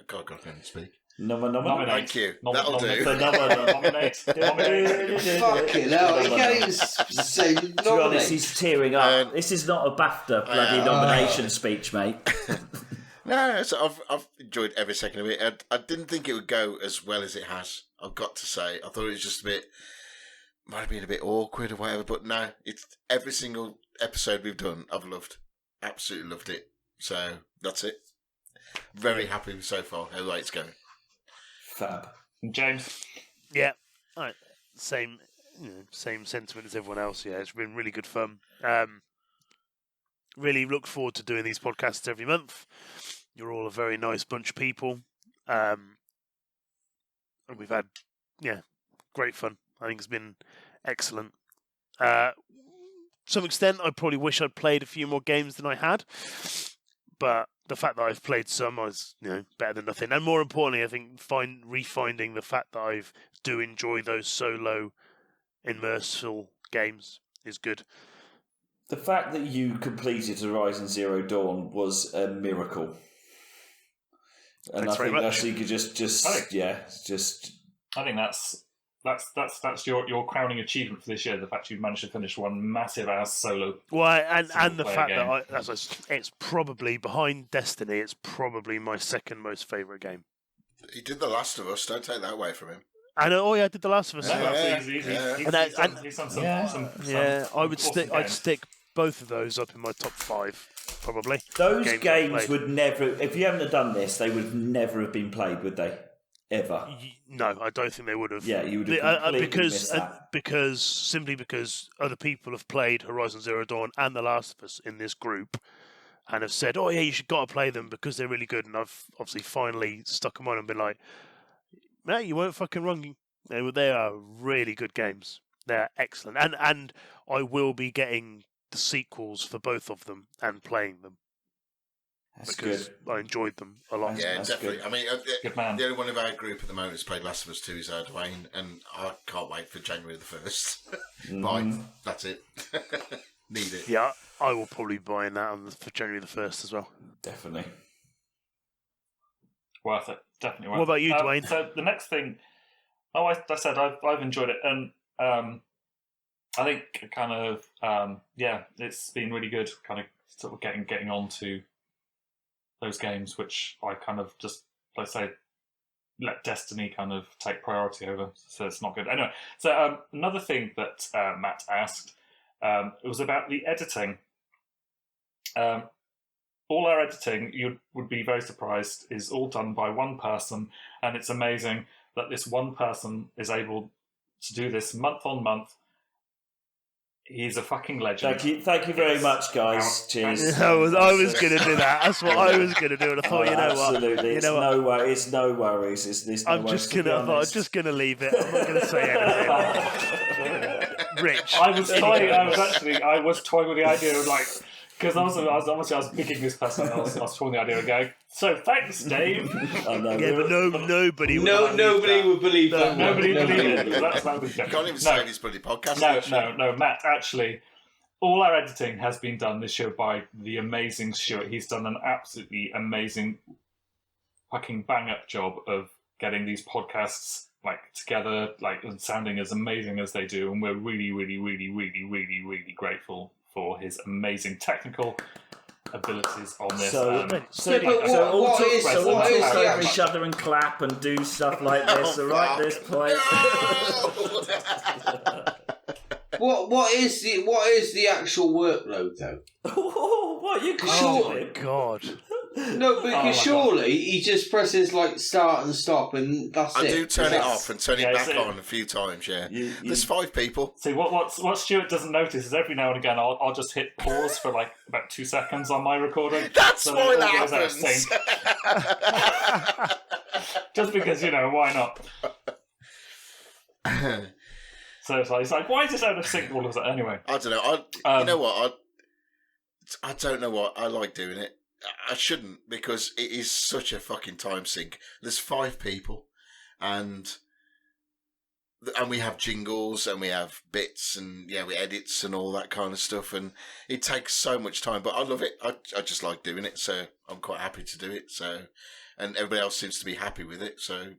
God, I can't speak. Nominate. Thank you. That'll do. Nominate. Fucking hell, you can't even say To be honest, he's tearing up. This is not a BAFTA bloody nomination speech, mate. No, so I've enjoyed every second of it. I didn't think it would go as well as it has. I've got to say, I thought it was just might have been a bit awkward or whatever. But no, it's every single episode we've done, I've loved, absolutely loved it. So that's it. Very happy so far. How the way it's going. Fab. James. Yeah, right. Same sentiment as everyone else. Yeah, it's been really good fun. Really look forward to doing these podcasts every month. You're all a very nice bunch of people, and we've had great fun. I think it's been excellent. To some extent, I probably wish I'd played a few more games than I had, but the fact that I've played some is, better than nothing. And more importantly, I think refinding the fact that I do enjoy those solo, immersive games is good. The fact that you completed Horizon Zero Dawn was a miracle. And Thanks very much. That's you could just. I think that's your crowning achievement for this year. The fact you've managed to finish one massive ass solo. Well, and the fact game. that it's probably behind Destiny. It's probably my second most favourite game. He did The Last of Us. Don't take that away from him. I know. I did The Last of Us. He's done some I would stick. I'd stick both of those up in my top 5, probably. Those games would never. If you hadn't have done this, they would never have been played, would they? Ever? No, I don't think they would have. Yeah, you would have missed that. Because other people have played Horizon Zero Dawn and The Last of Us in this group, and have said, "Oh yeah, you should got to play them because they're really good." And I've obviously finally stuck them on and been like, "Man, you weren't fucking wrong. They are really good games. They're excellent." And I will be getting the sequels for both of them and playing them. That's because good. I enjoyed them a lot. Yeah, That's definitely. good. I mean, Good man. the only one of our group at the moment who's played Last of Us 2 is Duane, and I can't wait for January the 1st. Bye. That's it. Need it. Yeah, I will probably be buying that for January the 1st as well. Definitely. Worth it. Definitely worth it. What about you, Duane? So the next thing, I said I've enjoyed it, and I think kind of it's been really good. Kind of sort of getting on to those games, which I kind of just, let's say, let Destiny kind of take priority over. So it's not good. Anyway, so another thing that Matt asked, it was about the editing. All our editing, you would be very surprised, is all done by one person, and it's amazing that this one person is able to do this month on month. He's a fucking legend. Thank you very much, guys. Cheers. I was going to do that. That's what I was going to do, and I thought, absolutely. what? It's no worries. I'm just gonna leave it. I'm not going to say anything. Rich. I was toying with the idea of because I was picking this person. I was toying the idea of going. So thanks, Dave. But nobody would believe that. Nobody would believe it. That was You can't even say this bloody podcast. No, Matt. Actually, all our editing has been done this year by the amazing Stuart. He's done an absolutely amazing, fucking bang up job of getting these podcasts together, and sounding as amazing as they do. And we're really, really, really, really, really, really grateful for his amazing technical abilities on this. What is each other and clap and do stuff like this. This point. What is the actual workload though? What you Oh my god! No, because surely he just presses like start and stop, and that's it. I do turn it off and turn it back so- on a few times. Yeah, there's 5 people. See, what Stuart doesn't notice is every now and again I'll just hit pause for like about 2 seconds on my recording. That's so why it that all goes out of happens. sync. Just because, why not? So it's like, why is this out of sync all of that? Anyway. I don't know. You know what? I don't know what. I like doing it. I shouldn't, because it is such a fucking time sink. There's 5 people, and we have jingles and we have bits and we edits and all that kind of stuff, and it takes so much time. But I love it. I just like doing it, so I'm quite happy to do it. So, and everybody else seems to be happy with it. So,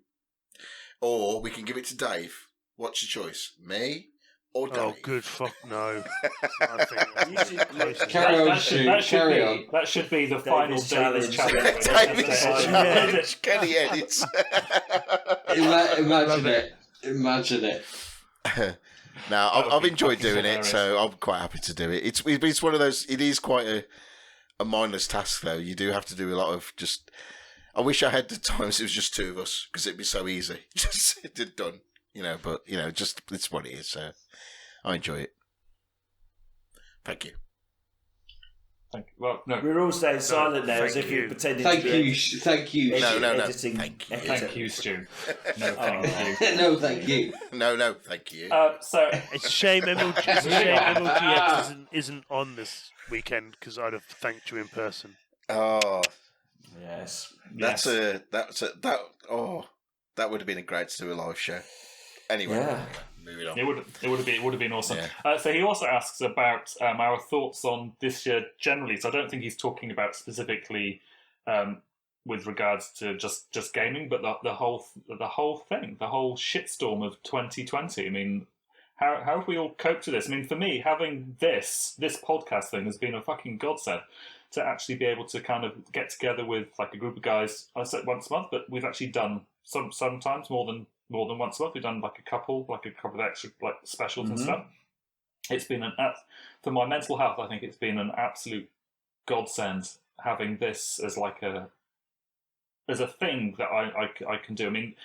or we can give it to Dave. What's your choice, me or Dave? Oh, good fuck no! I think Carry on, Stu. Carry on. That should be the final Davis challenge. Davis challenge. Kenny edits. Imagine it. Now, I've enjoyed doing it, so I'm quite happy to do it. It's one of those. It is quite a mindless task, though. You do have to do a lot of just. I wish I had the times it was just 2 of us, because it'd be so easy. Just it done. But just it's what it is. So I enjoy it. Thank you. Thank you. Well, no. We're all staying silent now, as if you're pretending to be Thank you. No. editing. Thank you. Thank you, Stu. No, thank you. No, thank you. No, thank you. So it's a shame MLGX isn't on this weekend, because I'd have thanked you in person. Oh, Yes. that would have been a great to do a live show. Anyway, moving on. It would have been awesome. Yeah. So he also asks about our thoughts on this year generally. So I don't think he's talking about specifically with regards to just gaming, but the whole thing, the whole shitstorm of 2020. I mean, how have we all coped with this? I mean, for me, having this podcast thing has been a fucking godsend. To actually be able to kind of get together with like a group of guys, I said once a month, but we've actually done sometimes more than once a month. We've done like a couple of extra like specials and stuff. It's been for my mental health. I think it's been an absolute godsend having this as like a thing that I can do. I mean,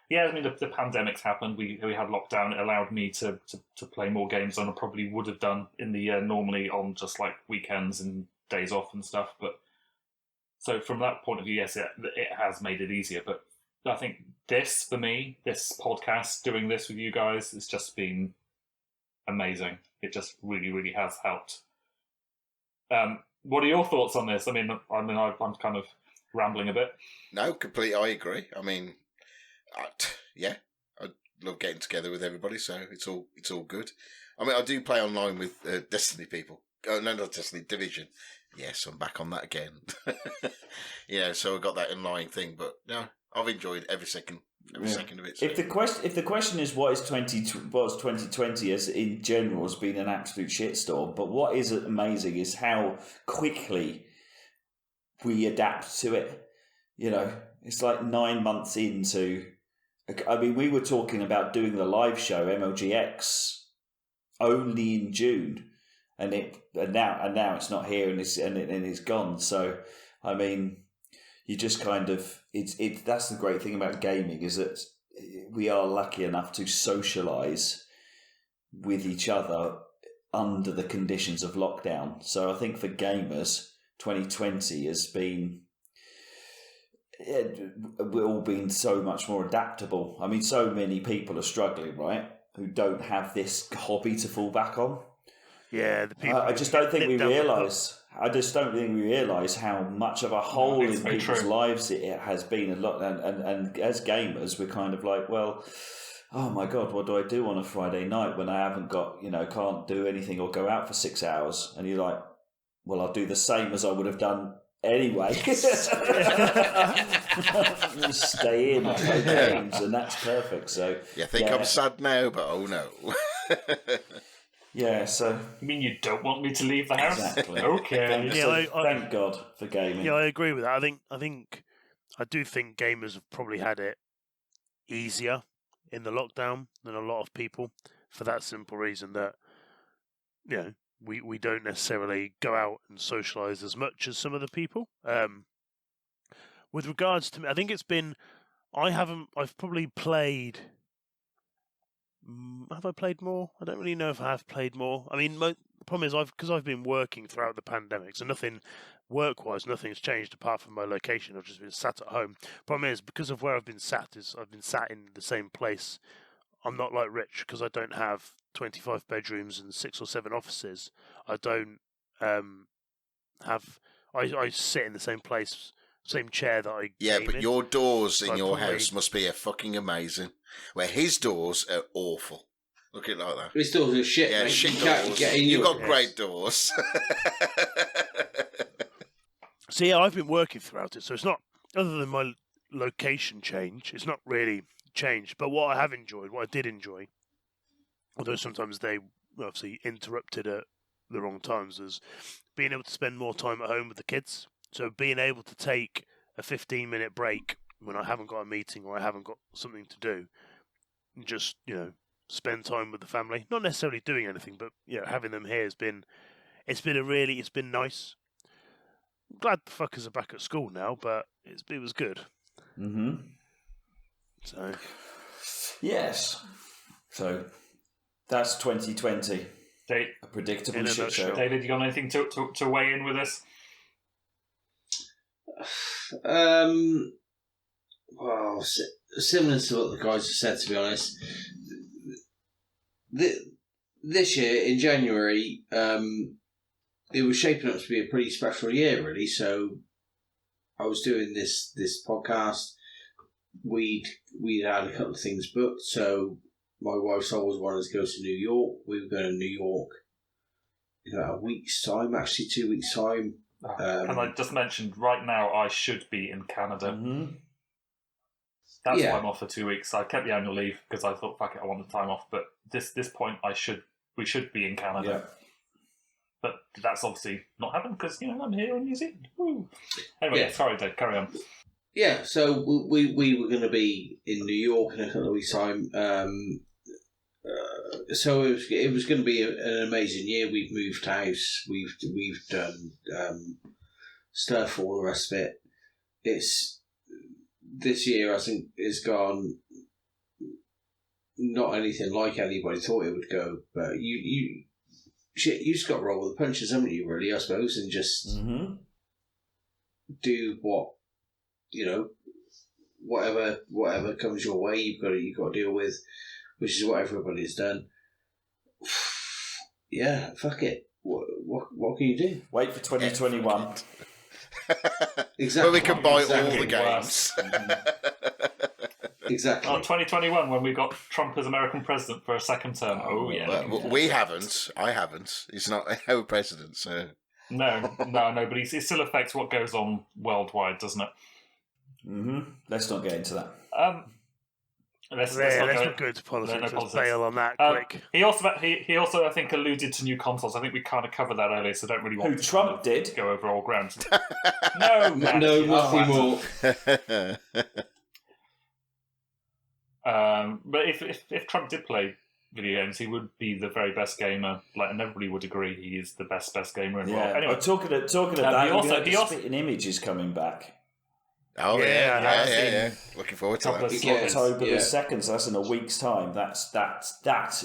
the pandemic's happened. We had lockdown. It allowed me to play more games than I probably would have done in the year normally on just like weekends and days off and stuff. But so from that point of view, yes, it has made it easier. But I think this podcast, doing this with you guys, has just been amazing. It just really, really has helped. What are your thoughts on this? I'm kind of rambling a bit. No, completely. I agree. I mean, I love getting together with everybody, so it's all good. I mean, I do play online with Destiny people. Oh, no, not Destiny, Division. Yes, I'm back on that again. So I got that online thing, but no, I've enjoyed every second of it. So. If the question is what 2020 as in general has been an absolute shitstorm, but what is amazing is how quickly we adapt to it. It's like 9 months into. I mean, we were talking about doing the live show MLGX only in June. And now it's not here and it's gone. So I mean, you just kind of it's that's the great thing about gaming, is that we are lucky enough to socialise with each other under the conditions of lockdown. So I think for gamers, 2020 has been we've all been so much more adaptable. I mean, so many people are struggling, right? Who don't have this hobby to fall back on. Yeah, the people. I just don't think we realise. I just don't think we realise how much of a hole in people's lives it has been. A lot, and as gamers, we're kind of like, well, oh my god, what do I do on a Friday night when I haven't got, can't do anything or go out for 6 hours? And you're like, well, I'll do the same as I would have done anyway. Stay in, play games, and that's perfect. So you think I'm sad now, but oh no. Yeah, so you mean you don't want me to leave the house? Exactly. Okay. Thank God for gaming. Yeah, I agree with that. I do think gamers have probably had it easier in the lockdown than a lot of people, for that simple reason that we don't necessarily go out and socialise as much as some other people. With regards to me, I think it's been. I've probably played. Have I played more? I don't really know if I have played more. I mean, the problem is because I've been working throughout the pandemic, so nothing work-wise, nothing's changed apart from my location. I've just been sat at home. Problem is, because of where I've been sat, I've been sat in the same place. I'm not like Rich because I don't have 25 bedrooms and 6 or 7 offices. I don't have. I sit in the same place, same chair that I. Yeah, came but in. your doors in So your probably- house must be fucking amazing. Where his doors are awful. Look at it like that. His doors are shit. Yeah, mate. shit You can't doors. get in You've got yours. great doors. So yeah, I've been working throughout it, so it's not, other than my location change, it's not really changed. But what I did enjoy, although sometimes they obviously interrupted at the wrong times, was being able to spend more time at home with the kids. So being able to take a 15-minute break when I haven't got a meeting or I haven't got something to do, and just, spend time with the family. Not necessarily doing anything, but having them here has been nice. I'm glad the fuckers are back at school now, but it was good. Mm-hmm. So Yes. So that's 2020. Dave, A predictable In a shit nutshell. show. David, you got anything to weigh in with this? Well, similar to what the guys have said, to be honest. This year, in January, it was shaping up to be a pretty special year, really. So I was doing this podcast. We'd had a couple of things booked. So my wife's always wanted to go to New York. We were going to New York in about a week's time, actually 2 weeks' time. Can I just mention, right now I should be in Canada. Mm-hmm. That's Yeah. why I'm off for 2 weeks. I kept the annual leave because I thought, fuck it, I want the time off. But this point, we should be in Canada. Yeah. But that's obviously not happened because I'm here in New Zealand. Woo. Anyway, Yeah. sorry, Dave, carry on. Yeah, so we were going to be in New York in a couple of weeks' time. So it was going to be an amazing year. We've moved house. We've done stuff, all the rest of it. This year, I think, has gone not anything like anybody thought it would go. But you just got to roll with the punches, haven't you? Really, I suppose, and just do what whatever comes your way. You've got to deal with, which is what everybody's done. Yeah, fuck it. What can you do? Wait for 2021. Exactly. Well, we can buy Exactly. all the games. Exactly. 2021 when we got Trump as American president for a second term. Oh, yeah. Well, we haven't. I haven't. He's not our president, so. No, but it still affects what goes on worldwide, doesn't it? Mm-hmm. Let's not get into that. Let's not go into politics. No Let's politics. bail on that quick. He also I think alluded to new consoles. I think we kind of covered that earlier, so don't really want Who Trump did? to go over all ground. No, Matt. No, nothing more. But if Trump did play video games, he would be the very best gamer. And everybody would agree he is the best gamer in the world. Yeah. Anyway, Talking of that, the Spitting Image is coming back. Oh, yeah. Looking forward to Couple that. of slots. October the 2nd, so that's in a week's time. That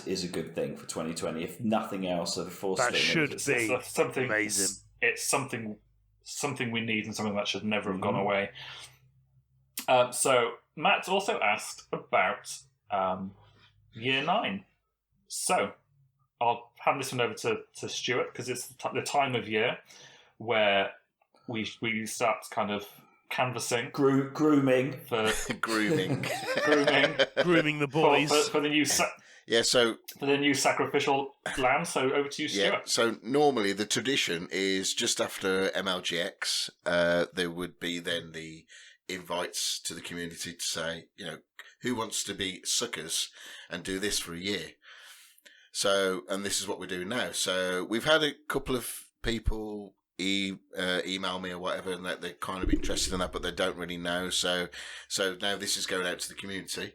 is a good thing for 2020. If nothing else, before That should It's be something amazing. It's something we need and something that should never have gone away. So Matt also asked about year 9. So I'll hand this one over to Stuart because it's the time of year where we start kind of canvassing, grooming for Grooming. Grooming the boys. for the new Yeah, so for the new sacrificial lamb. So over to you, Stuart. yeah, so normally the tradition is just after MLGX, there would be then the invites to the community to say, who wants to be suckers and do this for a year. So, and this is what we're doing now. So we've had a couple of people email me or whatever, and that they're kind of interested in that, but they don't really know. So now this is going out to the community.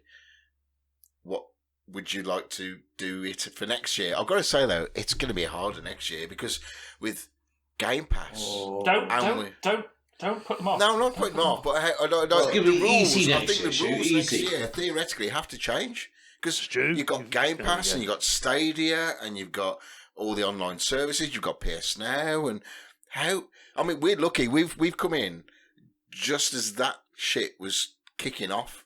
What would you like to do it for next year? I've got to say though, it's going to be harder next year because with Game Pass, Don't put them off. No, I'm not putting them off, but the rules. I think the rules next year theoretically have to change because you've got Game Pass and you've got Stadia and you've got all the online services. You've got PS Now and we're lucky. We've come in just as that shit was kicking off,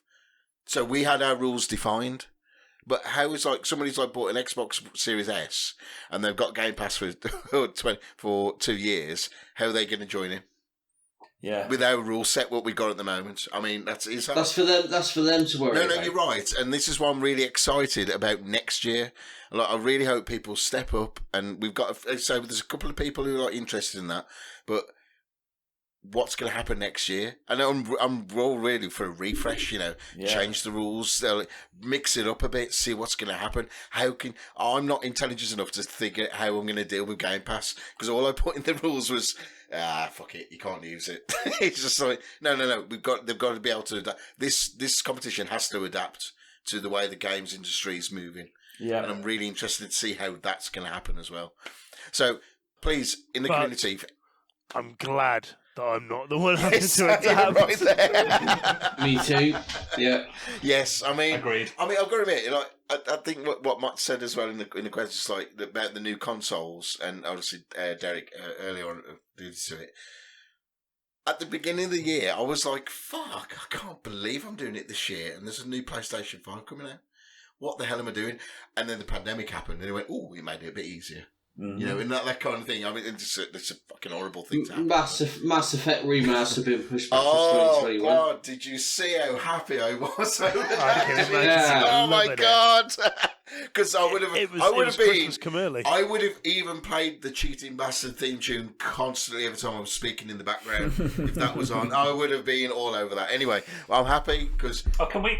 so we had our rules defined. But how is somebody's bought an Xbox Series S and they've got Game Pass for 2 years? How are they going to join in? Yeah, with our rule set, what we got at the moment. I mean, that's for them. That's for them to worry. No, you're right, and this is why I'm really excited about next year. I really hope people step up, and we've got. So there's a couple of people who are interested in that, but what's going to happen next year? And I'm all really for a refresh. Change the rules, mix it up a bit, see what's going to happen. I'm not intelligent enough to figure out how I'm going to deal with Game Pass because all I put in the rules was. Fuck it, you can't use it. It's just like no. They've got to be able to adapt. This competition has to adapt to the way the games industry is moving. Yeah, and I'm really interested to see how that's going to happen as well. So please, in the community, I'm glad that I'm not the one having to adapt. Right there. Me too. Yeah. Yes, I mean, agreed. I mean, I've got to admit, I think what Matt said as well in the questions, about the new consoles, and obviously Derek earlier on alluded to it. At the beginning of the year, I was like, "Fuck! I can't believe I'm doing it this year." And there's a new PlayStation 5 coming out. What the hell am I doing? And then the pandemic happened, and it went, "Oh, we made it a bit easier." Mm-hmm. And that kind of thing. I mean, it's a fucking horrible thing to happen. Mass Effect remaster been pushed back to 2021. Oh God! Did you see how happy I was over that? Yeah. Oh my God! Because I would have even played the Cheating Bastard theme tune constantly every time I was speaking in the background. If that was on, I would have been all over that. Anyway, well, I'm happy because. Oh, can we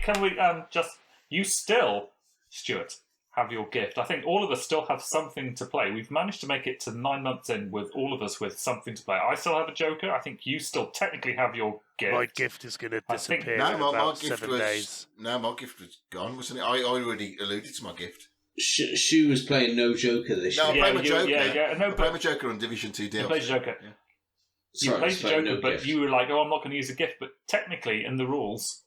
just you still, Stuart, have your gift? I think all of us still have something to play. We've managed to make it to 9 months in with all of us with something to play. I still have a Joker. I think you still technically have your gift. My gift is going to disappear in about 7 days. No, my gift was gone, wasn't it? I already alluded to my gift. Shu was playing no Joker this year. No, I'm playing my Joker. No, I'm playing my Joker on Division 2 DLC. You played Joker. Yeah. You played Joker, but you were like, "Oh, I'm not going to use a gift." But technically, in the rules,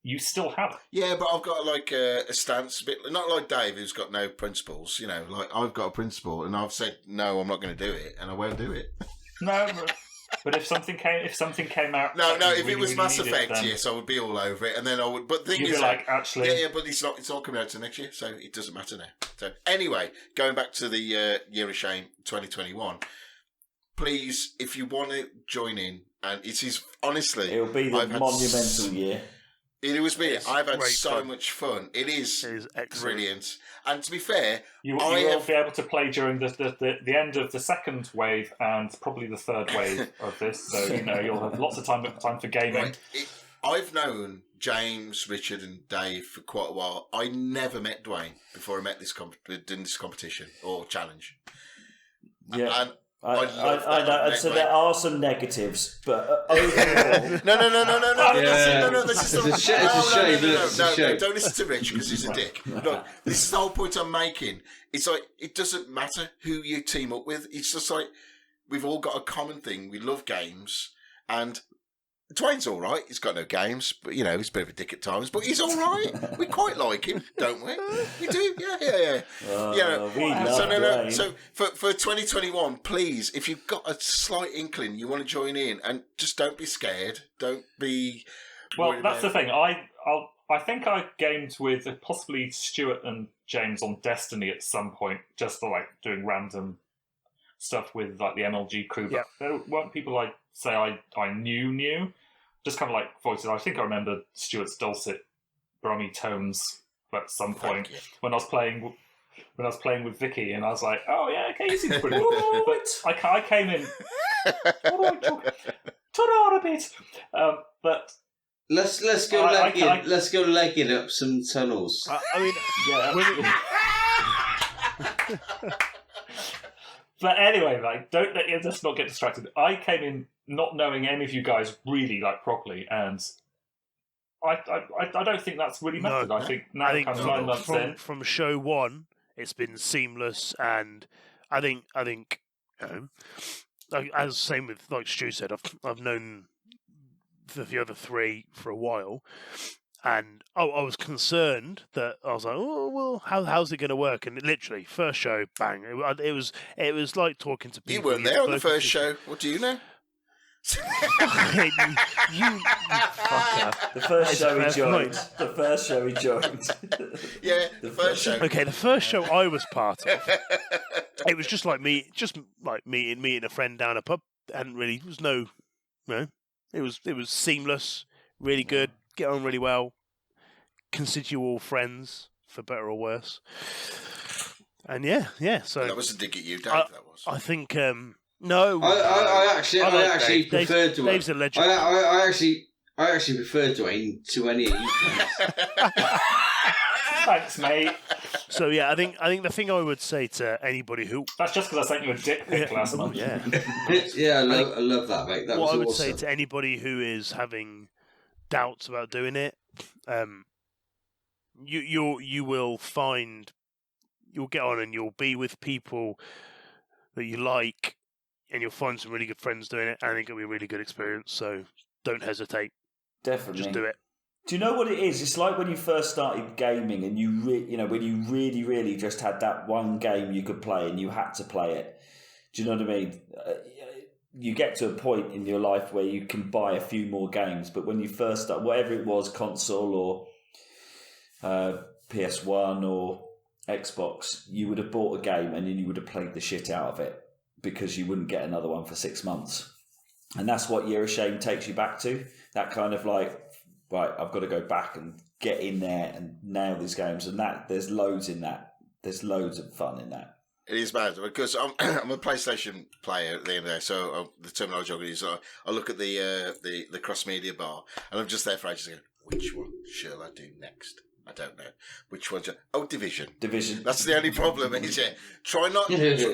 you still have it. Yeah, but I've got a stance, a bit not like Dave, who's got no principles. I've got a principle, and I've said no, I'm not going to do it, and I won't do it. No, but if something came out, no, if it was Mass Effect, yes, I would be all over it, and then I would. But the thing is, actually, yeah, but it's not coming out to next year, so it doesn't matter now. So anyway, going back to the Year of Shame 2021. Please, if you want to join in, and it is honestly, it'll be the monumental year. It was me. I've had so much fun. It is brilliant. And to be fair, you will be able to play during the end of the second wave and probably the third wave of this. So you'll have lots of time for gaming. Right. I've known James, Richard, and Dave for quite a while. I never met Duane before I met in this competition or challenge. Yeah. And I know. So there are some negatives, but overall, no. This is a shame. No, don't listen to Rich because he's a dick. Look, this is the whole point I'm making. It's like it doesn't matter who you team up with. It's just like we've all got a common thing. We love games, and Duane's all right. He's got no games, but he's a bit of a dick at times. But he's all right. We quite like him, don't we? We do, yeah. We love Duane. So for 2021, please, if you've got a slight inkling, you want to join in, and just don't be scared. Don't be. Well, that's the thing. I think I gamed with possibly Stuart and James on Destiny at some point, just for doing random stuff with the MLG crew. But there weren't people say I knew, just kind of voices. I think I remember Stuart's dulcet, brummy tones at some point when I was playing with Vicky, and I was like, oh yeah, okay, he seems pretty good. But I came in. What do I turn on a bit? But let's go legging up some tunnels. But anyway, let's not get distracted. I came in not knowing any of you guys really properly, and I don't think that's really mattered. I think now, kind of 9 months in, from show one, it's been seamless, and I think like, as same with like Stu said, I've known the other three for a while, and I was concerned that I was like, oh well, how's it going to work? And literally, first show, bang! It was like talking to people. You weren't there on the first show. What do you know? you fucker. The first show he joined. The first show he joined. Yeah, the first show. Okay, the first show I was part of, it was just like meeting a friend down a pub, and really, there was no, it was seamless, really good, get on really well, consider you all friends for better or worse, and yeah. So that was a dig at you, Dave. That was. I think. No, I actually Dave. prefer Duane. Dave's a legend. I actually prefer Duane to any of you guys. thanks, mate. So yeah, I think the thing I would say to anybody who That's just because I sent you a dick pic last month. Yeah, yeah, I love that, mate. That what was I would awesome. say to anybody who is having doubts about doing it, you will find, you'll get on and you'll be with people that you like, and you'll find some really good friends doing it, and I think it'll be a really good experience. So don't hesitate. Definitely. Just do it. Do you know what it is? It's like when you first started gaming, and when you really just had that one game you could play, and you had to play it. Do you know what I mean? You get to a point in your life where you can buy a few more games, but when you first start, whatever it was, console or PS1 or Xbox, you would have bought a game and then you would have played the shit out of it, because you wouldn't get another one for 6 months. And that's what Year of Shame takes you back to. That kind of like, right, I've got to go back and get in there and nail these games. And that there's loads in that. There's loads of fun in that. It is bad because I'm a PlayStation player at the end of the day, so the terminology I use, I look at the cross media bar, and I'm just there for ages going, which one shall I do next? I don't know. Which one? Division. Division. That's the only problem. Is try not.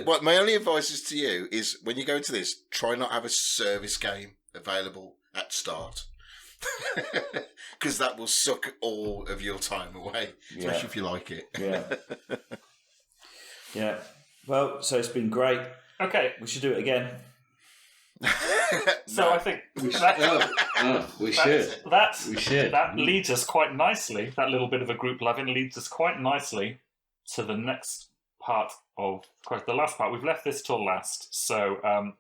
What my only advice is to you is when you go into this, try not have a service game available at start, because that will suck all of your time away, especially if you like it. Yeah. Yeah. Well, so it's been great. Okay, we should do it again. So I think we should. That leads us quite nicely. That little bit of a group loving leads us quite nicely to the next part of the last part. We've left this till last. So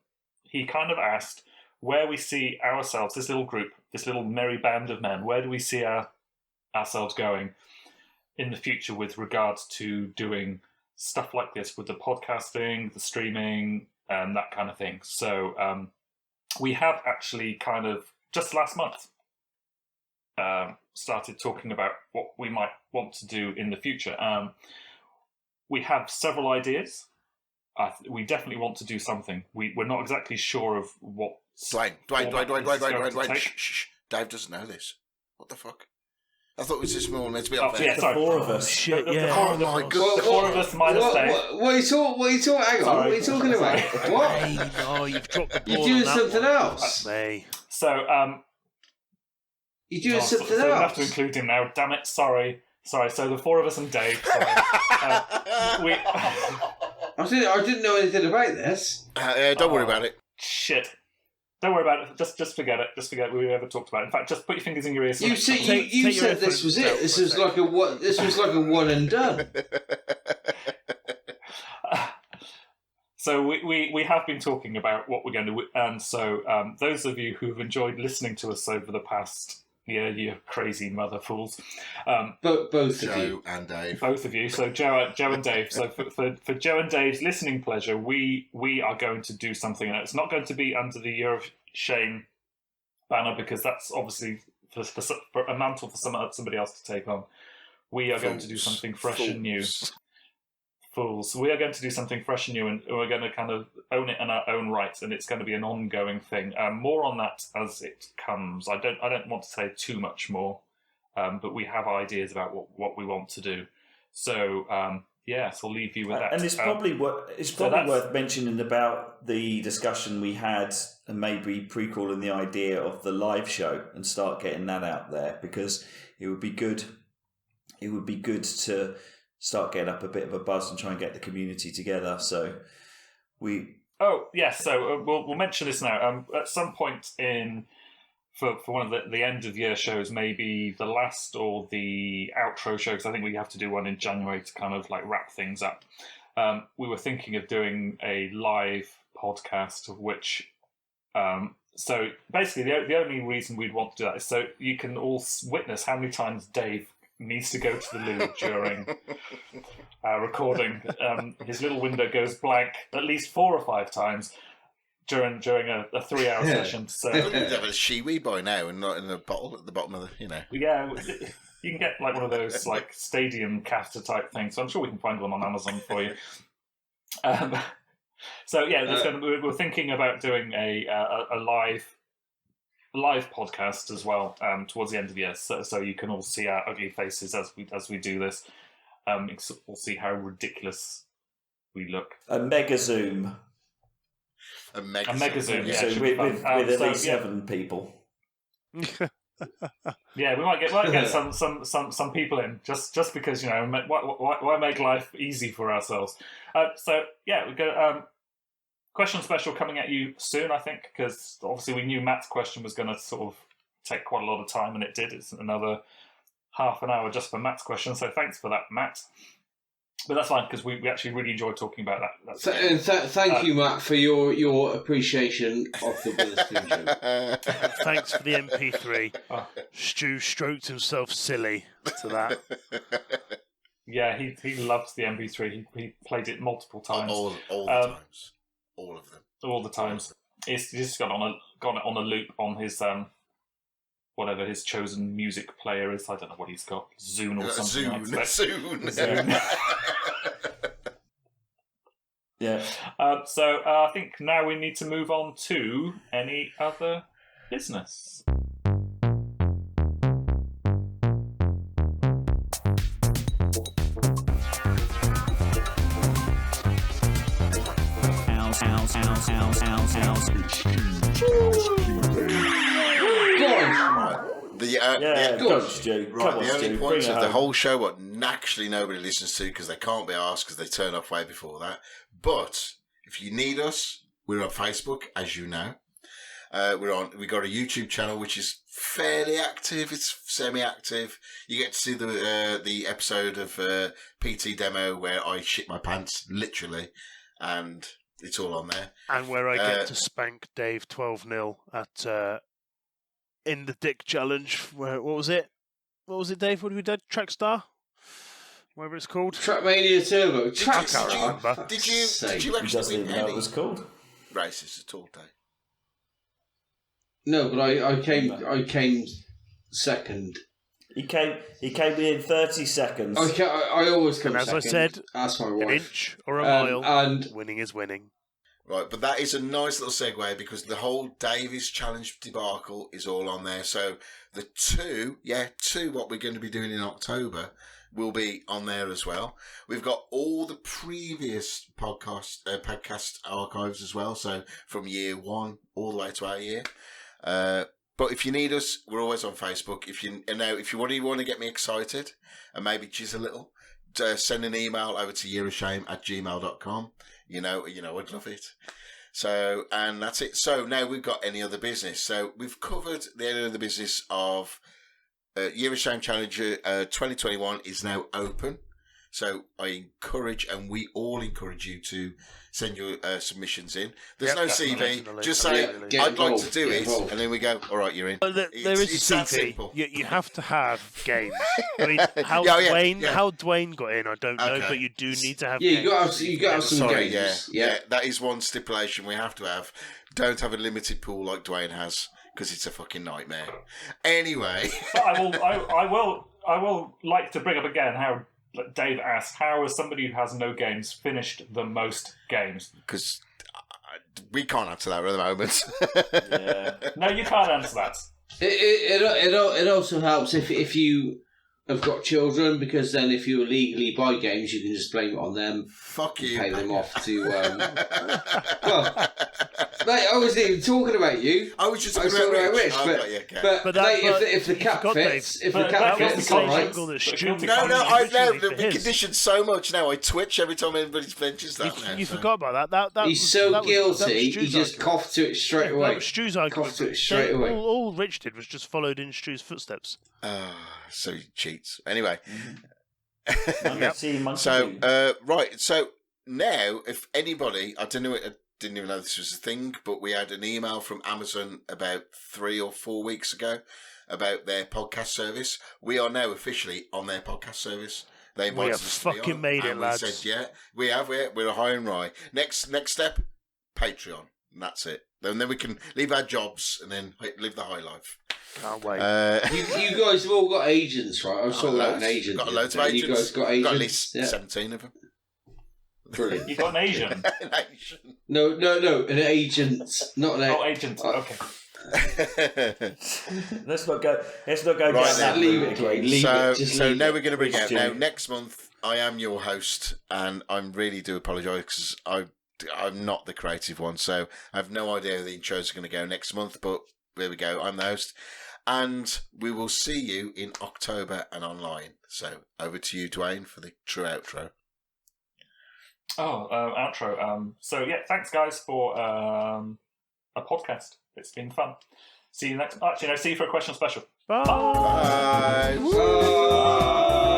he kind of asked where we see ourselves, this little group, this little merry band of men. Where do we see ourselves going in the future with regards to doing stuff like this with the podcasting, the streaming, and that kind of thing. So we have actually kind of just last month started talking about what we might want to do in the future. We have several ideas. We definitely want to do something. We're not exactly sure of what. Dwayne. Shh. Dave doesn't know this. What the fuck? I thought it was just more meant to be up there. Yeah, sorry. Four of us. Shit, Oh my god. The four of us minus Dave. What are you talking? Hang on. What are you talking about? What? Hey, no, you've dropped the ball. You're doing on that something one. else. Hey. So You're doing something so we else. have to include him now. Damn it! Sorry. So the four of us and Dave. Sorry. I didn't know anything about this. Don't worry about it. Shit. Don't worry about it. Just forget it. Just forget we ever talked about it. In fact, just put your fingers in your ears. You said this was it. This was like a one and done. So we have been talking about what we're going to do, and so those of you who've enjoyed listening to us over the past year, you crazy mother fools, both of Joe you and Dave, both of you. So Joe and Dave. So for Joe and Dave's listening pleasure, we are going to do something, and it's not going to be under the Year of Shame banner, because that's obviously for a mantle for somebody else to take on. We are going to do something fresh and new. Fools. We are going to do something fresh and new, and we're going to kind of own it in our own right, and it's going to be an ongoing thing. More on that as it comes. I don't want to say too much more, but we have ideas about what we want to do. So yes, we'll leave you with that. And it's probably worth mentioning about the discussion we had, and maybe prequeling the idea of the live show and start getting that out there, because it would be good. It would be good to start getting up a bit of a buzz and try and get the community together. So we. Oh yes, so we'll mention this now. At some point for one of the end of year shows, maybe the last or the outro show, because I think we have to do one in January to kind of like wrap things up. We were thinking of doing a live podcast, of which. So basically, the only reason we'd want to do that is so you can all witness how many times Dave needs to go to the loo during our recording. His little window goes blank at least 4 or 5 times during a 3-hour session. So you'd have a shiwi by now and not in a bottle at the bottom of the, Yeah, you can get like one of those like stadium caster type things. So I'm sure we can find one on Amazon for you. So yeah, we're thinking about doing a live podcast as well towards the end of the year, so you can all see our ugly faces as we do this. We'll see how ridiculous we look. A mega zoom. A mega zoom. Yeah, so with at least 7 people. Yeah, we might get some people in just because why make life easy for ourselves? So yeah, we go. Question special coming at you soon, I think, because obviously we knew Matt's question was going to sort of take quite a lot of time, and it did. It's another half an hour just for Matt's question, so thanks for that, Matt. But that's fine, because we actually really enjoyed talking about that. Thank you, Matt, for your appreciation of the Witherspoon show. Thanks for the MP3. Stu stroked himself silly to that. Yeah, he loves the MP3. He played it multiple times. All the times. All of them. All the times. He's just got on a loop on his whatever his chosen music player is. I don't know what he's got. Zune or something. Zune. Yeah. So I think now we need to move on to any other business. The only points of the whole show, what naturally nobody listens to because they can't be asked because they turn off way before that. But if you need us, we're on Facebook, as you know. We got a YouTube channel which is fairly active. It's semi-active. You get to see the episode of PT Demo where I shit my pants, literally, and it's all on there. And where I get to spank Dave 12-0 at in the Dick Challenge. What was it? What was it, Dave? What did we do? Trackstar? Whatever it's called. Trackmania Turbo. Trackstar. Did you actually win know what it was called? Races at all, Dave? No, but I came second. He came within 30 seconds. I always come second. And as I said, ask my wife. An inch or a mile, and winning is winning. Right, but that is a nice little segue because the whole Davies Challenge debacle is all on there. So the two what we're going to be doing in October will be on there as well. We've got all the previous podcast archives as well. So from year 1 all the way to our year. But if you need us, we're always on Facebook. If you want to get me excited and maybe jizz a little, send an email over to yearofshame@gmail.com. You know, I'd love it. So, and that's it. So now we've got any other business. So we've covered the any other business of Year of Shame Challenger 2021 is now open. So I encourage, and we all encourage you to send your submissions in. There's no CV. Just say, I'd like to do it, and then we go, all right, you're in. There is a CV. You have to have games. I mean, how Duane got in, I don't know, but you do need to have games. You got to have some games. Yeah, that is one stipulation we have to have. Don't have a limited pool like Duane has, because it's a fucking nightmare. Anyway. But I will like to bring up again how Dave asked, how has somebody who has no games finished the most games? Because we can't answer that at the moment. Yeah. No, you can't answer that. It also helps if you have got children, because then if you illegally buy games, you can just blame it on them. Fuck you. Pay them off to. Well, mate, I wasn't even talking about you. I was just talking about Rich. But if the cap fits, it's all right. I've been conditioned so much now. I twitch every time anybody mentions that. You forgot about that. He's so guilty. He just coughed to it straight away. That was Stu's argument. All Rich did was just followed in Stu's footsteps. So he cheats. Anyway. Yep. So, right. So now, if anybody, I didn't even know this was a thing, but we had an email from Amazon about 3 or 4 weeks ago about their podcast service. We are now officially on their podcast service. They invited us to be on, fucking made it, lads. We said, yeah, we have. We're a high and right. Next step, Patreon. And that's it. And then we can leave our jobs and then live the high life. Can't wait. You guys have all got agents, right? I was talking about an agent. Got loads of agents. You guys got agents? Got at least 17 of them. Brilliant. You got an Asian? An Asian. No, an agent, not an agent. Okay. Let's not go down that route again. So now we're going to bring out now. Next month, I am your host, and I really do apologise because I'm not the creative one, so I have no idea how the intros are going to go next month. But there we go. I'm the host, and we will see you in October and online. So over to you, Duane, for the true outro. Outro. So yeah, thanks guys for a podcast. It's been fun. See you next. Actually, no. See you for a question special. Bye. Bye. Bye.